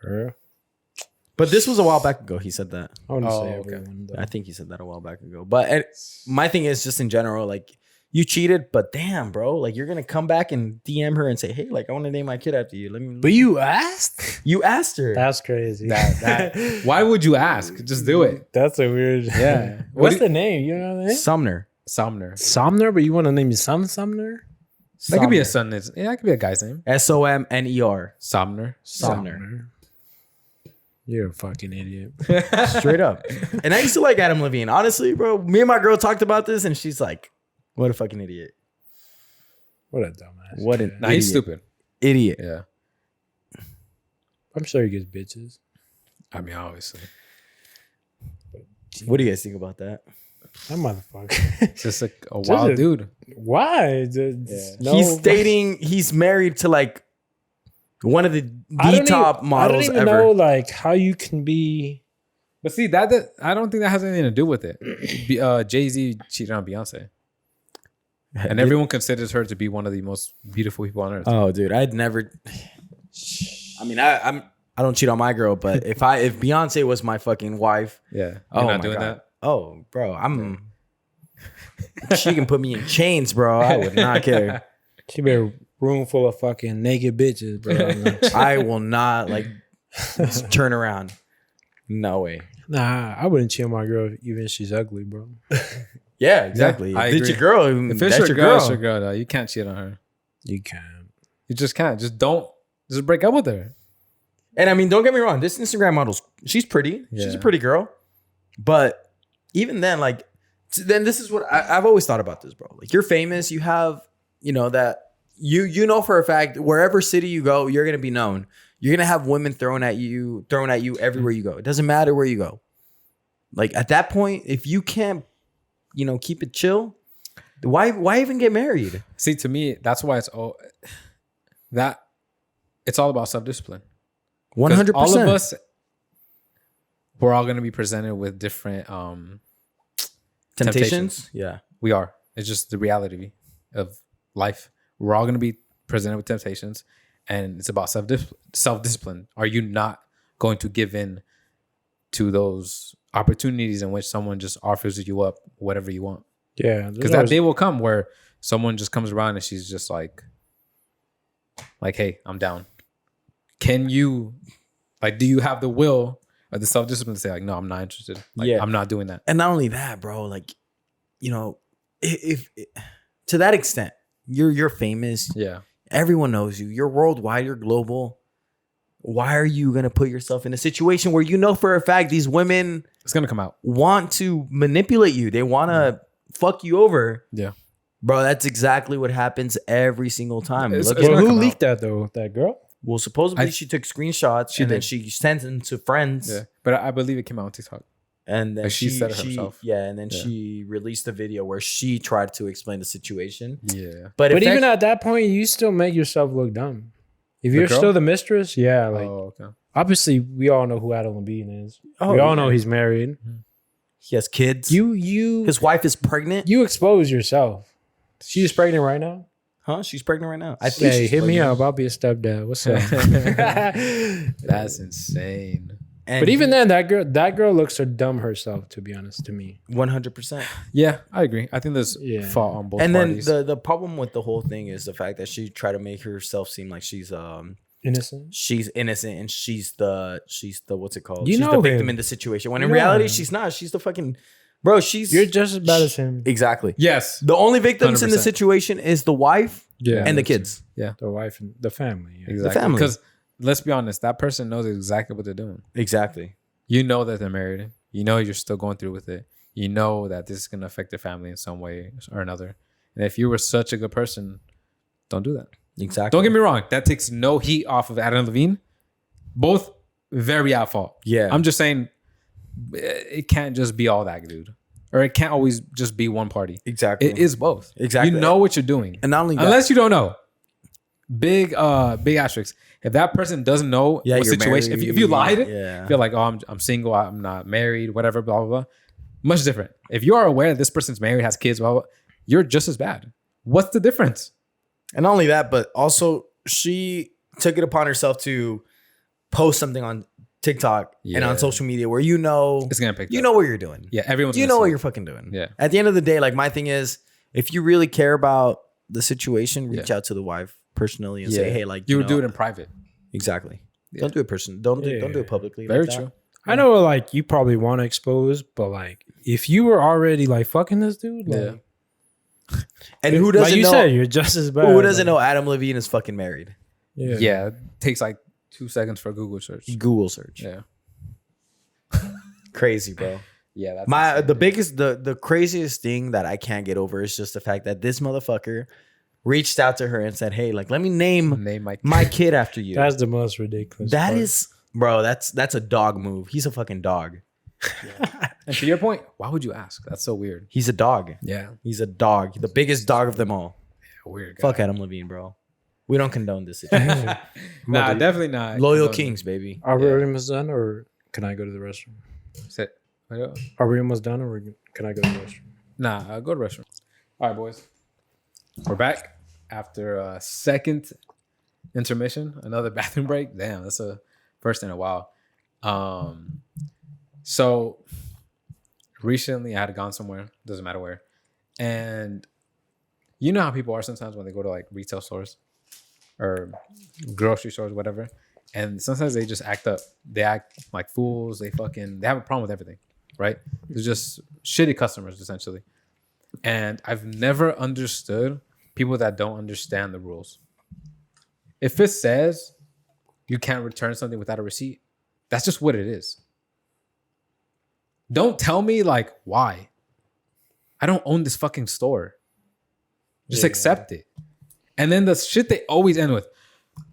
S1: For real?
S3: But this was a while back ago. He said that.
S1: I wouldn't say
S2: okay.
S1: everyone.
S3: I think he said that a while back ago. But my thing is just in general, like you cheated, but damn, bro, like you're gonna come back and DM her and say, hey, like I want to name my kid after you.
S1: But you asked?
S3: You asked her.
S1: That's crazy.
S2: That why would you ask? Just do it.
S1: That's a weird.
S2: Yeah.
S1: What's the name? You know what I mean?
S3: Sumner.
S1: Somner, but you want to name your son Sumner?
S2: That could be a son. Yeah, that could be a guy's name.
S3: Somner.
S2: Somner.
S1: You're a fucking idiot.
S3: Straight up. And I used to like Adam Levine. Honestly, bro, me and my girl talked about this and she's like, what a fucking idiot.
S1: What a dumbass.
S3: What an
S2: Nah, he's stupid.
S3: Idiot.
S2: Yeah.
S1: I'm sure he gets bitches.
S2: I mean, obviously.
S3: What do you guys think about that?
S1: That motherfucker.
S2: Just like a wild dude.
S1: Why?
S3: He's married to like one of the top models
S1: I don't even know like how you can be.
S2: But see, that I don't think that has anything to do with it. Jay-Z cheated on Beyonce. And everyone considers her to be one of the most beautiful people on earth.
S3: Oh, dude, I'd never. I mean, I don't cheat on my girl, but if Beyonce was my fucking wife,
S2: yeah,
S3: oh
S2: not
S3: my
S2: doing
S3: God.
S2: that.
S3: Oh, bro, she can put me in chains, bro. I would not care.
S1: She be a room full of fucking naked bitches, bro.
S3: I will not like turn around. No way.
S1: Nah, I wouldn't cheat on my girl even if she's ugly, bro.
S3: Yeah, exactly.
S2: Yeah, I
S3: if it's
S2: agree.
S3: your girl,
S2: If
S3: that's
S2: it's
S3: your
S2: girl,
S3: girl.
S2: it's your girl. Though. You can't cheat on her.
S1: You can.
S2: You just can't. Just break up with her.
S3: And I mean, don't get me wrong. This Instagram model's she's pretty.
S2: Yeah.
S3: She's a pretty girl. But even then, like, then this is what I've always thought about this, bro. Like, you're famous. You have, that you know for a fact, wherever city you go, you're gonna be known. You're gonna have women thrown at you everywhere you go. It doesn't matter where you go. Like at that point, if you can't, keep it chill, why even get married?
S2: See, to me, that's why it's all about self-discipline.
S3: 100%.
S2: All of us, we're all going to be presented with different temptations.
S3: Yeah.
S2: We are. It's just the reality of life. We're all going to be presented with temptations, and it's about self-discipline. Are you not going to give in to those opportunities in which someone just offers you up whatever you want?
S1: Yeah.
S2: Because that day will come where someone just comes around and she's just like, hey, I'm down. Can you, do you have the will or the self-discipline to say, like, no, I'm not interested.
S3: Yeah.
S2: I'm not doing that.
S3: And not only that, bro, like, if to that extent, you're famous.
S2: Yeah.
S3: Everyone knows you. You're worldwide. You're global. Why are you going to put yourself in a situation where you know for a fact these women
S2: It's going to come out.
S3: want to manipulate you? They want to fuck you over.
S2: Yeah.
S3: Bro, that's exactly what happens every single time.
S2: It's
S3: Look
S2: gonna
S3: at
S1: Who
S2: come
S1: leaked that though? That girl?
S3: Well, supposedly she took screenshots and then
S2: did.
S3: she sent them to friends.
S2: Yeah. But I believe it came out on TikTok.
S3: And then
S2: Like, she said it herself.
S3: Yeah, and then
S2: Yeah.
S3: she released a video where she tried to explain the situation.
S2: Yeah.
S3: But
S1: Even at that point, you still make yourself look dumb. If
S2: The
S1: you're
S2: girl?
S1: still the mistress, yeah. Like
S2: okay.
S1: obviously, we all know who Adam Levine is.
S3: Oh,
S1: we all
S3: yeah.
S1: know he's married.
S3: he has kids.
S1: You
S3: His wife is pregnant.
S1: you expose yourself. She's pregnant right now.
S3: Huh? She's pregnant right now. I think
S1: Hey,
S3: she's
S1: hit me
S3: pregnant.
S1: up. I'll be a stepdad. What's up?
S2: That's insane.
S3: And
S1: But even then, that girl looks so dumb herself. To be honest, to me.
S3: 100%.
S2: Yeah, I agree. I think there's
S1: Yeah.
S2: fault on both
S3: And then
S2: parties.
S3: the problem with the whole thing is the fact that she tried to make herself seem like she's
S1: Innocent.
S3: innocent and she's the what's it called?
S1: You
S3: She's
S1: know
S3: the victim
S1: him.
S3: in the situation. When
S1: You
S3: in
S1: know
S3: reality,
S1: him.
S3: she's not. She's the fucking bro. She's
S1: You're just as bad as him.
S3: exactly.
S2: yes.
S3: The only victims in the
S2: 100%.
S3: situation is the wife
S1: Yeah,
S3: and the kids.
S1: the wife and the family. Yeah.
S2: Exactly.
S3: family.
S2: Because let's be honest, that person knows exactly what they're doing.
S3: Exactly.
S2: You know that they're married. You know you're still going through with it. You know that this is going to affect their family in some way or another. And if you were such a good person, don't do that.
S3: Exactly.
S2: Don't get me wrong. That takes no heat off of Adam Levine. Both very at fault.
S3: Yeah.
S2: I'm just saying it can't just be all that, dude. Or it can't always just be one party.
S3: Exactly.
S2: It is both.
S3: Exactly.
S2: You know what you're doing.
S3: And not only that,
S2: unless you don't know. Big asterisk. If that person doesn't know what situation, if you lied, if you're like, oh, I'm single, I'm not married, whatever, blah, blah, blah. Much different. If you are aware that this person's married, has kids, blah, blah, blah, you're just as bad. What's the difference?
S3: And not only that, but also she took it upon herself to post something on TikTok and on social media where
S2: it's gonna pick.
S3: You know what you're doing.
S2: Yeah, everyone's.
S3: You know what you're fucking doing.
S2: Yeah.
S3: At the end of the day, like my thing is, if you really care about the situation, reach out to the wife personally and say, hey, like
S2: you would do it in private.
S3: Exactly. Yeah. Don't do it personally. Don't do it publicly.
S2: Very
S3: like
S2: true.
S1: I know, like you probably want to expose, but like if you were already like fucking this dude, like,
S3: and who doesn't
S1: like you
S3: know?
S1: Said, you're just as bad.
S3: Who doesn't know Adam Levine is fucking married?
S2: Yeah. It takes like 2 seconds for a Google search.
S3: Google search.
S2: Yeah.
S3: Crazy, bro.
S2: Yeah. That's
S3: the craziest thing that I can't get over is just the fact that this motherfucker reached out to her and said, hey, like, let me name my kid after you.
S1: That's the most ridiculous.
S3: That is, bro, that's a dog move. He's a fucking dog.
S2: Yeah. And to your point, why would you ask? That's so weird.
S3: He's a dog.
S2: Yeah.
S3: He's a dog. The biggest dog of them all.
S2: Yeah, weird guy.
S3: Fuck Adam Levine, bro. We don't condone this situation.
S2: Nah, definitely not.
S3: Loyal kings, baby.
S1: Are we almost done, or can I go to the restroom?
S2: Sit.
S1: Are we almost done, or can I go to the restroom?
S2: Nah, I'll go to the restroom. All right, boys. We're back after a second intermission, another bathroom break. Damn, that's a first in a while. So recently I had gone somewhere, doesn't matter where, and you know how people are sometimes when they go to like retail stores or grocery stores, whatever, and sometimes they just act up. They act like fools. They have a problem with everything, right? They're just shitty customers essentially. And I've never understood people that don't understand the rules. If it says you can't return something without a receipt, that's just what it is. Don't tell me like why. I don't own this fucking store. Just accept it. And then the shit they always end with,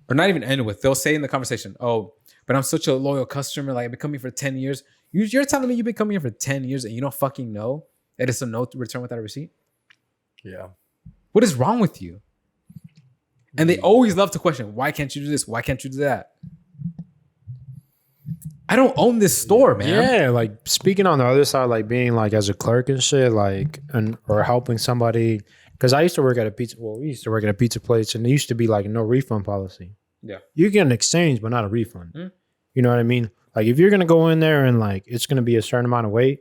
S2: or not even end with, they'll say in the conversation, oh, but I'm such a loyal customer. Like I've been coming for 10 years. You're telling me you've been coming here for 10 years and you don't fucking know that it's a no to return without a receipt?
S3: Yeah.
S2: What is wrong with you? And they always love to question, why can't you do this? Why can't you do that? I don't own this store, man.
S1: Yeah, like speaking on the other side, like being like as a clerk and shit, like or helping somebody. Because I used to work at a pizza. Well, we used to work at a pizza place, and there used to be like no refund policy.
S2: Yeah,
S1: you get an exchange, but not a refund. You know what I mean? Like if you're gonna go in there and like it's gonna be a certain amount of weight,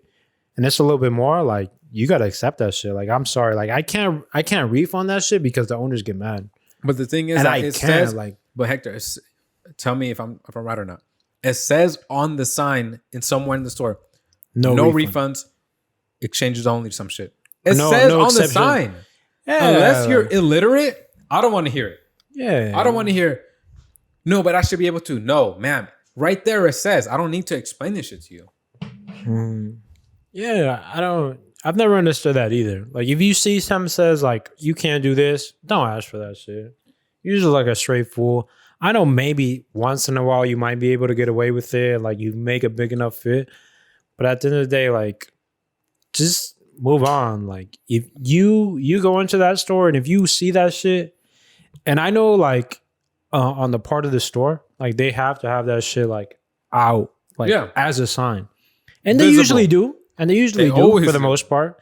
S1: and it's a little bit more, like you gotta accept that shit. Like I'm sorry, like I can't refund that shit because the owners get mad.
S2: But the thing is,
S1: and
S2: that
S1: I
S2: it
S1: can't
S2: says,
S1: like.
S2: But Hector, tell me if I'm right or not. It says on the sign in somewhere in the store, no refunds, exchanges only, some shit. It says on the sign. Yeah, unless you're illiterate, I don't want to hear it.
S1: Yeah.
S2: I don't want to hear, no, but I should be able to. No, ma'am. Right there it says. I don't need to explain this shit to you.
S1: Yeah, I've never understood that either. Like if you see something says like you can't do this, don't ask for that shit. You're just like a straight fool. I know maybe once in a while you might be able to get away with it, like you make a big enough fit. But at the end of the day, like just move on. Like if you go into that store and if you see that shit, and I know like on the part of the store, like they have to have that shit like out, like as a sign. And they usually do. And they usually do for the most part.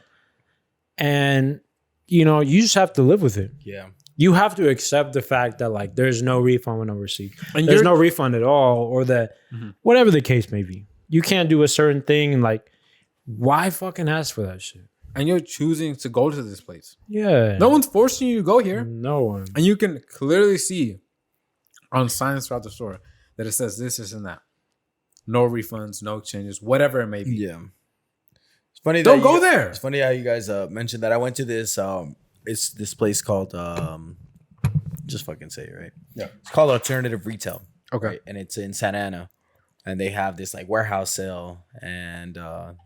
S1: And you know, you just have to live with it.
S3: Yeah.
S1: You have to accept the fact that like there's no refund with no receipt. And there's no refund at all, or that whatever the case may be. You can't do a certain thing and like why fucking ask for that shit?
S2: And you're choosing to go to this place.
S1: Yeah.
S2: No one's forcing you to go here.
S1: No one.
S2: And you can clearly see on signs throughout the store that it says this and that. No refunds, no changes, whatever it may be.
S3: Yeah. It's funny.
S2: Don't go there.
S3: It's funny how you guys mentioned that. I went to this. It's this place called just fucking say it right.
S2: Yeah.
S3: It's called Alternative Retail.
S2: Okay.
S3: Right? And it's in Santa Ana. and they have this like warehouse sale, and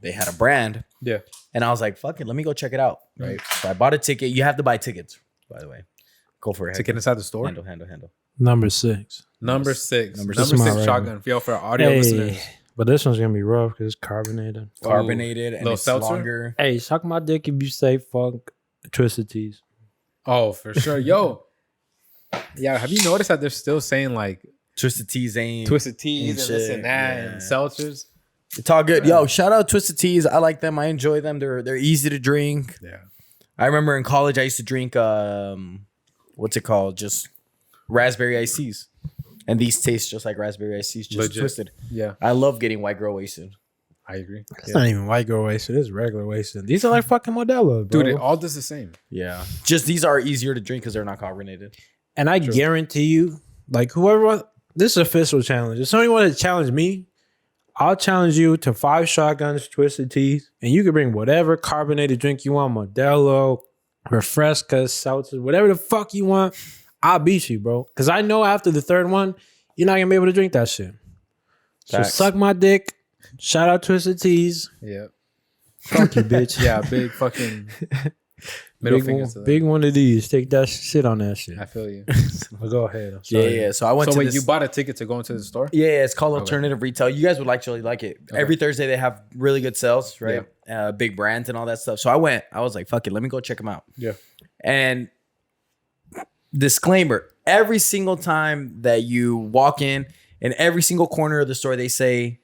S3: they had a brand.
S2: Yeah.
S3: And I was like, fuck it, let me go check it out. Right. So I bought a ticket. You have to buy tickets, by the way. Go for it.
S2: To get inside the store.
S3: Handle.
S1: Number 6.
S2: Number 6.
S3: Number
S2: Number
S3: six.
S2: 6 shotgun. Yo, for our audio listeners.
S1: But this one's gonna be rough because it's carbonated.
S3: Carbonated and
S2: little
S3: it's
S2: seltzer?
S3: longer.
S1: Hey, suck my dick if you say fuck Twisted Teas.
S2: Oh, for sure. Yo. Yeah, have you noticed that they're still saying like
S3: Twisted Teas ain't.
S2: Twisted Teas and this
S3: shit,
S2: and that
S3: yeah.
S2: and seltzers?
S3: It's all good. Yo, shout out Twisted Teas. I like them. I enjoy them. They're easy to drink.
S2: Yeah.
S3: I remember in college I used to drink what's it called? Just raspberry iced teas. And these taste just like raspberry iced teas, just
S2: Legit.
S3: twisted.
S2: Yeah.
S3: I love getting white girl wasted.
S2: I agree.
S1: It's not even white girl wasted. It's regular wasted. These are like fucking Modelo, bro.
S2: Dude, it all does the same.
S3: Yeah. Just these are easier to drink because they're not carbonated.
S1: And I guarantee you, like whoever, this is an official challenge. If somebody want to challenge me, I'll challenge you to 5 shotguns, Twisted Teas, and you can bring whatever carbonated drink you want, Modelo, Refresca, seltzer, whatever the fuck you want. I'll beat you, bro. Because I know after the third one, you're not going to be able to drink that shit. So
S3: Facts.
S1: suck my dick. Shout out Twisted Teas.
S2: Yeah.
S1: Fuck you, bitch.
S2: Yeah, big fucking middle
S1: big
S2: fingers
S1: one,
S2: to them.
S1: big one of these. Take that shit on that shit.
S2: I feel you.
S1: Well, go ahead. I'm
S3: Yeah,
S1: sorry.
S3: yeah. So I went
S2: So
S3: to
S2: wait,
S3: this.
S2: you bought a ticket to go into the store?
S3: Yeah, it's called
S2: Okay.
S3: Alternative Retail. You guys would actually like it.
S2: Okay.
S3: Every Thursday they have really good sales, right? Big brands and all that stuff. So I went. I was like, fuck it, let me go check them out.
S2: Yeah.
S3: And disclaimer, every single time that you walk in every single corner of the store, they say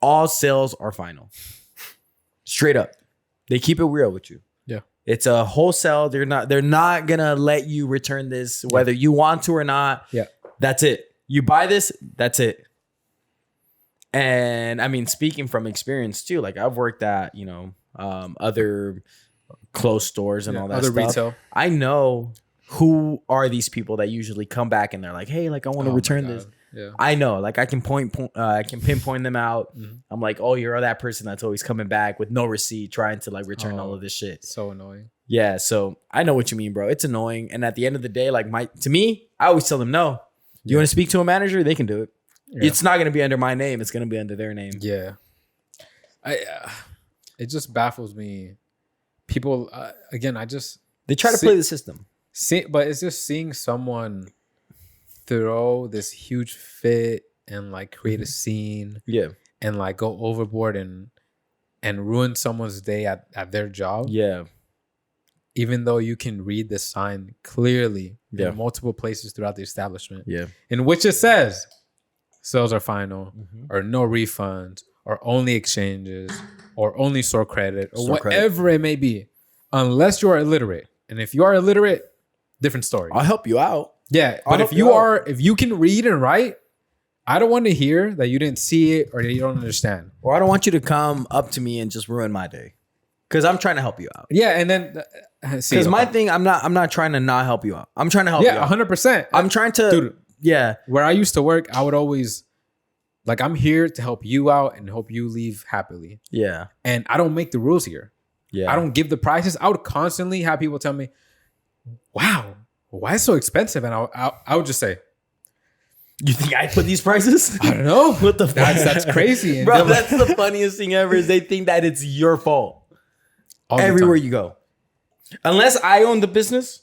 S3: all sales are final. Straight up. They keep it real with you.
S2: Yeah.
S3: It's a wholesale. They're not gonna let you return this whether you want to or not.
S2: Yeah.
S3: That's it. You buy this, that's it. And I mean, speaking from experience too, like I've worked at, other closed stores and all that
S2: other
S3: stuff.
S2: retail.
S3: I know who are these people that usually come back and they're like, hey, like I want to
S2: Oh my
S3: return
S2: God.
S3: this.
S2: Yeah.
S3: I know, like I can I can pinpoint them out.
S2: Mhm.
S3: I'm like, oh, you're that person that's always coming back with no receipt, trying to like return all of this shit.
S2: So annoying.
S3: Yeah, so I know what you mean, bro. It's annoying, and at the end of the day, like to me, I always tell them no. You want to speak to a manager? They can do it.
S2: Yeah.
S3: It's not going to be under my name. It's going to be under their name.
S2: Yeah. It just baffles me. People, again,
S3: They try to play the system.
S2: but it's just seeing someone throw this huge fit and like create a scene
S3: Yeah,
S2: and like go overboard and ruin someone's day at their job.
S3: yeah,
S2: Even though you can read the sign clearly
S3: Yeah.
S2: in multiple places throughout the establishment,
S3: yeah.
S2: in which it says sales are final, or no refunds, or only exchanges, or only store credit, or
S3: Store credit.
S2: whatever it may be, unless you are illiterate. And if you are illiterate, different story.
S3: I'll help you out.
S2: Yeah,
S3: I'll
S2: but if
S3: help you out.
S2: if you can read and write, I don't want to hear that you didn't see it or that you don't understand.
S3: Or I don't want you to come up to me and just ruin my day, because I'm trying to help you out.
S2: Yeah, and then
S3: Because my thing, I'm not trying to not help you out. I'm trying to help you
S2: yeah,
S3: out.
S2: 100%.
S3: I'm trying to,
S2: Dude.
S3: yeah,
S2: Where I used to work, I would always like, I'm here to help you out and help you leave happily.
S3: yeah,
S2: And I don't make the rules here.
S3: yeah.
S2: I don't give the prices. I would constantly have people tell me, "Wow, why is it so expensive?" And I would just say,
S3: You think I put these prices?
S2: "I don't know.
S3: What the fuck?
S2: That's crazy." And
S3: Bro,
S2: they're like,
S3: that's the funniest thing ever is they think that it's your fault
S2: all the
S3: everywhere
S2: time.
S3: you go. Unless I own the business,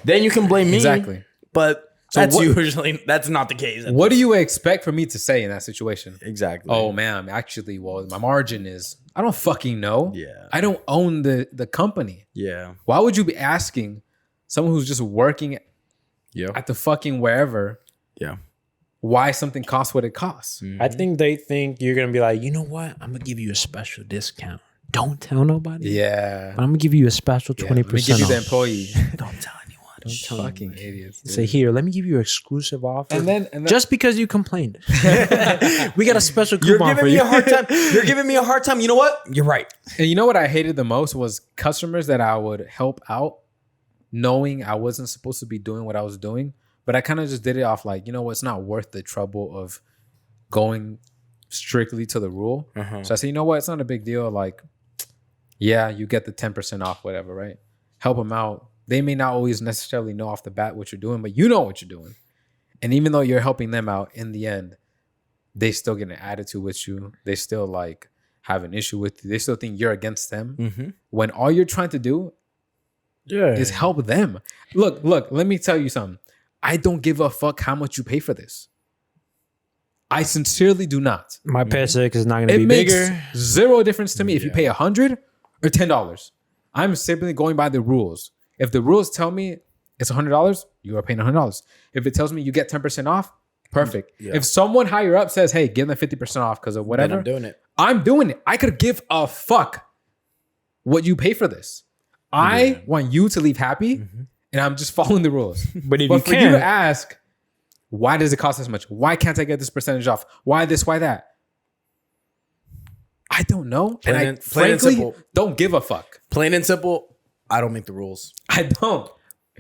S3: then you can blame me.
S2: Exactly.
S3: But
S2: So
S3: that's
S2: what-
S3: usually, that's not the case.
S2: What do you expect for me to say in that situation?
S3: Exactly.
S2: Oh man, actually, well, my margin is. I don't fucking know.
S3: Yeah.
S2: I don't own the company.
S3: Yeah.
S2: Why would you be asking someone who's just working
S3: Yeah.
S2: at the fucking wherever
S3: Yeah.
S2: why something costs what it costs?
S1: I think they think you're gonna be like, you know what? I'm gonna give you a special discount. Don't tell nobody.
S2: Yeah.
S1: But I'm gonna give you a special
S2: Yeah, let me
S1: 20%
S2: give you the
S1: off.
S2: employee.
S3: Don't tell anyone.
S1: Don't tell
S2: Fucking
S1: anybody.
S2: idiots. dude.
S1: Say here, let me give you an exclusive offer.
S2: And then
S1: just because you complained, we got a special
S3: You're
S1: coupon for
S3: giving me
S1: you.
S3: a hard time. You're giving me a hard time. You know what? You're right.
S2: And you know what I hated the most was customers that I would help out knowing I wasn't supposed to be doing what I was doing. But I kind of just did it off like, you know what, it's not worth the trouble of going strictly to the rule. So I said, you know what, it's not a big deal. Like, yeah, you get the 10% off, whatever, right? Help them out. They may not always necessarily know off the bat what you're doing, but you know what you're doing. And even though you're helping them out, in the end, they still get an attitude with you. They still like have an issue with you. They still think you're against them. When all you're trying to do is help them. Look, let me tell you something. I don't give a fuck how much you pay for this. I sincerely do not.
S1: My paycheck is not going to be
S2: makes
S1: bigger.
S2: Zero difference to me if you pay $100 or $10. I'm simply going by the rules. If the rules tell me it's $100, you are paying $100. If it tells me you get 10% off, perfect. Yeah. If someone higher up says, hey, give them 50% off because of whatever,
S3: then I'm
S2: doing it. I could give a fuck what you pay for this. I want you to leave happy, and I'm just following the rules.
S1: But if
S2: for
S1: you
S2: you to ask, why does it cost this much? Why can't I get this percentage off? Why this? Why that? I don't know. Frankly, don't give a fuck.
S3: Plain and simple, I don't make the rules.
S2: I don't.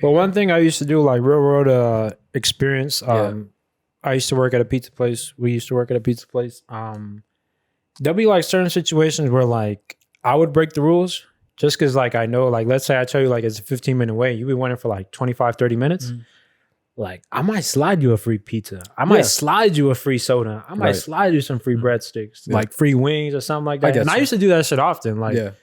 S1: But one thing I used to do, like real world experience, I used to work at a pizza place. We used to work at a pizza place. There'll be like certain situations where like I would break the rules just because like I know, like let's say I tell you like it's a 15-minute wait. You be waiting for like 25, 30 minutes. Like I might slide you a free pizza. I might slide you a free soda. I might slide you some free breadsticks, like free wings or something like that. And I used to do that shit often. Like,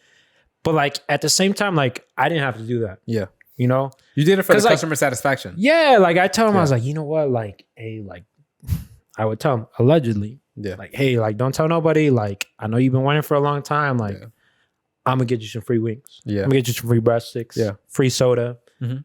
S1: but like at the same time, like I didn't have to do that. Yeah. You know?
S2: You did it for the customer satisfaction.
S1: Yeah. Like I tell them, I was like, you know what? Like, hey, like I would tell them allegedly. Yeah. Like, hey, like don't tell nobody. Like, I know you've been waiting for a long time. Like, I'm gonna get you some free wings. Yeah. I'm gonna get you some free breadsticks. Yeah. Free soda.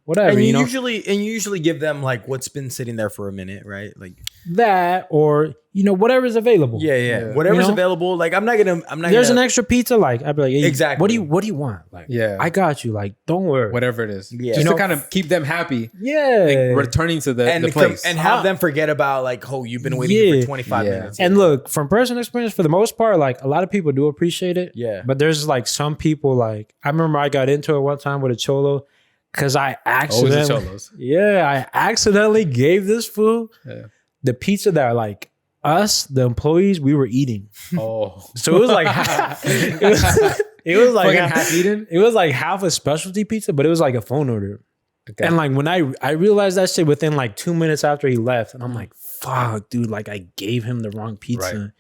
S1: Whatever.
S3: And you usually give them like what's been sitting there for a minute, right? Like
S1: that, or whatever's available.
S3: Yeah. Whatever's available. Like I'm not gonna.
S1: There's an extra pizza. Like I'd be like, hey, exactly. What do you want? Like, I got you. Like, don't worry.
S2: Whatever it is. Yeah. Just to kind of keep them happy.
S1: Yeah.
S2: Like, returning to the place
S3: and have them forget about like, oh, you've been waiting for 25 minutes.
S1: And look, from personal experience, for the most part, like a lot of people do appreciate it. Yeah. But there's like some people, like I remember I got into it one time with a cholo. Because I accidentally gave this fool the pizza that like us, the employees, we were eating. Oh, so it was like it was like half eaten. It was like half a specialty pizza, but it was like a phone order. Okay. And like when I realized that shit within like 2 minutes after he left, and I'm like, fuck, dude, like I gave him the wrong pizza. Right.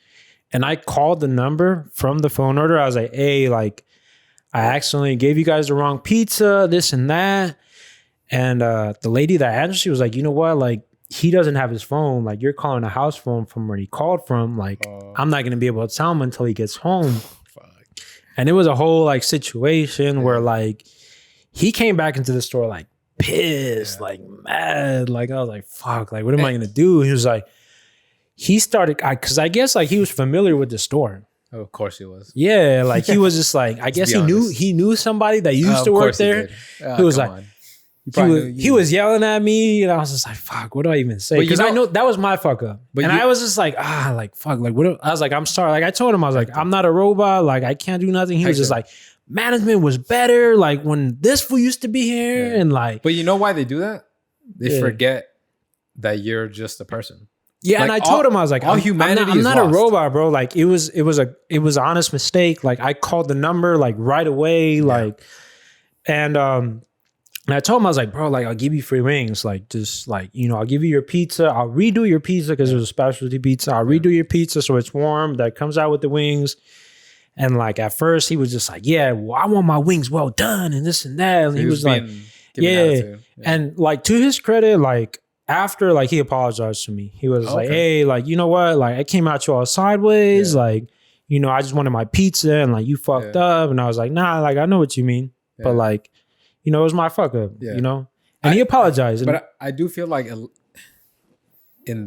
S1: And I called the number from the phone order. I was like, hey, like, I accidentally gave you guys the wrong pizza, this and that. And the lady that answered, she was like, you know what? Like, he doesn't have his phone. Like, you're calling a house phone from where he called from. Like, I'm not going to be able to tell him until he gets home. Fuck. And it was a whole, like, situation where, like, he came back into the store, like, pissed, like, mad. Like, I was like, fuck, like, what am I going to do? He was like, he started, because I guess, like, he was familiar with the store.
S2: Oh, of course he was.
S1: Yeah, like he was just like, I guess he knew somebody that used to work there. He was like, he was yelling at me, and I was just like, fuck, what do I even say? Because I know that was my fuck up. And I was just like, like, fuck, like, what? I was like, I'm sorry. Like, I told him, I was like, I'm not a robot. Like, I can't do nothing. He was just like, management was better. Like, when this fool used to be here, and like.
S2: But you know why they do that? They forget that you're just a person.
S1: Yeah, like, and I told him, I was like, I'm not a robot, bro. Like it was an honest mistake. Like I called the number like right away. Like, and I told him, I was like, bro, like I'll give you free wings. Like just like, I'll give you your pizza. I'll redo your pizza because it was a specialty pizza. I'll redo your pizza so it's warm. That comes out with the wings. And like at first he was just like, yeah, well, I want my wings well done and this and that. And he was like, yeah. And like to his credit, like. After, like, he apologized to me. He was like, hey, like, you know what? Like, I came at you all sideways. Like, I just wanted my pizza and, like, you fucked up. And I was like, nah, like, I know what you mean. But, like, it was my fuck up, And he apologized.
S2: But I do feel like in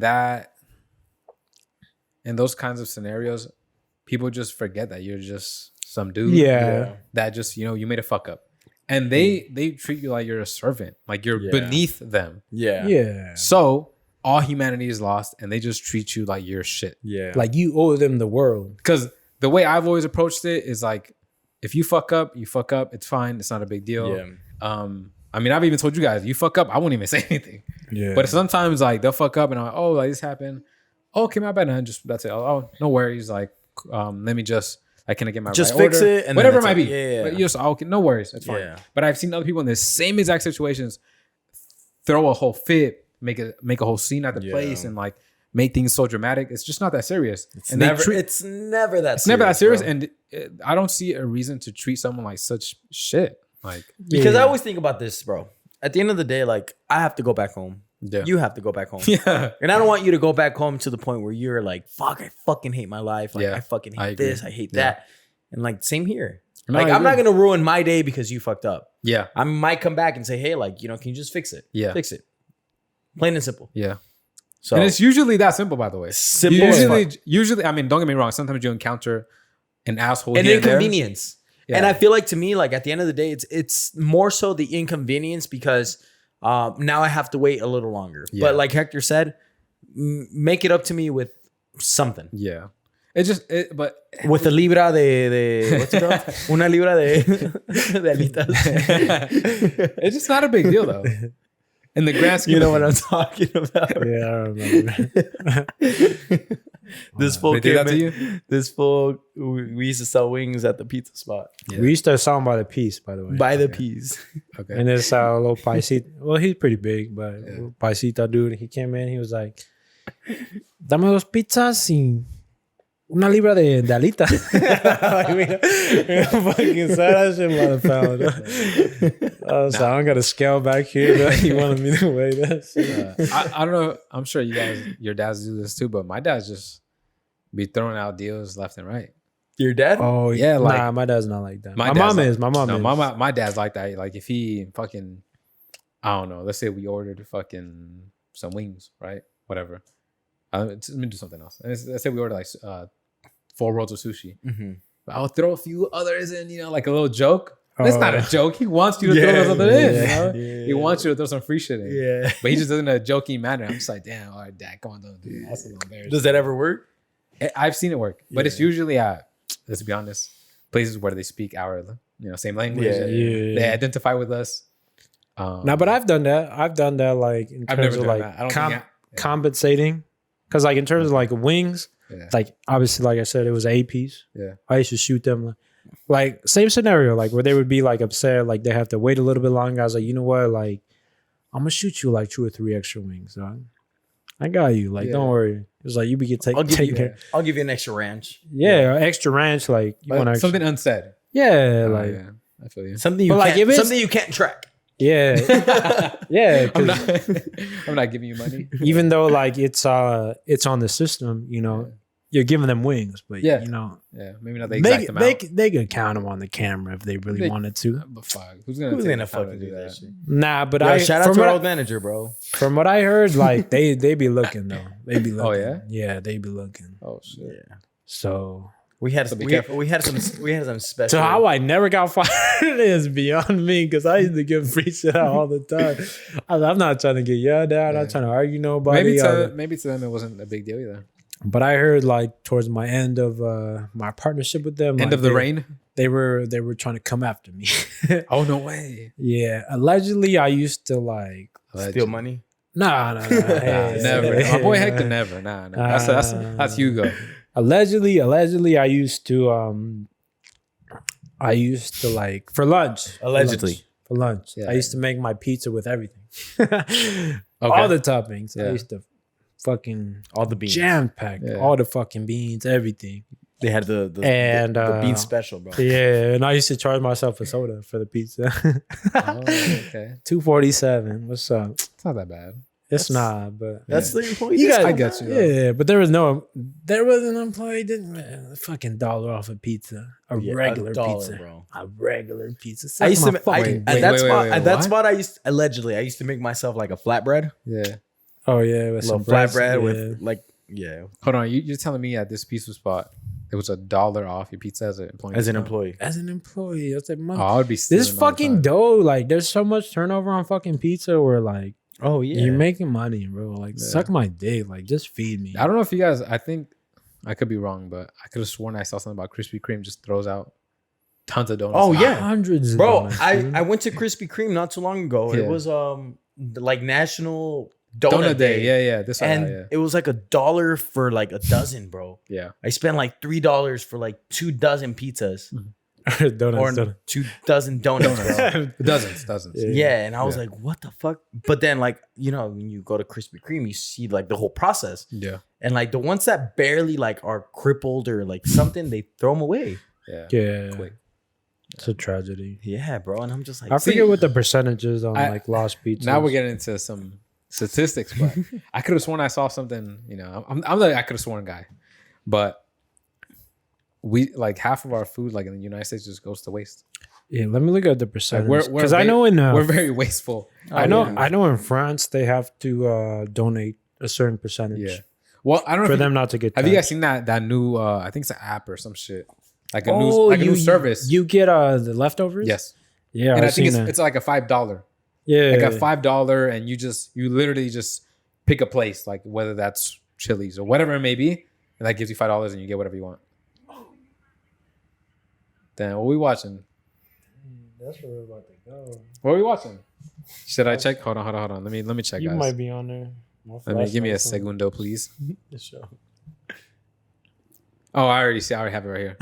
S2: those kinds of scenarios, people just forget that you're just some dude. That just, you made a fuck up. And they treat you like you're a servant, like you're beneath them. Yeah. So all humanity is lost, and they just treat you like you're shit.
S1: Yeah. Like you owe them the world.
S2: Because the way I've always approached it is like, if you fuck up, you fuck up. It's fine. It's not a big deal. Yeah. I mean, I've even told you guys, you fuck up, I won't even say anything. Yeah. But sometimes like they'll fuck up, and I'm like, oh, like this happened. Oh, okay, my bad. And that's it. Oh, no worries. Like, let me just. Can I get my
S3: just
S2: right
S3: fix
S2: order?
S3: It and
S2: whatever it might be. But you just okay, no worries, it's fine.
S3: Yeah.
S2: But I've seen other people in the same exact situations throw a whole fit, make a whole scene at the place, and like make things so dramatic. It's just not that serious.
S3: It's never that
S2: serious.
S3: Bro.
S2: And I don't see a reason to treat someone like such shit. Like,
S3: because I always think about this, bro. At the end of the day, like, I have to go back home.
S2: yeah.
S3: You have to go back home.
S2: Yeah.
S3: And I don't want you to go back home to the point where you're like, fuck, I fucking hate my life. Like,
S2: Yeah,
S3: I fucking
S2: I
S3: hate
S2: agree.
S3: this. I hate that. And like, same here.
S2: No,
S3: Like,
S2: I
S3: I'm not
S2: agree.
S3: going to ruin my day because you fucked up.
S2: Yeah.
S3: I might come back and say, hey, like, can you just fix it?
S2: Yeah.
S3: Fix it. Plain and simple.
S2: Yeah.
S3: So
S2: And it's usually that simple, by the way.
S3: simple as fuck.
S2: Usually, I mean, don't get me wrong. Sometimes you encounter an asshole
S3: An
S2: here and there.
S3: inconvenience.
S2: Yeah.
S3: And I feel like, to me, like, at the end of the day, it's more so the inconvenience because now I have to wait a little longer.
S2: Yeah.
S3: But like Hector said, make it up to me with something.
S2: Yeah. But
S3: With a libra de what's it called? Una libra de alitas.
S2: it's just not a big deal, though. In the grand scheme,
S3: You know
S2: of
S3: what I'm
S2: things.
S3: talking about?
S1: Yeah, I remember.
S3: This fool
S2: They did that
S3: came
S2: to
S3: in-
S2: you?
S3: This fool, we used to sell wings at the pizza spot.
S2: Yeah.
S1: We used to sell him by the piece, by the way.
S3: By the peas.
S2: Okay.
S1: And this little paisita. Well, he's pretty big, but paisita dude. He came in. He was like, "Dame dos pizzas y una libra de alita." Like, we fucking said that shit by the pound. So I'm gonna scale back here. He wanted me to weigh that shit.
S2: I don't know. I'm sure your dads do this too, but my dad's just be throwing out deals left and right.
S3: Your dad?
S1: Oh
S2: Yeah,
S1: yeah,
S2: like-
S1: nah, my dad's not like that. My
S2: dad's
S1: mom
S2: like-
S1: is. My mom
S2: No,
S1: is.
S2: my dad's like that. Like if he fucking, I don't know. Let's say we ordered fucking some wings, right? Whatever. Let me do something else. Let's say we ordered like 4 rolls of sushi.
S3: Mm-hmm.
S2: But I'll throw a few others in, like a little joke. That's not a
S1: Oh.
S2: joke. He wants you to throw something in. You know?
S3: yeah.
S2: He wants you to throw some free shit in.
S3: Yeah.
S2: But he just does it in a joking manner. I'm just like, damn, all right, dad, come on, don't do that. That's a little embarrassing.
S3: Does that ever work?
S2: I've seen it work, but it's usually at, let's be honest, places where they speak our, same language.
S3: Yeah,
S2: and
S1: yeah.
S2: They identify with us.
S1: No, but I've done that. I've done that like in
S2: I've
S1: terms
S2: never
S1: of
S2: done
S1: like
S2: that. I don't think
S1: compensating. Because like in terms of like wings,
S2: Yeah.
S1: like obviously like I said, it was a piece.
S2: Yeah.
S1: I used to shoot them like same scenario, like where they would be like upset, like they have to wait a little bit longer. I was like, you know what, like I'm gonna shoot you like 2 or 3 extra wings, dog. I got you. Like, don't worry. It was like you be get
S3: I'll give
S1: taken
S3: you.
S1: care.
S3: I'll give you an extra ranch.
S1: Yeah, extra ranch. Like you
S2: But
S1: want extra.
S2: something unsaid.
S1: Yeah,
S2: Oh,
S1: like
S2: yeah, I feel you.
S3: Something you
S1: But, like,
S3: can't.
S1: if it's-
S3: Something you can't track.
S1: yeah, yeah.
S2: I'm
S1: 'cause
S2: not, I'm not giving you money.
S1: even though like it's on the system, you're giving them wings, but
S2: Yeah. Yeah, maybe not the exact amount.
S1: they could count them on the camera if they really
S2: They-
S1: wanted to.
S2: But fuck, who's gonna
S3: Who's
S2: take
S3: gonna
S2: the time
S3: fucking
S2: to
S3: do that shit?
S1: Nah, but
S3: Yo, shout out
S1: from
S3: to our
S1: what
S3: old manager, bro.
S1: from what I heard, like they be looking though. They be looking.
S2: Oh, yeah?
S1: Yeah, they be looking.
S2: Oh shit.
S3: Yeah.
S1: So
S3: We had
S2: So be
S3: we,
S2: careful.
S3: we had some special.
S1: So how I never got fired is beyond me because I used to give free shit out all the time. I'm not trying to get yelled at. I'm not trying to argue nobody.
S2: Maybe to them it wasn't a big deal either.
S1: But I heard like towards my end of my partnership with them,
S2: End
S1: like,
S2: of the reign.
S1: they were trying to come after me.
S2: Oh no way.
S1: Yeah, allegedly I used to like
S3: steal money.
S1: nah. Hey,
S2: Never.
S1: hey,
S2: My boy
S1: hey.
S2: Hector never. Nah. That's Hugo.
S1: Allegedly, I used to like for lunch.
S3: Allegedly.
S1: For lunch.
S2: Yeah.
S1: I used to make my pizza with everything. All the toppings. I
S2: Yeah.
S1: used to fucking
S3: All the beans.
S1: jam pack
S2: Yeah.
S1: all the fucking beans, everything.
S3: They had the
S1: And,
S3: bean special, bro.
S1: Yeah, and I used to charge myself a soda for the pizza.
S2: Oh, okay.
S1: $2.47. What's up?
S2: It's not that bad.
S1: It's not, but
S3: That's the employee.
S1: You guys-
S2: I get you.
S1: yeah, but there was an employee didn't a fucking $1 off a pizza, regular
S3: $1,
S1: pizza,
S3: bro.
S1: a regular pizza.
S3: I used to.
S1: Suck my fucking
S3: At
S1: dick.
S3: that
S2: wait,
S3: spot.
S2: wait,
S3: At that
S2: what?
S3: spot, I used to make myself like a flatbread,
S2: Yeah.
S1: Oh yeah, with
S3: little
S1: some breads,
S3: flatbread
S1: yeah.
S3: with like
S2: Hold on. You're telling me at this pizza spot it was $1 off your pizza as an employee?
S3: as an employee.
S1: As an employee, that's like
S2: Oh, I would be.
S1: this
S2: stealing all the
S1: fucking
S2: time.
S1: dough. Like, there's so much turnover on fucking pizza. Where like
S3: Oh yeah.
S1: you're making money, bro. Like, suck my dick. Like, just feed me.
S2: I don't know if you guys. I think I could be wrong, but I could have sworn I saw something about Krispy Kreme just throws out tons of donuts.
S3: Oh, yeah.
S1: Hundreds, of
S3: Bro,
S1: donuts,
S3: I
S1: dude.
S3: went to Krispy Kreme not too long ago.
S2: Yeah.
S3: It was like National Donut,
S2: Donut
S3: Day.
S2: Day. Yeah. This one.
S3: And it was like $1 for like a dozen, bro.
S2: Yeah.
S3: I spent like $3 for like 2 dozen pizzas.
S2: Mhm.
S1: Donuts.
S3: or 2 dozen donuts, bro.
S2: Dozens.
S3: Yeah, and I was like, what the fuck? But then, like, you know, when you go to Krispy Kreme, you see like the whole process.
S2: Yeah.
S3: And like the ones that barely like are crippled or like something, they throw them away.
S1: Yeah.
S2: Quick.
S1: It's a tragedy.
S3: Yeah, bro. And I'm just like,
S1: I forget what the percentages on like lost pizzas.
S2: Now we're getting into some statistics, but I could have sworn I saw something. You know, I'm like I could have sworn guy, but we like half of our food like in the United States just goes to waste.
S1: Yeah, let me look at the percentage
S2: Like,
S1: because I know in
S2: we're very wasteful.
S1: I know in France they have to donate a certain percentage.
S2: Yeah. Well, I don't know
S1: for them not to get.
S2: Have
S1: taxed.
S2: you guys seen that new? I think it's an app or some shit. Like a new service.
S1: You get the leftovers.
S2: Yes.
S1: Yeah,
S2: and I think it's like a $5.
S1: Yeah,
S2: like a $5, and you literally just pick a place, like whether that's Chili's or whatever it may be, and that gives you $5 and you get whatever you want. Damn, what are we watching?
S1: That's where we're about to go.
S2: What are we watching? Should I check? Hold on. Let me check.
S1: You
S2: guys.
S1: might be on there.
S2: Give me a segundo, please.
S1: Sure.
S2: Oh, I already have it right here.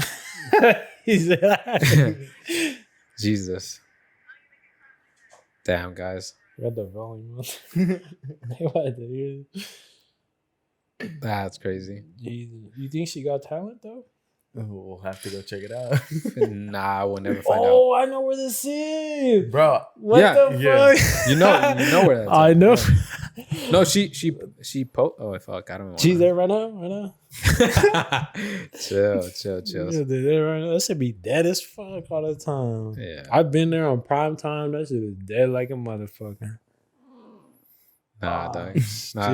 S2: Jesus. Damn, guys.
S1: Got the volume on.
S2: That's crazy.
S1: Jesus. You think she got talent though?
S3: We'll have to go check it out.
S2: Nah, we'll never find out.
S1: Oh, I know where this is,
S3: bro.
S1: What the fuck?
S2: You know where that's at.
S1: I know.
S2: Yeah. No, she oh fuck, I don't know.
S1: She's there right now.
S2: Chill.
S1: Yeah, they're there right now. That should be dead as fuck all the time.
S2: Yeah.
S1: I've been there on prime time. That shit is dead like a motherfucker.
S2: Nah, dog. Nah.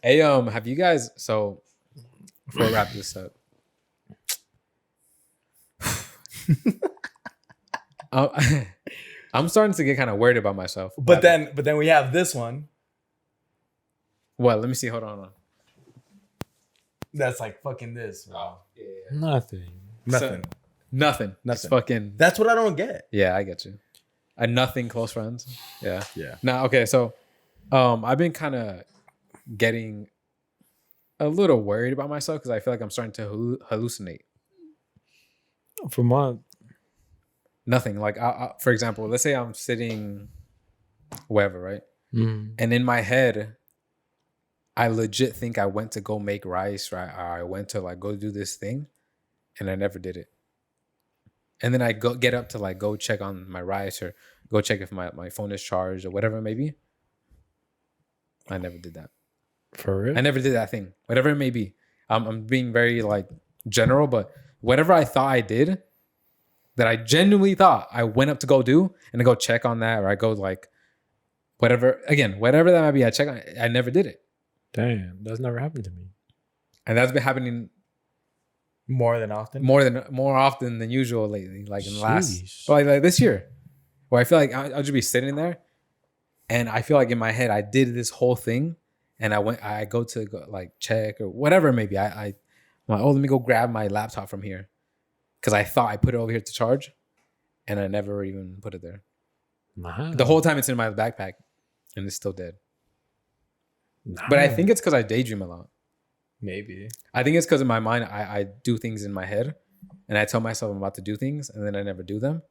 S2: Hey, have you guys, so before I wrap this up, I'm starting to get kind of worried about myself.
S3: But then we have this one.
S2: What? Let me see. Hold on.
S3: That's like fucking this, bro.
S2: Yeah.
S1: Nothing.
S2: Nothing. It's fucking.
S3: That's what I don't get.
S2: Yeah, I get you. A nothing close friends. Yeah.
S3: Yeah.
S2: Now, okay, so I've been kind of getting a little worried about myself because I feel like I'm starting to hallucinate.
S1: For my
S2: Nothing. Like, for example, let's say I'm sitting wherever, right?
S1: Mm.
S2: And in my head, I legit think I went to go make rice, right? Or I went to like go do this thing, and I never did it. And then I get up to like go check on my rice or go check if my phone is charged or whatever it may be. I never did that.
S1: For real?
S2: I never did that thing. Whatever it may be. I'm being very like general, but whatever I thought I did, that I genuinely thought I went up to go do and to go check on that, or I go like whatever that might be, I check on it. I never did it.
S1: Damn, that's never happened to me.
S2: And that's been happening
S3: More
S2: often than usual lately, like in the last, like this year, where I feel like I'll just be sitting there, and I feel like in my head I did this whole thing, and I go like check or whatever it may be. I'm like, oh, let me go grab my laptop from here, because I thought I put it over here to charge, and I never even put it there.
S1: Nah.
S2: The whole time it's in my backpack, and it's still dead.
S1: Nah.
S2: But I think it's because I daydream a lot.
S3: Maybe.
S2: I think it's because in my mind, I do things in my head and I tell myself I'm about to do things and then I never do them.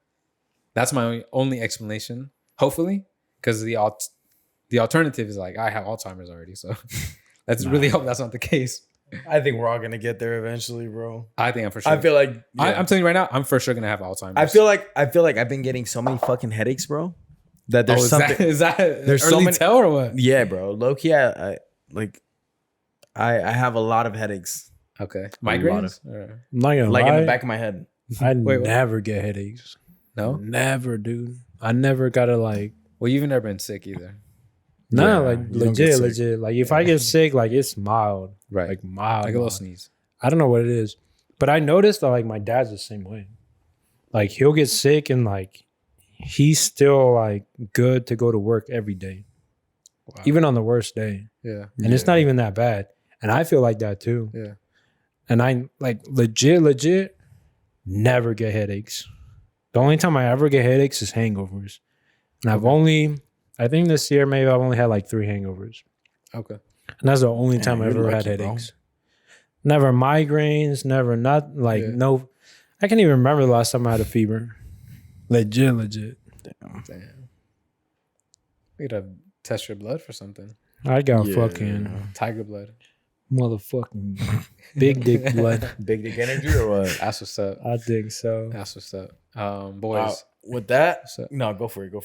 S2: That's my only explanation, hopefully, because the alternative is like I have Alzheimer's already. So let's really hope that's not the case.
S3: I think we're all going to get there eventually, bro.
S2: I think I'm for sure.
S3: I feel like
S2: I'm telling you right now, I'm for sure going to have Alzheimer's.
S3: I feel like I've been getting so many fucking headaches, bro. That there's something.
S2: Is that
S3: there's
S2: early
S3: so many
S2: tell or what?
S3: Yeah, bro. Low key, I have a lot of headaches.
S2: Okay. Migraines?
S1: I'm not gonna
S3: Like
S1: lie.
S3: in the back of my head.
S1: I
S2: Wait,
S1: never get headaches.
S2: No?
S1: Never, dude. I never gotta like.
S2: Well, you've never been sick either.
S1: Nah,
S3: Yeah,
S1: like
S3: you don't get sick.
S1: legit. Like if I get sick, like it's mild.
S2: Right.
S1: Like mild.
S2: Like a little
S1: mild.
S2: sneeze.
S1: I don't know what it is. But I noticed that like my dad's the same way. Like he'll get sick and like he's still like good to go to work every day.
S2: Wow.
S1: Even on the worst day.
S2: Yeah.
S1: And it's not even that bad. And I feel like that too.
S2: Yeah.
S1: And I like legit never get headaches. The only time I ever get headaches is hangovers. And I think this year maybe I've only had like 3 hangovers.
S2: Okay.
S1: And that's the only time
S3: Damn,
S1: I ever
S3: you're
S1: had
S3: lucky, bro.
S1: headaches. Never migraines, never no I can't even remember the last time I had a fever. Legit.
S2: Damn. We gotta test your blood for something.
S1: I got fucking
S2: Tiger blood.
S1: motherfucking big dick blood.
S3: Big dick energy or what?
S2: That's what's up.
S1: I think so.
S2: That's what's up. Boys.
S3: With that,
S2: What's up?
S3: no, go for it. Go.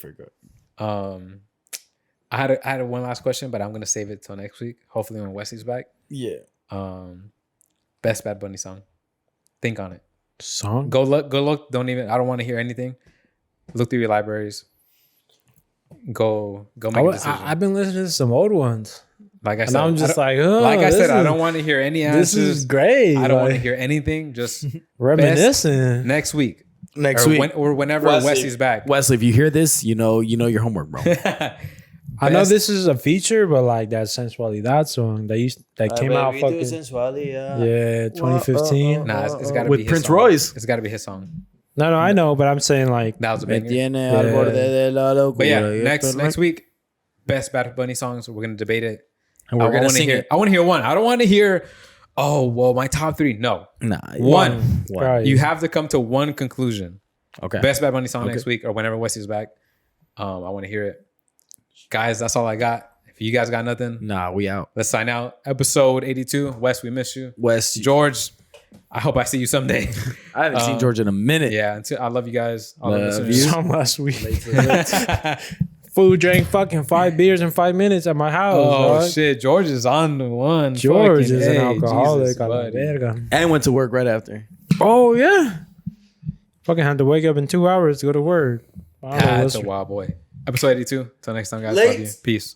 S2: I had one last question, but I'm gonna save it till next week. Hopefully when Wesley's back.
S3: Yeah.
S2: Best Bad Bunny song. Think on it.
S1: Song?
S2: Go look. I don't want to hear anything. Look through your libraries. Go make a decision.
S1: I've been listening to some old ones.
S2: Like I
S1: And
S2: said,
S1: I'm just
S2: like I said, I don't want to hear any answers.
S1: This is great.
S2: I don't want to hear anything. Just
S1: reminiscing.
S2: next week.
S3: Next week.
S2: Or whenever Wesley's back.
S3: Wesley, if you hear this, you know your homework, bro.
S1: I know this is a feature, but like that Sensualidad song that came out fucking 2015.
S2: Nah, it's gotta
S3: with
S2: be his
S3: Prince
S2: song.
S3: Royce.
S2: It's gotta be his song.
S1: No, I know, but I'm saying like
S2: That was a
S3: Me
S2: banger.
S3: tiene al borde de la locura.
S2: But yeah, next week, best Bad Bunny songs. We're gonna debate it.
S3: And we're gonna sing it.
S2: I want to hear one. I don't want to hear. Oh well, my top 3. No,
S3: Nah,
S2: one.
S1: Right.
S2: You have to come to one conclusion.
S3: Okay.
S2: Best Bad Bunny song next week or whenever Wesley's back. I want to hear it, guys. That's all I got. If you guys got nothing,
S3: Nah, we out.
S2: let's sign out. Episode 82. Wes, we miss you.
S3: Wes,
S2: George, I hope I see you someday.
S3: I haven't seen George in a minute.
S2: Yeah, I love you guys. All the
S3: Love
S2: listeners.
S1: some last week. Food drank fucking 5 beers in 5 minutes at my house.
S2: Oh
S1: dog.
S2: shit, George is on the one.
S1: George
S2: Fucking
S1: is an
S2: A,
S1: alcoholic.
S2: Jesus,
S1: A la
S2: buddy.
S1: verga.
S3: And went to work right after.
S1: Oh yeah. Fucking had to wake up in 2 hours to go to work. I don't know
S2: That's
S1: what's-
S2: a wild boy. Episode 82. Till next time, guys.
S3: Late.
S2: Love you. Peace.